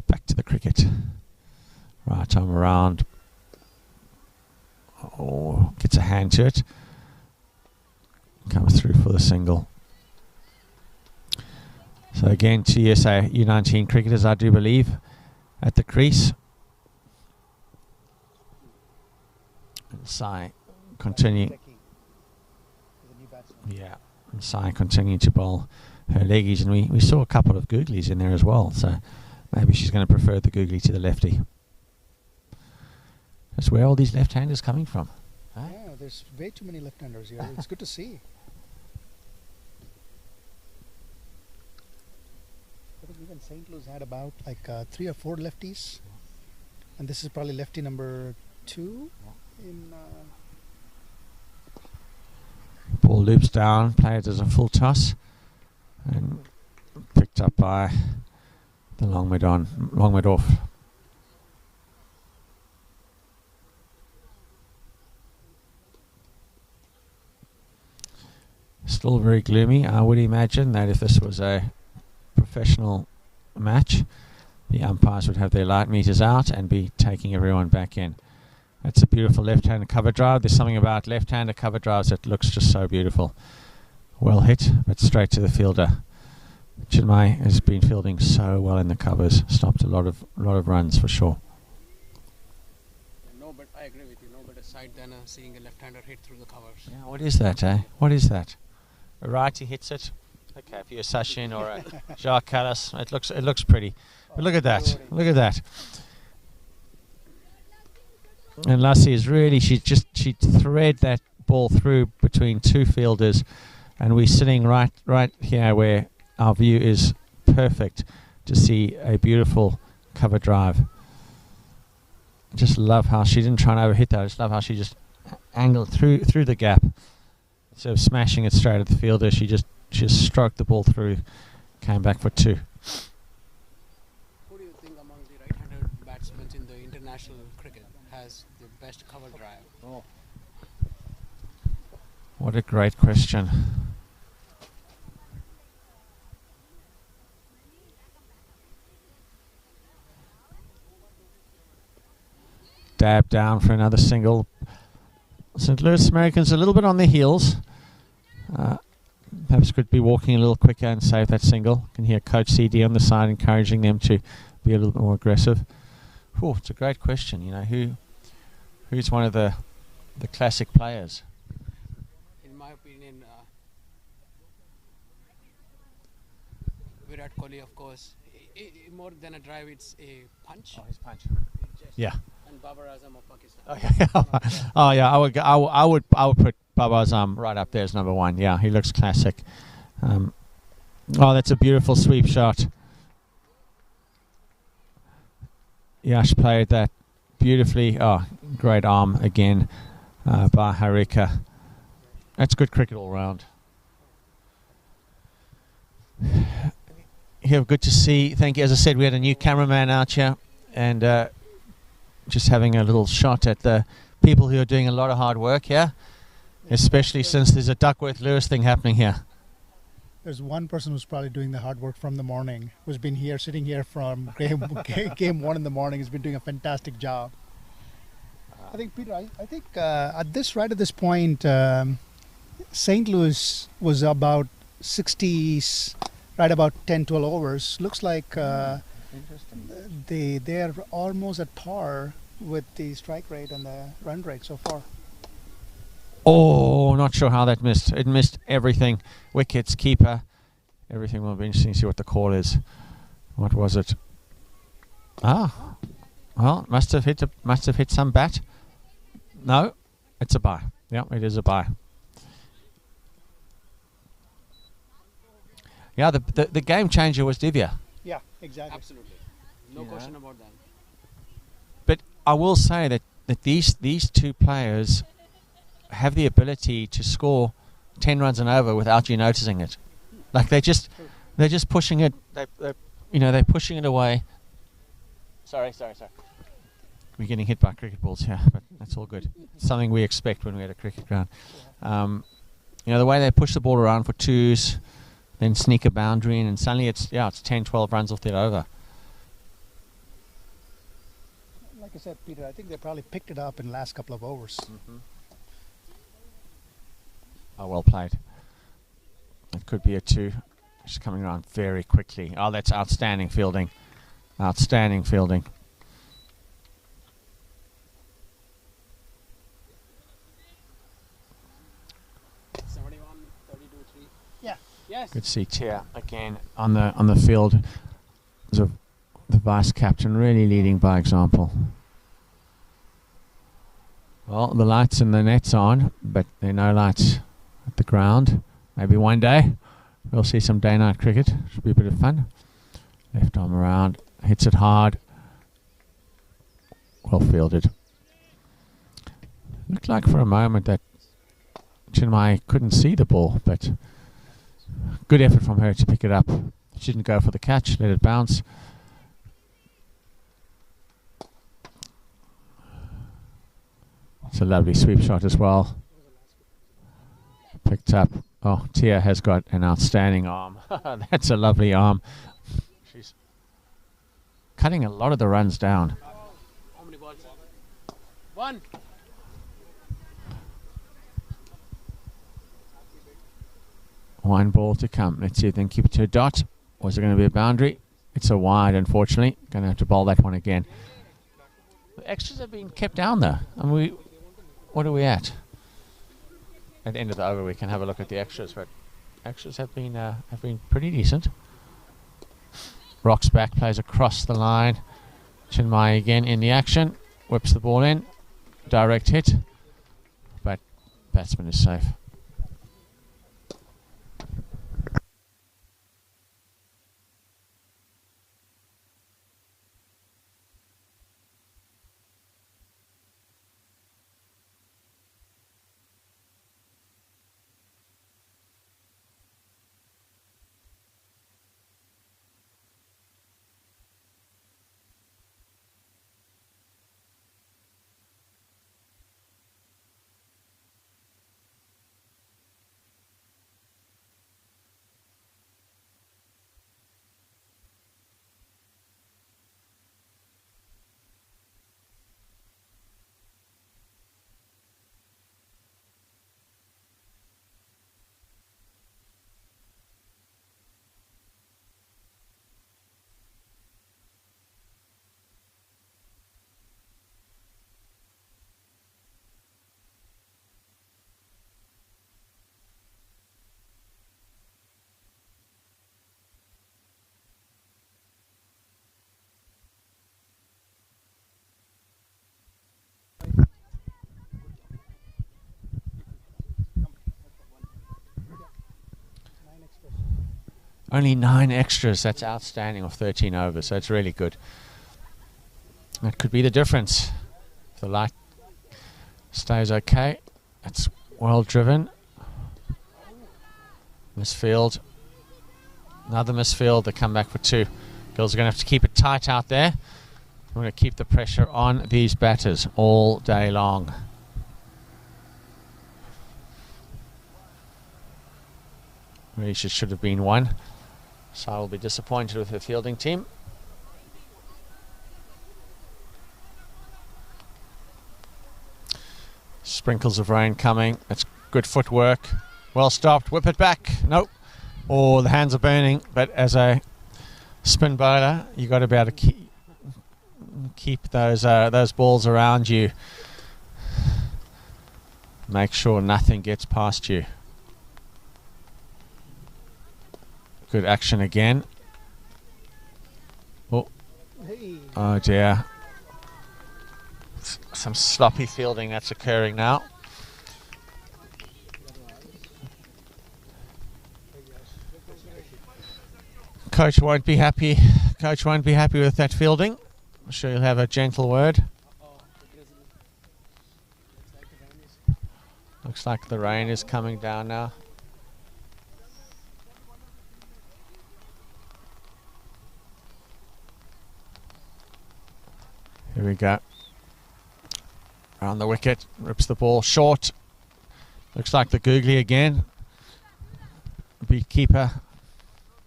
Back to the cricket. Right arm around. Oh, gets a hand to it. Comes through for the single. So again, TSA U19 cricketers, I do believe, at the crease. And Sai continue. Yeah, and Sai continuing to bowl her leggies, and we saw a couple of googlies in there as well. So maybe she's going to prefer the googly to the lefty. That's where all these left-handers coming from. Yeah, there's way too many left-handers here. It's good to see. I think even St. Louis had about like 3 or 4 lefties, and this is probably lefty number 2 in. Ball loops down, played as a full toss, and picked up by the long mid off. Still very gloomy. I would imagine that if this was a professional match, the umpires would have their light meters out and be taking everyone back in. That's a beautiful left-hander cover drive. There's something about left-hander cover drives that looks just so beautiful. Well hit, but straight to the fielder. Chinmay has been fielding so well in the covers. Stopped a lot of runs for sure. No, but I agree with you. No better sight than seeing a left-hander hit through the covers. Yeah, what is that, eh? What is that? A righty hits it. Okay, if you're a Sachin or a Jacques Callis, it looks pretty. But look at that. Look at that. And Lassie is really, she thread that ball through between 2 fielders, and we're sitting right here where our view is perfect to see a beautiful cover drive. I just love how she didn't try and overhit that. I just love how she just angled through the gap. Instead of smashing it straight at the fielder, she just stroked the ball through, came back for 2. Who do you think among the right-handed batsmen in the international cricket has the best cover drive? Oh. What a great question. Dab down for another single. St. Louis Americans a little bit on their heels. Perhaps could be walking a little quicker and save that single. Can hear Coach CD on the side encouraging them to be a little bit more aggressive. Oh, it's a great question. You know, who's one of the classic players? In my opinion, Virat Kohli, of course. More than a drive, it's a punch. Oh, his punch. Yeah. And Babar Azam of Pakistan. Oh yeah, I would put Babar Azam right up there as number 1. Yeah, he looks classic. Oh, that's a beautiful sweep shot. Yash played that beautifully. Oh, great arm again by Harika. That's good cricket all round. Yeah, good to see. Thank you. As I said, we had a new cameraman out here, and just having a little shot at the people who are doing a lot of hard work here, especially since there's a Duckworth-Lewis thing happening here. There's one person who's probably doing the hard work from the morning, who's been here, sitting here from game 1 in the morning, has been doing a fantastic job. I think, Peter, I think at this point, St. Louis was about 60s, right about 10, 12 overs. Looks like they're almost at par with the strike rate and the run rate so far. Oh, not sure how that missed. It missed everything. Wickets, keeper, everything. Will be interesting to see what the call is. What was it? Ah, well, must have hit some bat. No, it's a bye. Yeah, it is a bye. Yeah, the game changer was Divya. Yeah, exactly. Absolutely. No question about that. But I will say that these two players have the ability to score 10 runs and over without you noticing it. Like they're just pushing it. They're pushing it away. Sorry. We're getting hit by cricket balls here, but that's all good. Something we expect when we're at a cricket ground. The way they push the ball around for twos, then sneak a boundary in, and suddenly it's 10, 12 runs off that over. Like I said, Peter, I think they probably picked it up in the last couple of overs. Oh, well played. It could be a two. Just coming around very quickly. Oh, that's outstanding fielding. Outstanding fielding. Yeah. Yes. Good to see Tia again on the field. The vice captain really leading by example. Well, the lights in the net's on, but there are no lights at the ground. Maybe one day we'll see some day-night cricket. Should be a bit of fun. Left arm around, hits it hard. Well fielded. Looked like for a moment that Chinmay couldn't see the ball, but good effort from her to pick it up. She didn't go for the catch, let it bounce. It's a lovely sweep shot as well. Picked up. Oh, Tia has got an outstanding arm. That's a lovely arm. She's cutting a lot of the runs down. How many balls? One. One ball to come. Let's see if they can keep it to a dot. Or is it going to be a boundary? It's a wide, unfortunately. Going to have to bowl that one again. The extras have been kept down though. And what are we at? At the end of the over, we can have a look at the extras, but extras have been pretty decent. Rocks back, plays across the line. Chinmay again in the action, whips the ball in, direct hit, but batsman is safe. Only 9 extras. That's outstanding of 13 overs. So it's really good. That could be the difference. If the light stays okay, it's well driven. Misfield. Another misfield. They come back for 2. Girls are going to have to keep it tight out there. We're going to keep the pressure on these batters all day long. Really should have been 1. So I will be disappointed with her fielding team. Sprinkles of rain coming. That's good footwork. Well stopped. Whip it back. Nope. Oh, the hands are burning. But as a spin bowler, you've got to be able to keep those balls around you. Make sure nothing gets past you. Good action again. Oh dear. Some sloppy fielding that's occurring now. Coach won't be happy. Coach won't be happy with that fielding. I'm sure he'll have a gentle word. Looks like the rain is coming down now. Here we go. Around the wicket, rips the ball short. Looks like the googly again. Beat keeper,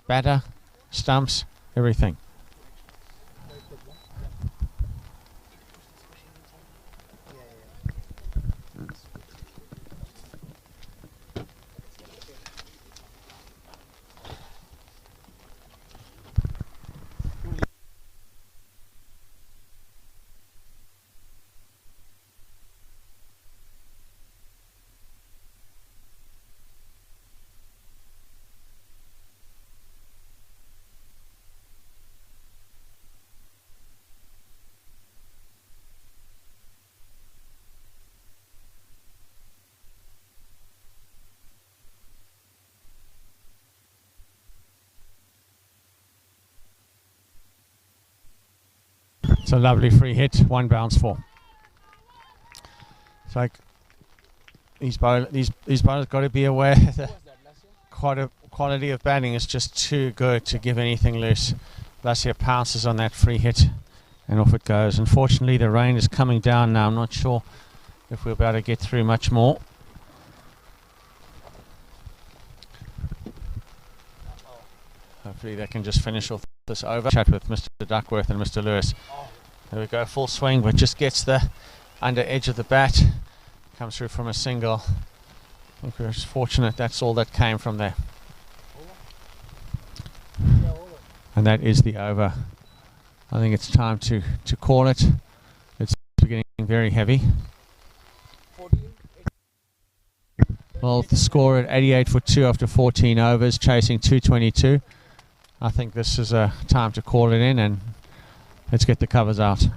batter, stumps, everything. It's a lovely free hit, one bounce for. It's like these bowlers got to be aware that quality of batting is just too good to give anything loose. Lassia pounces on that free hit and off it goes. Unfortunately, the rain is coming down now. I'm not sure if we'll be able to get through much more. Hopefully they can just finish off this over. Chat with Mr. Duckworth and Mr. Lewis. There we go, full swing, but just gets the under edge of the bat. Comes through from a single. I think we're just fortunate that's all that came from there. And that is the over. I think it's time to call it. It's getting very heavy. Well, the score at 88 for 2 after 14 overs, chasing 222. I think this is a time to call it in and let's get the covers out.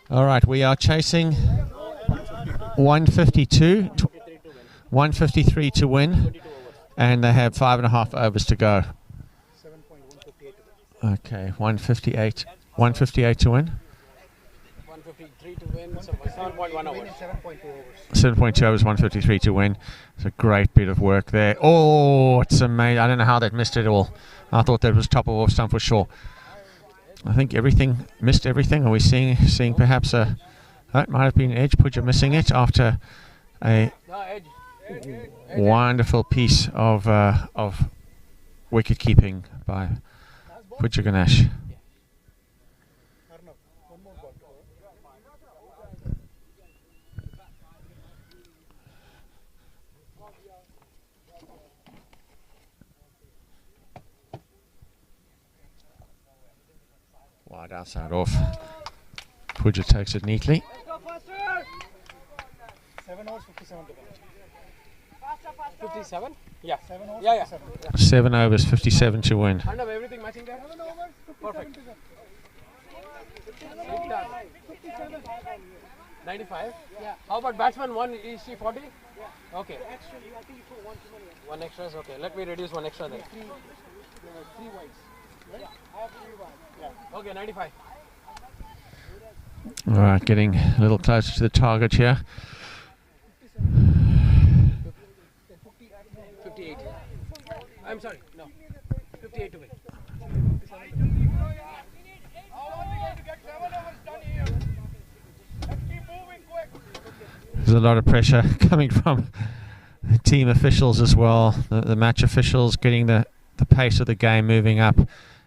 All right, we are chasing 152, 153 to win, and they have 5.5 overs to go. Okay, 158 to win. 153 to win, so 7.1 overs. 7.2 overs, 153 to win. It's a great bit of work there. Oh, it's amazing. I don't know how that missed it all. I thought that was top of off stump for sure. I think everything, missed everything. Are we seeing perhaps a... Oh, it might have been edge. Pooja missing it after a wonderful piece of wicket keeping by Pooja Ganesh. Wide outside off. Pooja takes it neatly. 7 overs, 57 to win. 57? Yeah. 7 overs, Yeah. 57. 7 overs, 57 to win. And of everything matching there? Perfect. 95? Yeah. How about batsman 1, is she 40? Yeah. Okay. Extra, I think you put 1 too many. 1 extra is okay. Let me reduce 1 extra then. 3 wides. Right? I have 3 wides. Yeah. Okay, 95. All right, getting a little closer to the target here. 58. I'm sorry, no. 58 to win. There's a lot of pressure coming from the team officials as well. The match officials getting the pace of the game moving up.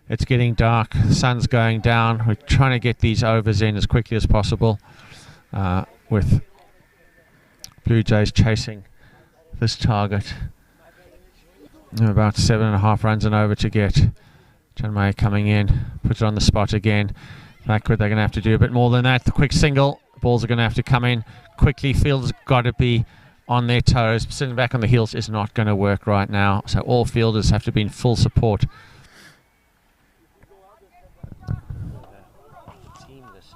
It's getting dark, the sun's going down. We're trying to get these overs in as quickly as possible with Blue Jays chasing this target. About 7.5 runs and over to get. Chanmay coming in, puts it on the spot again. Backward, they're going to have to do a bit more than that. The quick single, balls are going to have to come in quickly. Fielders got to be on their toes. Sitting back on the heels is not going to work right now. So all fielders have to be in full support. list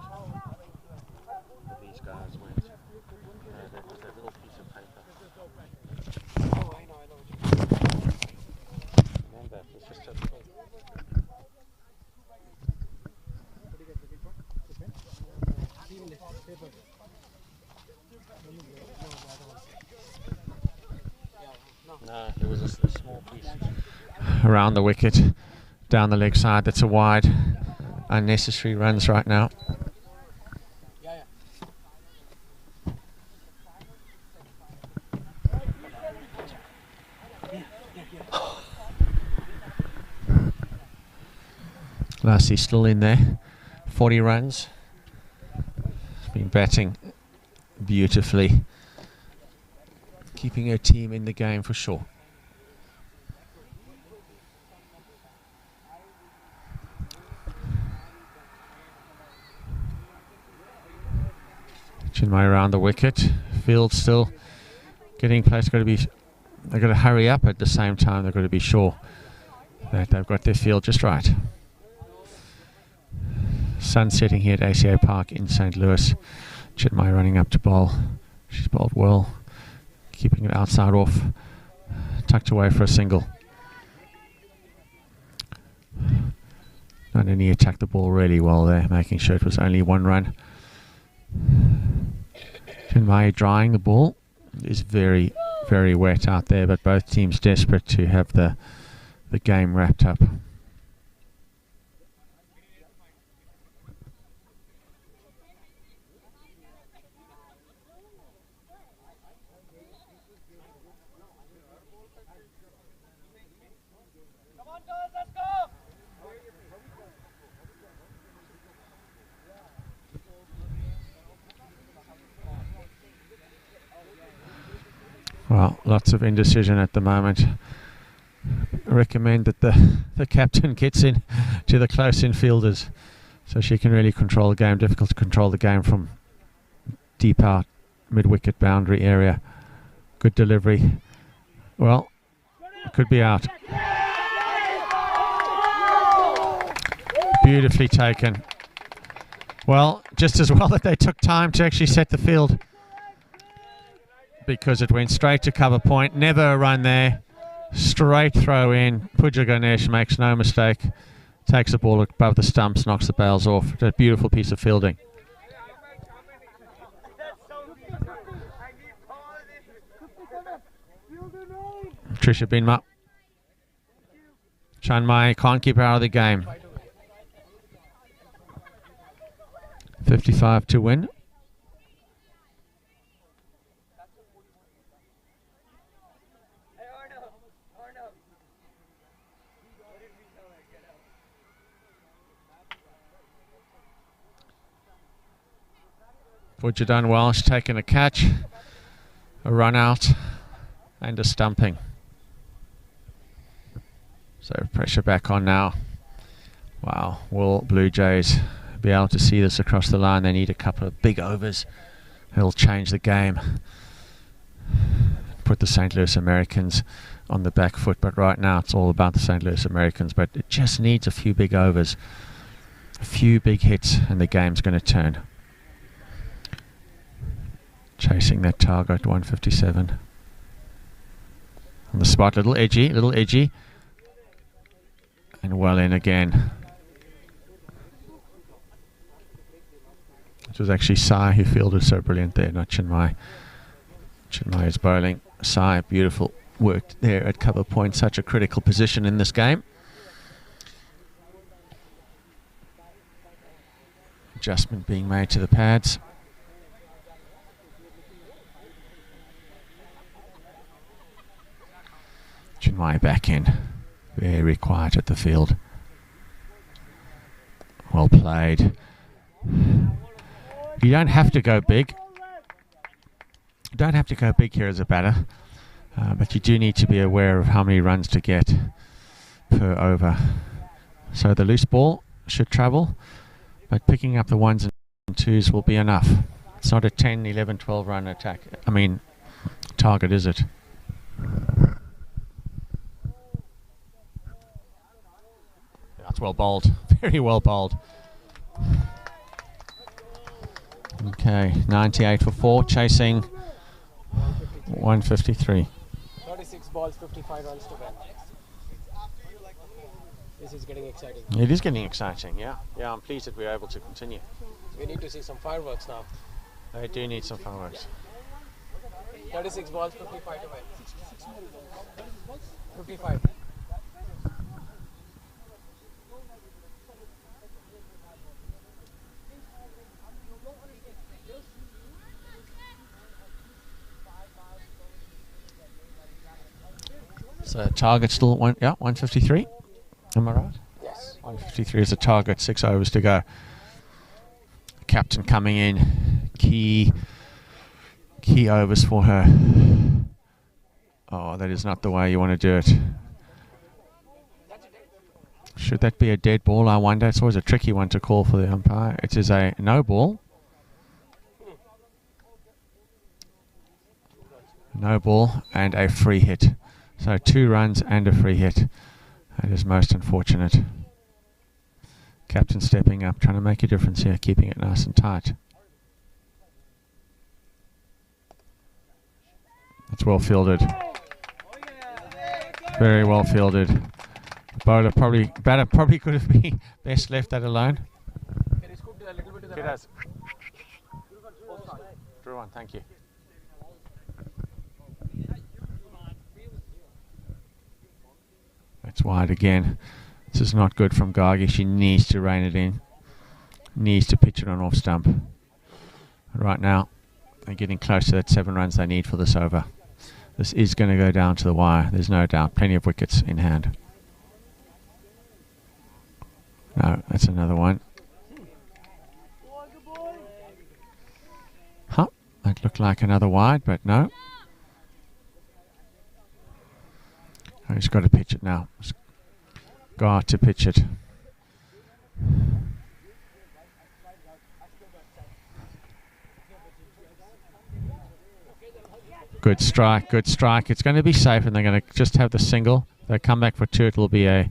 that these guys went. That was that little piece of paper. Oh, I know what you mean. Remember, it's just a little. Team list paper. No, it was a small piece around the wicket, down the leg side. That's a wide, unnecessary runs right now. Yeah. Lassie's still in there, 40 runs. She's been batting beautifully, keeping her team in the game for sure. Chinmay around the wicket. Field still getting placed. They've got to hurry up at the same time. They've got to be sure that they've got their field just right. Sun setting here at ACA Park in St. Louis. Chinmay running up to bowl. She's bowled well, keeping it outside off, tucked away for a single. Not only attacked the ball really well there, making sure it was only one run. Chinmay drying the ball. It is very, very wet out there, but both teams desperate to have the game wrapped up. Well, lots of indecision at the moment. I recommend that the captain gets in to the close in fielders so she can really control the game. Difficult to control the game from deep out mid-wicket boundary area. Good delivery. Well, it could be out. Beautifully taken. Well, just as well that they took time to actually set the field, because it went straight to cover point. Never a run there. Straight throw in. Pooja Ganesh makes no mistake. Takes the ball above the stumps, knocks the bails off. A beautiful piece of fielding. Trisha Binma. Chinmay can't keep her out of the game. 55 to win. Pooja done well. She's taken a catch, a run out, and a stumping. So pressure back on now. Wow, will Bluejays be able to see this across the line? They need a couple of big overs. It'll change the game. Put the St. Louis Americans on the back foot, but right now it's all about the St. Louis Americans. But it just needs a few big overs, a few big hits, and the game's going to turn. Chasing that target, 157. On the spot, little edgy. And well in again. It was actually Sai who fielded so brilliant there, not Chinmay. Chinmay is bowling. Sai, beautiful work there at cover point, such a critical position in this game. Adjustment being made to the pads. Chinmay back in. Very quiet at the field. Well played. You don't have to go big. You don't have to go big here as a batter. But you do need to be aware of how many runs to get per over. So the loose ball should travel, but picking up the ones and twos will be enough. It's not a 10, 11, 12 run attack. Target, is it? That's well bowled. Very well bowled. Okay, 98 for 4, chasing 153. 36 balls, 55 runs to win. This is getting exciting. It is getting exciting, yeah. Yeah, I'm pleased that we're able to continue. We need to see some fireworks now. They do need some fireworks. 36 balls, 55 to win. 55. So target still 153. Am I right? Yes. 153 is the target, 6 overs to go. Captain coming in, key overs for her. Oh, that is not the way you want to do it. Should that be a dead ball, I wonder? It's always a tricky one to call for the umpire. It is a no ball. No ball and a free hit. So 2 runs and a free hit. That is most unfortunate. Captain stepping up, trying to make a difference here, keeping it nice and tight. It's well fielded. Very well fielded. Batter probably could have been best left that alone. Can you scoop a little bit to the It right? has. Drew one, thank you. That's wide again. This is not good from Gargi. She needs to rein it in. Needs to pitch it on off stump. Right now, they're getting close to that 7 runs they need for this over. This is going to go down to the wire. There's no doubt. Plenty of wickets in hand. No, that's another one. Huh? That looked like another wide, but no. Oh, he's got to pitch it now. He's got to pitch it. Good strike, good strike. It's going to be safe, and they're going to just have the single. If they come back for 2, it'll be a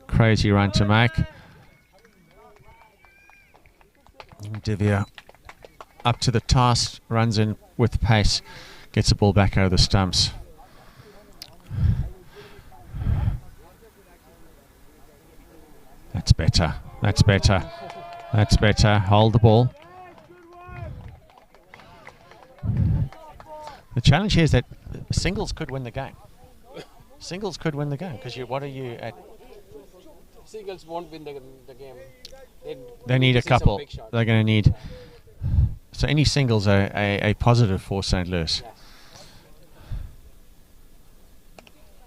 crazy run to make. Divya up to the task, runs in with pace, gets the ball back over the stumps. That's better. That's better. That's better. Hold the ball. The challenge here is that singles could win the game. Singles could win the game because what are you at? Singles won't win the game. They need a to see some couple. big shots. They're going to need. So any singles are a positive for St. Louis. Yes.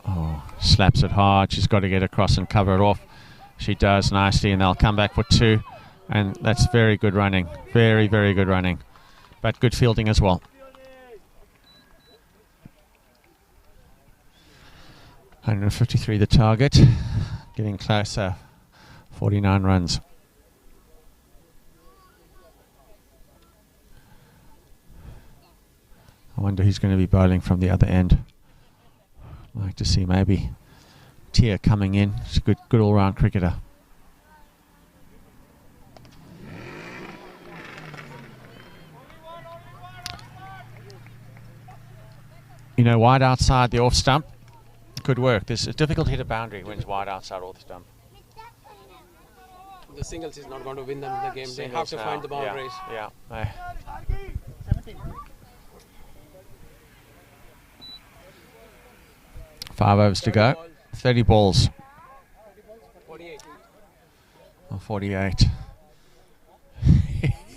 Oh, slaps it hard. She's got to get across and cover it off. She does nicely, and they'll come back for 2. And that's very good running. Very, very good running. But good fielding as well. 153 the target. Getting closer. 49 runs. I wonder who's going to be bowling from the other end. I'd like to see maybe Tia coming in. She's a good all-round cricketer. You know, wide outside the off stump could work. It's difficult to hit a boundary when it's wide outside off stump. The singles is not going to win them the game. They Singles have to now. find the boundaries. Yeah. 5 overs to go. 30 balls. 48. Oh, 48.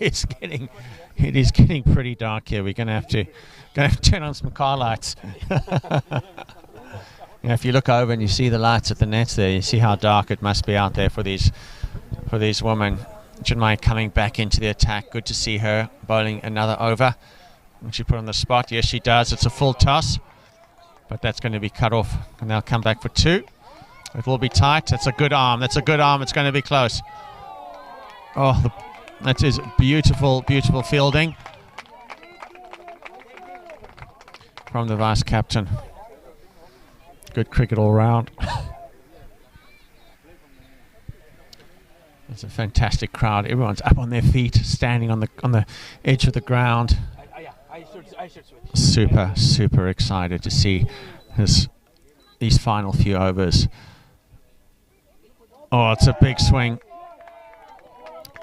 It is getting pretty dark here. We're going to have to turn on some car lights. If you look over and you see the lights at the nets there, you see how dark it must be out there for these women. Chinmay coming back into the attack. Good to see her bowling another over. And she put on the spot. Yes, she does. It's a full toss, but that's going to be cut off, and they'll come back for 2. It will be tight. That's a good arm. That's a good arm. It's going to be close. Oh, that is beautiful, beautiful fielding from the vice captain. Good cricket all round. It's a fantastic crowd. Everyone's up on their feet, standing on the edge of the ground. I should switch. Super excited to see these final few overs. Oh, it's a big swing.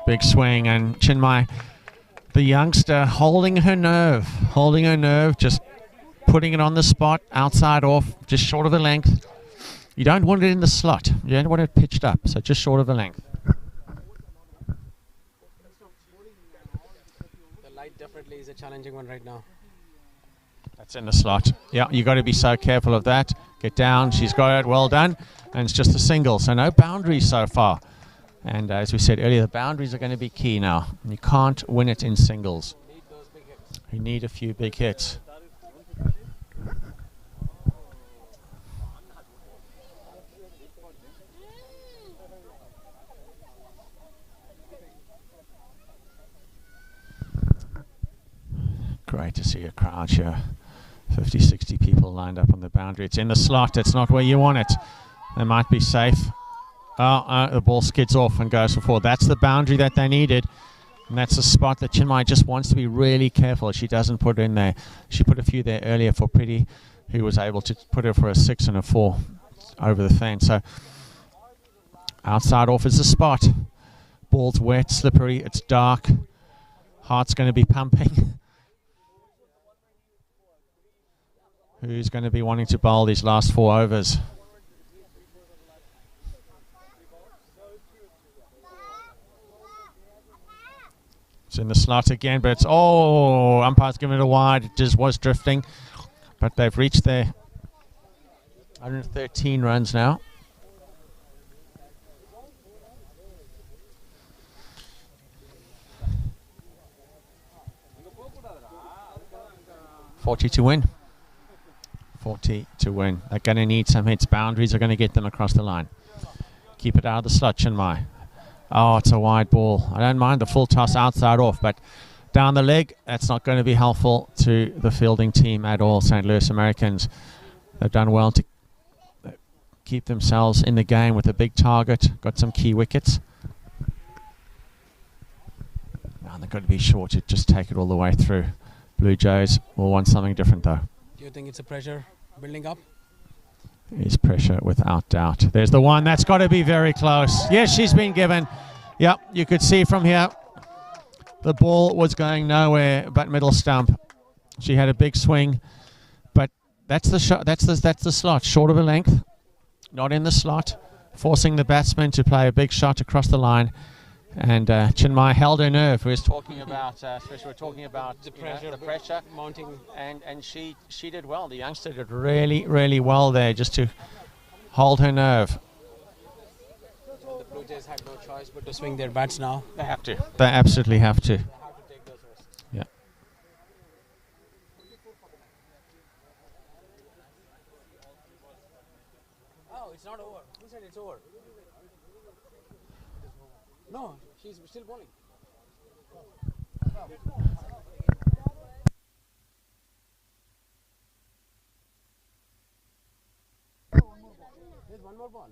Big swing, and Chinmay, the youngster, holding her nerve, just putting it on the spot, outside off, just short of the length. You don't want it in the slot. You don't want it pitched up, so just short of the length. The light definitely is a challenging one right now. That's in the slot. Yeah, you got to be so careful of that. Get down. She's got it. Well done. And it's just a single, so no boundaries so far. And as we said earlier, the boundaries are going to be key now. You can't win it in singles. You need a few big hits. Great to see a crowd here. 50, 60 people lined up on the boundary. It's in the slot. It's not where you want it. They might be safe. The ball skids off and goes for four. That's the boundary that they needed. And that's a spot that Chinmay just wants to be really careful. She doesn't put it in there. She put a few there earlier for Pretty, who was able to put her for a 6 and a 4 over the fence. So outside off is the spot. Ball's wet, slippery, it's dark. Heart's going to be pumping. Who's going to be wanting to bowl these last 4 overs? It's in the slot again, but it's, umpire's giving it a wide. It just was drifting, but they've reached their 113 runs now. $40 to win. 40 to win. They're going to need some hits. Boundaries are going to get them across the line. Keep it out of the slot, Chinmay. Oh, it's a wide ball. I don't mind the full toss outside off, but down the leg, that's not going to be helpful to the fielding team at all. St. Louis Americans, they've done well to keep themselves in the game with a big target. Got some key wickets. Now they've got to be short to just take it all the way through. Blue Jays will want something different though. Do you think it's a pressure building up? Is pressure without doubt. There's the one. That's got to be very close. Yes, she's been given. Yep, you could see from here the ball was going nowhere but middle stump. She had a big swing, but that's the shot. That's the slot, short of a length, not in the slot, forcing the batsman to play a big shot across the line. And Chinmay held her nerve. We was talking about, especially we're talking about the pressure mounting, and she did well. The youngster did really well there, just to hold her nerve. The Blue Jays had no choice but to swing their bats now. They have to. They absolutely have to. They have to take those risks. Yeah. Oh, it's not over. Who said it's over? No, she's still bowling. There's one more ball.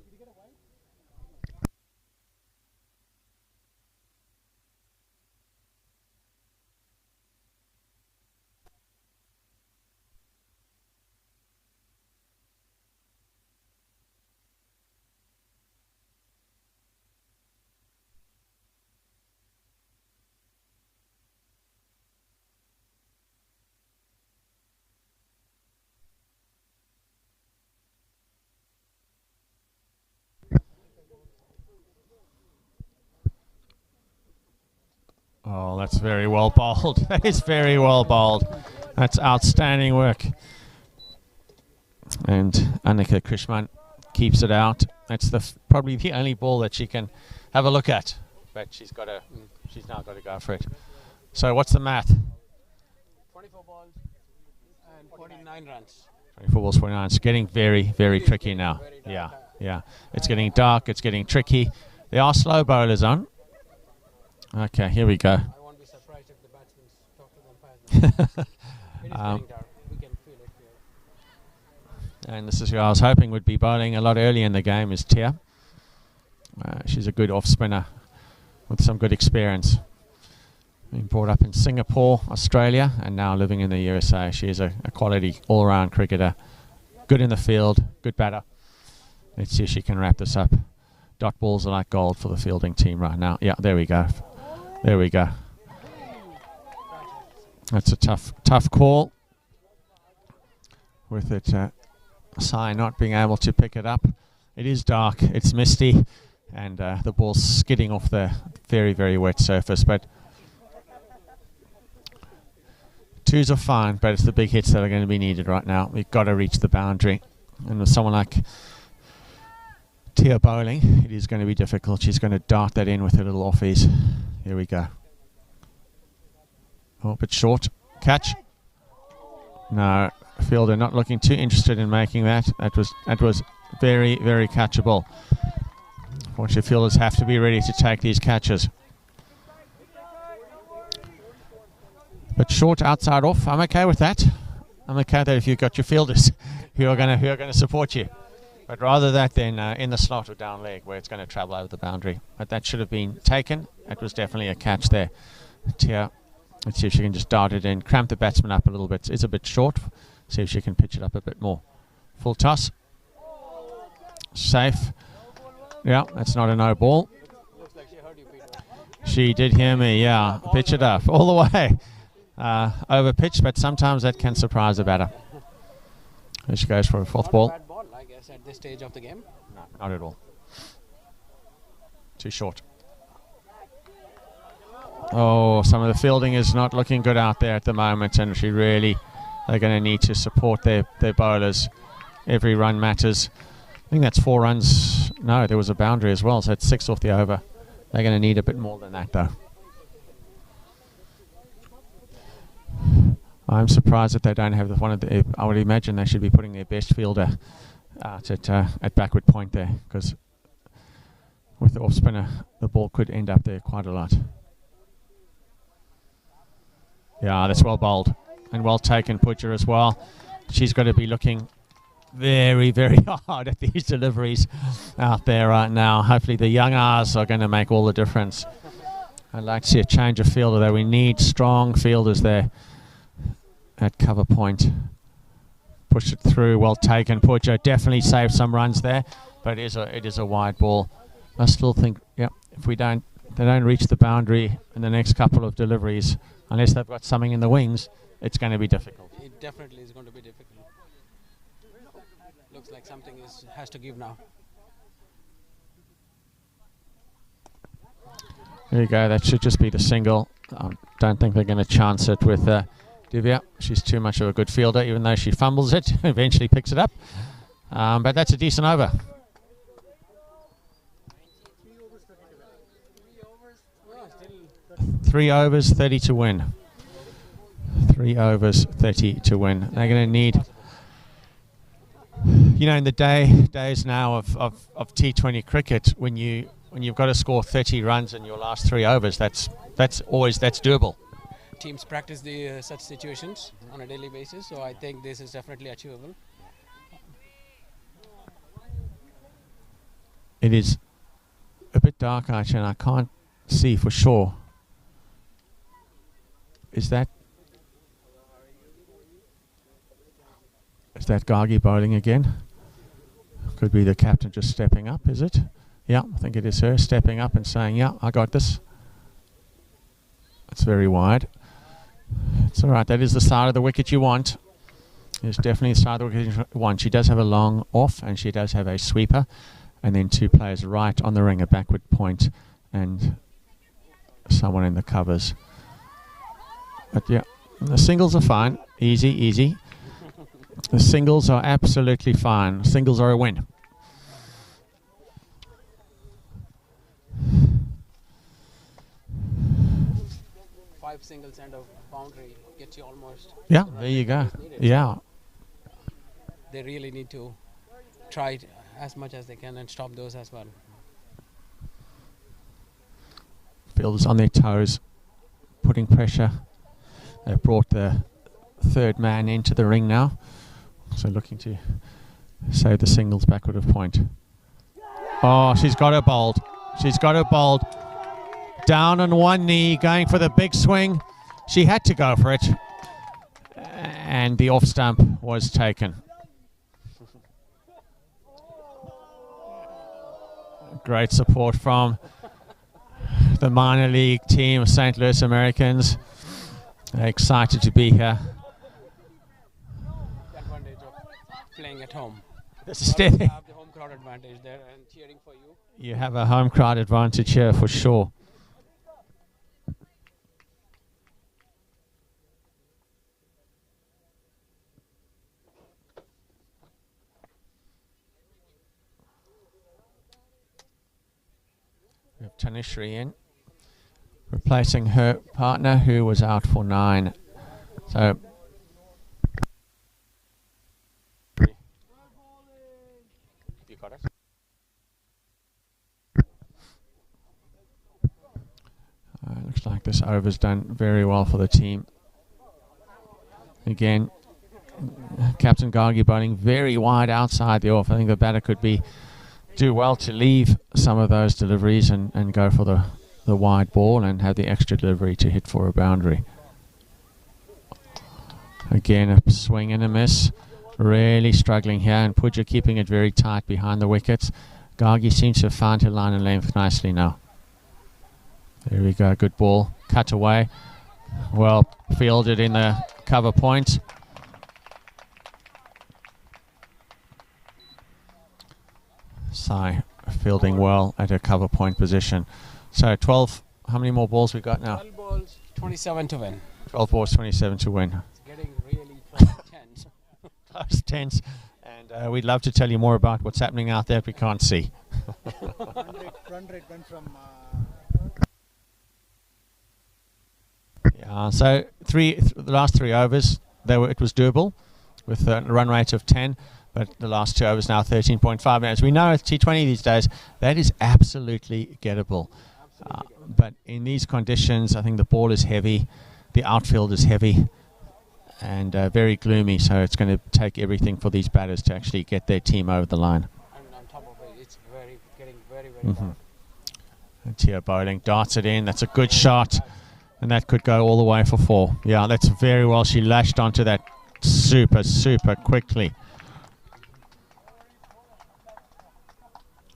Oh, that's very well bowled. That is very well bowled. That's outstanding work. And Annika Krishnan keeps it out. That's probably the only ball that she can have a look at. But she's now got to go for it. So what's the math? 24 balls and 49 runs. 24 balls, 49. It's getting very tricky now. Yeah. It's getting dark. It's getting tricky. There are slow bowlers on. Okay, here we go. I won't be surprised if the batsmen talk to the umpires. It is getting dark. We can feel it here. And this is who I was hoping would be bowling a lot early in the game, is Tia. She's a good off spinner. with some good experience. Being brought up in Singapore, Australia, and now living in the USA. She is a quality all-round cricketer. Good in the field, good batter. Let's see if she can wrap this up. Dot balls are like gold for the fielding team right now. Yeah, there we go. There we go. That's a tough call. With it, Sai not being able to pick it up. It is dark, it's misty, and the ball's skidding off the very, very wet surface. But twos are fine, but it's the big hits that are going to be needed right now. We've got to reach the boundary. And with someone like Tia bowling, it is going to be difficult. She's going to dart that in with her little offies. Here we go. Oh, a bit short. Catch. No, fielder not looking too interested in making that. That was very, very catchable. Unfortunately, fielders have to be ready to take these catches. But short outside off, I'm okay with that. I'm okay with that if you've got your fielders who are going to support you. But rather that than in the slot or down leg where it's going to travel over the boundary. But that should have been taken. It was definitely a catch there. Tia, let's see if she can just dart it in, cramp the batsman up a little bit. It's a bit short. See if she can pitch it up a bit more. Full toss. Safe. Yeah, that's not a no ball. Looks like she heard you, Peter. She did hear me, yeah. Pitch it up all the way. Over pitch, but sometimes that can surprise a batter. There she goes for a fourth ball. Not a bad ball, I guess, at this stage of the game. No, not at all. Too short. Oh, some of the fielding is not looking good out there at the moment, and they're going to need to support their bowlers. Every run matters. I think that's 4 runs. No, there was a boundary as well, so it's 6 off the over. They're going to need a bit more than that, though. I'm surprised that they don't have one of the. I would imagine they should be putting their best fielder out at backward point there, because with the off spinner, the ball could end up there quite a lot. Yeah, that's well bowled and well taken, Pooja, as well. She's got to be looking very, very hard at these deliveries out there right now. Hopefully the young R's are going to make all the difference. I'd like to see a change of fielder there. We need strong fielders there at cover point. Push it through, well taken. Pooja definitely saved some runs there, but it is a wide ball. I still think, yeah, if they don't reach the boundary in the next couple of deliveries, unless they've got something in the wings, it's going to be difficult. It definitely is going to be difficult. Looks like something has to give now. There you go, that should just be the single. I don't think they're going to chance it with Divya. She's too much of a good fielder, even though she fumbles it, eventually picks it up. But that's a decent over. 3 overs, 30 to win. 3 overs, 30 to win. They're going to need, in the days now of T20 cricket, when you've got to score 30 runs in your last 3 overs, that's doable. Teams practice such situations on a daily basis, so I think this is definitely achievable. It is a bit dark, actually, and I can't see for sure. Is that Gargi bowling again? Could be the captain just stepping up, is it? Yeah, I think it is her stepping up and saying, yeah, I got this. It's very wide. It's all right. That is the side of the wicket you want. It's definitely the side of the wicket you want. She does have a long off, and she does have a sweeper, and then 2 players right on the ring, a backward point, and someone in the covers. But yeah, the singles are fine. Easy, easy. The singles are absolutely fine. Singles are a win. Five singles and a boundary gets you almost. Yeah, there you go. Yeah. They really need to try it as much as they can and stop those as well. Fielders on their toes, putting pressure. They've brought the 3rd man into the ring now. So looking to save the singles backward of point. Oh, she's got her bowled. She's got her bowled. Down on one knee, going for the big swing. She had to go for it. And the off stump was taken. Great support from the minor league team of St. Louis Americans. They're excited to be here. The advantage of playing at home. This is You always have the home crowd advantage there and cheering for you. You have a home crowd advantage here for sure. We have Tanishri in, replacing her partner who was out for 9. So you got it. Looks like this over's done very well for the team. Again, Captain Gargi bowling very wide outside the off. I think the batter could do well to leave some of those deliveries and go for the wide ball and have the extra delivery to hit for a boundary. Again, a swing and a miss. Really struggling here, and Pooja keeping it very tight behind the wickets. Gargi seems to have found her line and length nicely now. There we go, good ball. Cut away. Well fielded in the cover point. Sai fielding well at a cover point position. So 12, how many more balls we got now? 12 balls, 27 to win. 12 balls, 27 to win. It's getting really tense. Close, tense. And we'd love to tell you more about what's happening out there if we can't see. Run rate went from... Yeah, so the last 3 overs, it was doable with a run rate of 10. But the last 2 overs now 13.5 minutes. We know with T20 these days, that is absolutely gettable. But in these conditions, I think the ball is heavy, the outfield is heavy, and very gloomy. So it's going to take everything for these batters to actually get their team over the line. And on top of it, it's getting very hard. And Tia bowling darts it in. That's a good shot, and that could go all the way for 4. Yeah, that's very well. She lashed onto that super quickly.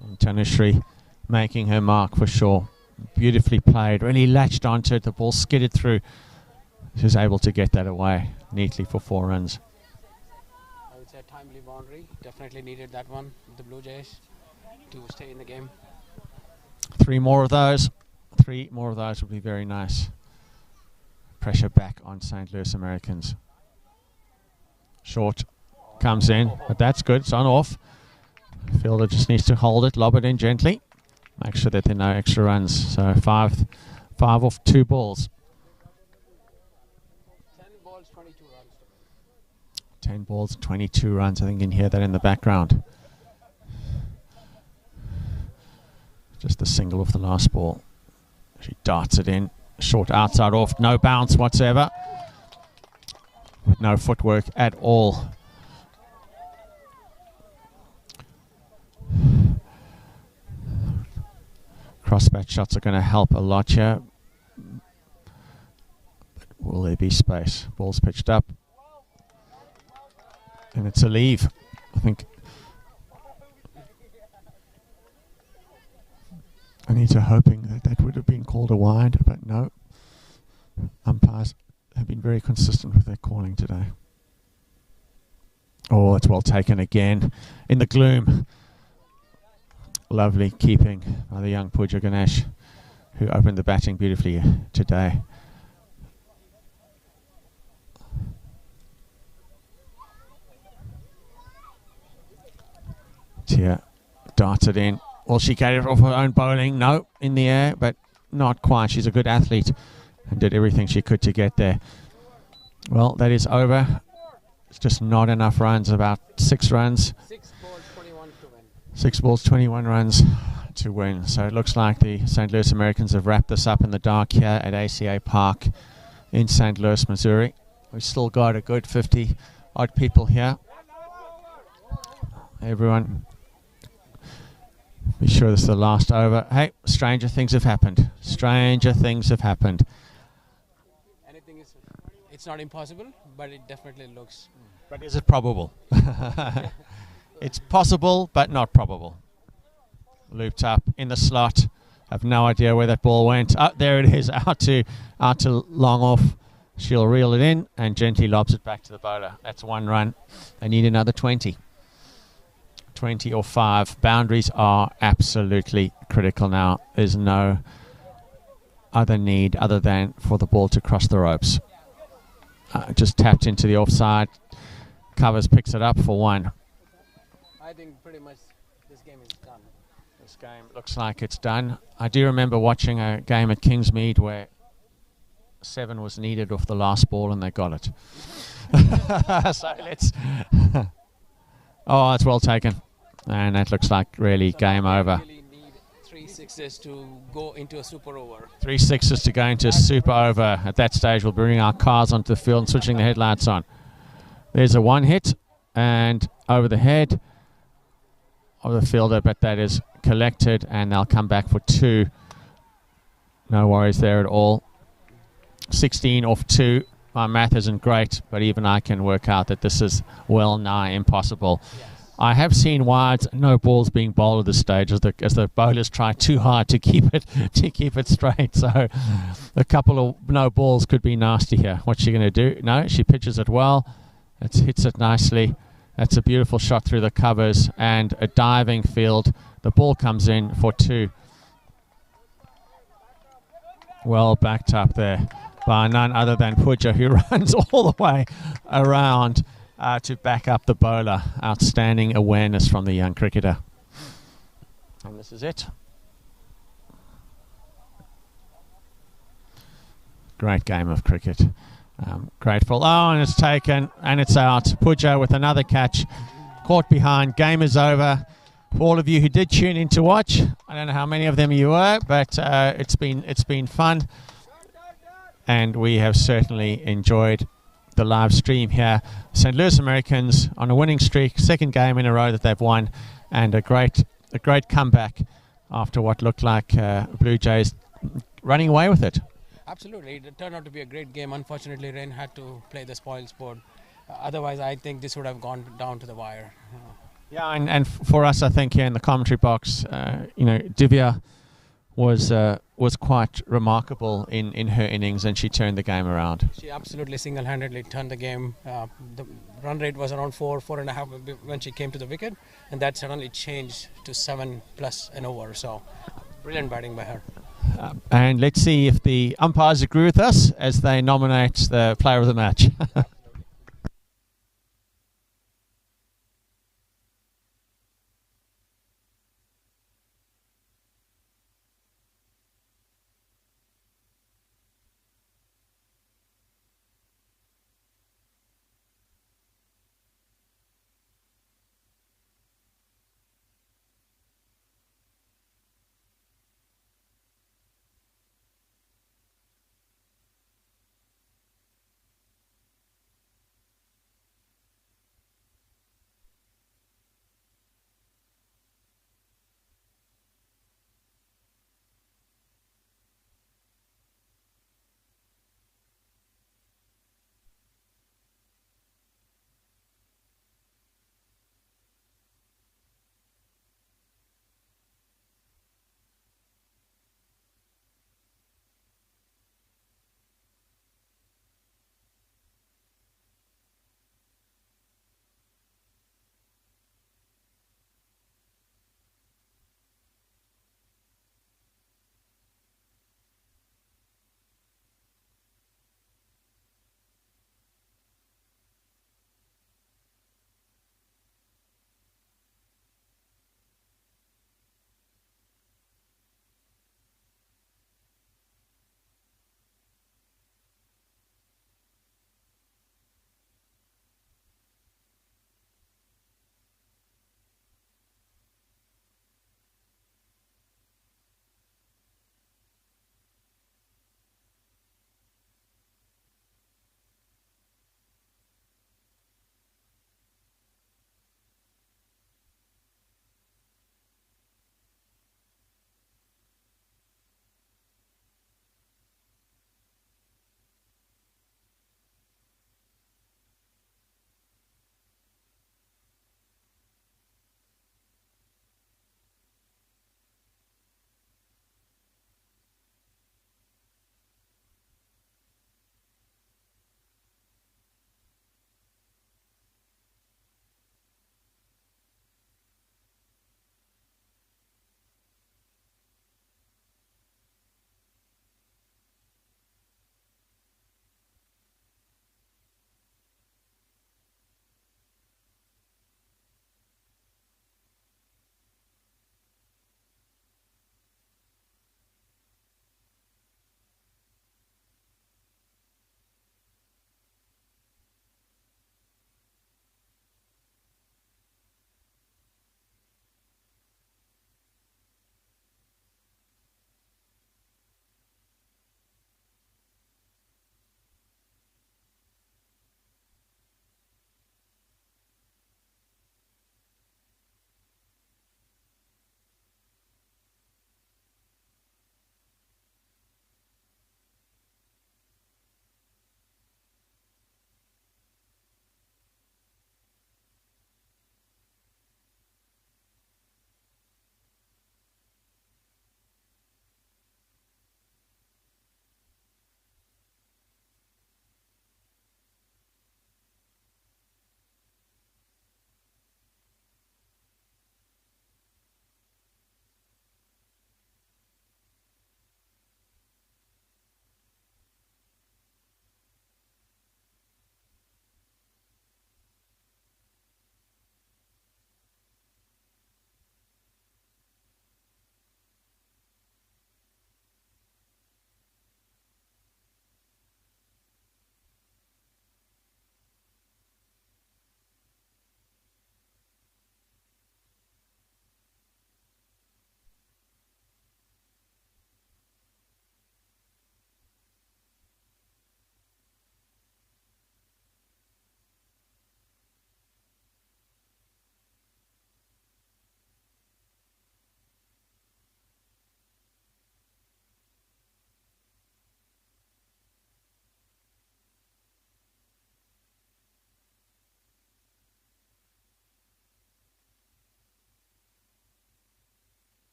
And Tanishri making her mark for sure. Beautifully played, really latched onto it. The ball skidded through. She was able to get that away neatly for 4 runs. I would say a timely boundary. Definitely needed that one with the Blue Jays to stay in the game. 3 more of those. 3 more of those would be very nice. Pressure back on St. Louis Americans. Short comes in, but that's good. It's on off. Fielder just needs to hold it, lob it in gently. Make sure that there are no extra runs. So 5 off 2 balls. 10 balls, 22 runs. 10 balls, 22 runs. I think you can hear that in the background. Just the single of the last ball. She darts it in. Short outside off. No bounce whatsoever. With no footwork at all. Crossbat shots are going to help a lot here. But will there be space? Ball's pitched up. And it's a leave. I think Anita hoping that would have been called a wide, but no. Umpires have been very consistent with their calling today. Oh, it's well taken again in the gloom. Lovely keeping by the young Pooja Ganesh, who opened the batting beautifully today. Tia darted in. Well, she got it off her own bowling. No, in the air, but not quite. She's a good athlete and did everything she could to get there. Well, that is over. It's just not enough runs, about 6 runs. 6 balls, 21 to win. 6 balls, 21 runs to win. So it looks like the St. Louis Americans have wrapped this up in the dark here at ACA Park in St. Louis, Missouri. We've still got a good 50 odd people here. Everyone Be sure this is the last over. Hey, stranger things have happened. Stranger things have happened. Anything is, it's not impossible, but it definitely looks. But is it probable? It's possible, but not probable. Looped up in the slot. Have no idea where that ball went. Oh, there it is, out to long off. She'll reel it in and gently lobs it back to the bowler. That's 1 run. They need another 20. 20 or 5. Boundaries are absolutely critical now. There's no other need other than for the ball to cross the ropes. Just tapped into the offside. Covers, picks it up for 1. I think pretty much this game is done. This game looks like it's done. I do remember watching a game at Kingsmead where 7 was needed off the last ball and they got it. So let's... Oh, it's well taken. And that looks like really So game now we over. really need 3 sixes to go into a super over. 3 sixes to go into super over. At that stage, we'll bring our cars onto the field and switching the headlights on. There's a 1 hit and over the head of the fielder, but that is collected and they'll come back for 2. No worries there at all. 16 off 2. My math isn't great, but even I can work out that this is well nigh impossible. Yes. I have seen wides, no balls being bowled at this stage as the bowlers try too hard to keep it straight. So a couple of no balls could be nasty here. What's she going to do? No, she pitches it well. It hits it nicely. That's a beautiful shot through the covers and a diving field. The ball comes in for 2. Well backed up there by none other than Pooja, who runs all the way around to back up the bowler. Outstanding awareness from the young cricketer. And this is it. Great game of cricket. Grateful. Oh, and it's taken and it's out. Pooja with another catch. Caught behind. Game is over. For all of you who did tune in to watch, I don't know how many of them you were, but it's been fun. And we have certainly enjoyed the live stream here. St. Louis Americans on a winning streak, 2nd game in a row that they've won, and a great comeback after what looked like Blue Jays running away with it. Absolutely, it turned out to be a great game. Unfortunately, Rain had to play the spoil sport. Otherwise, I think this would have gone down to the wire. Yeah, and for us, I think here in the commentary box, Divya was quite remarkable in her innings, and she turned the game around. She absolutely single-handedly turned the game. The run rate was around 4.5 when she came to the wicket, and that suddenly changed to 7+ and over. So, brilliant batting by her. And let's see if the umpires agree with us as they nominate the player of the match.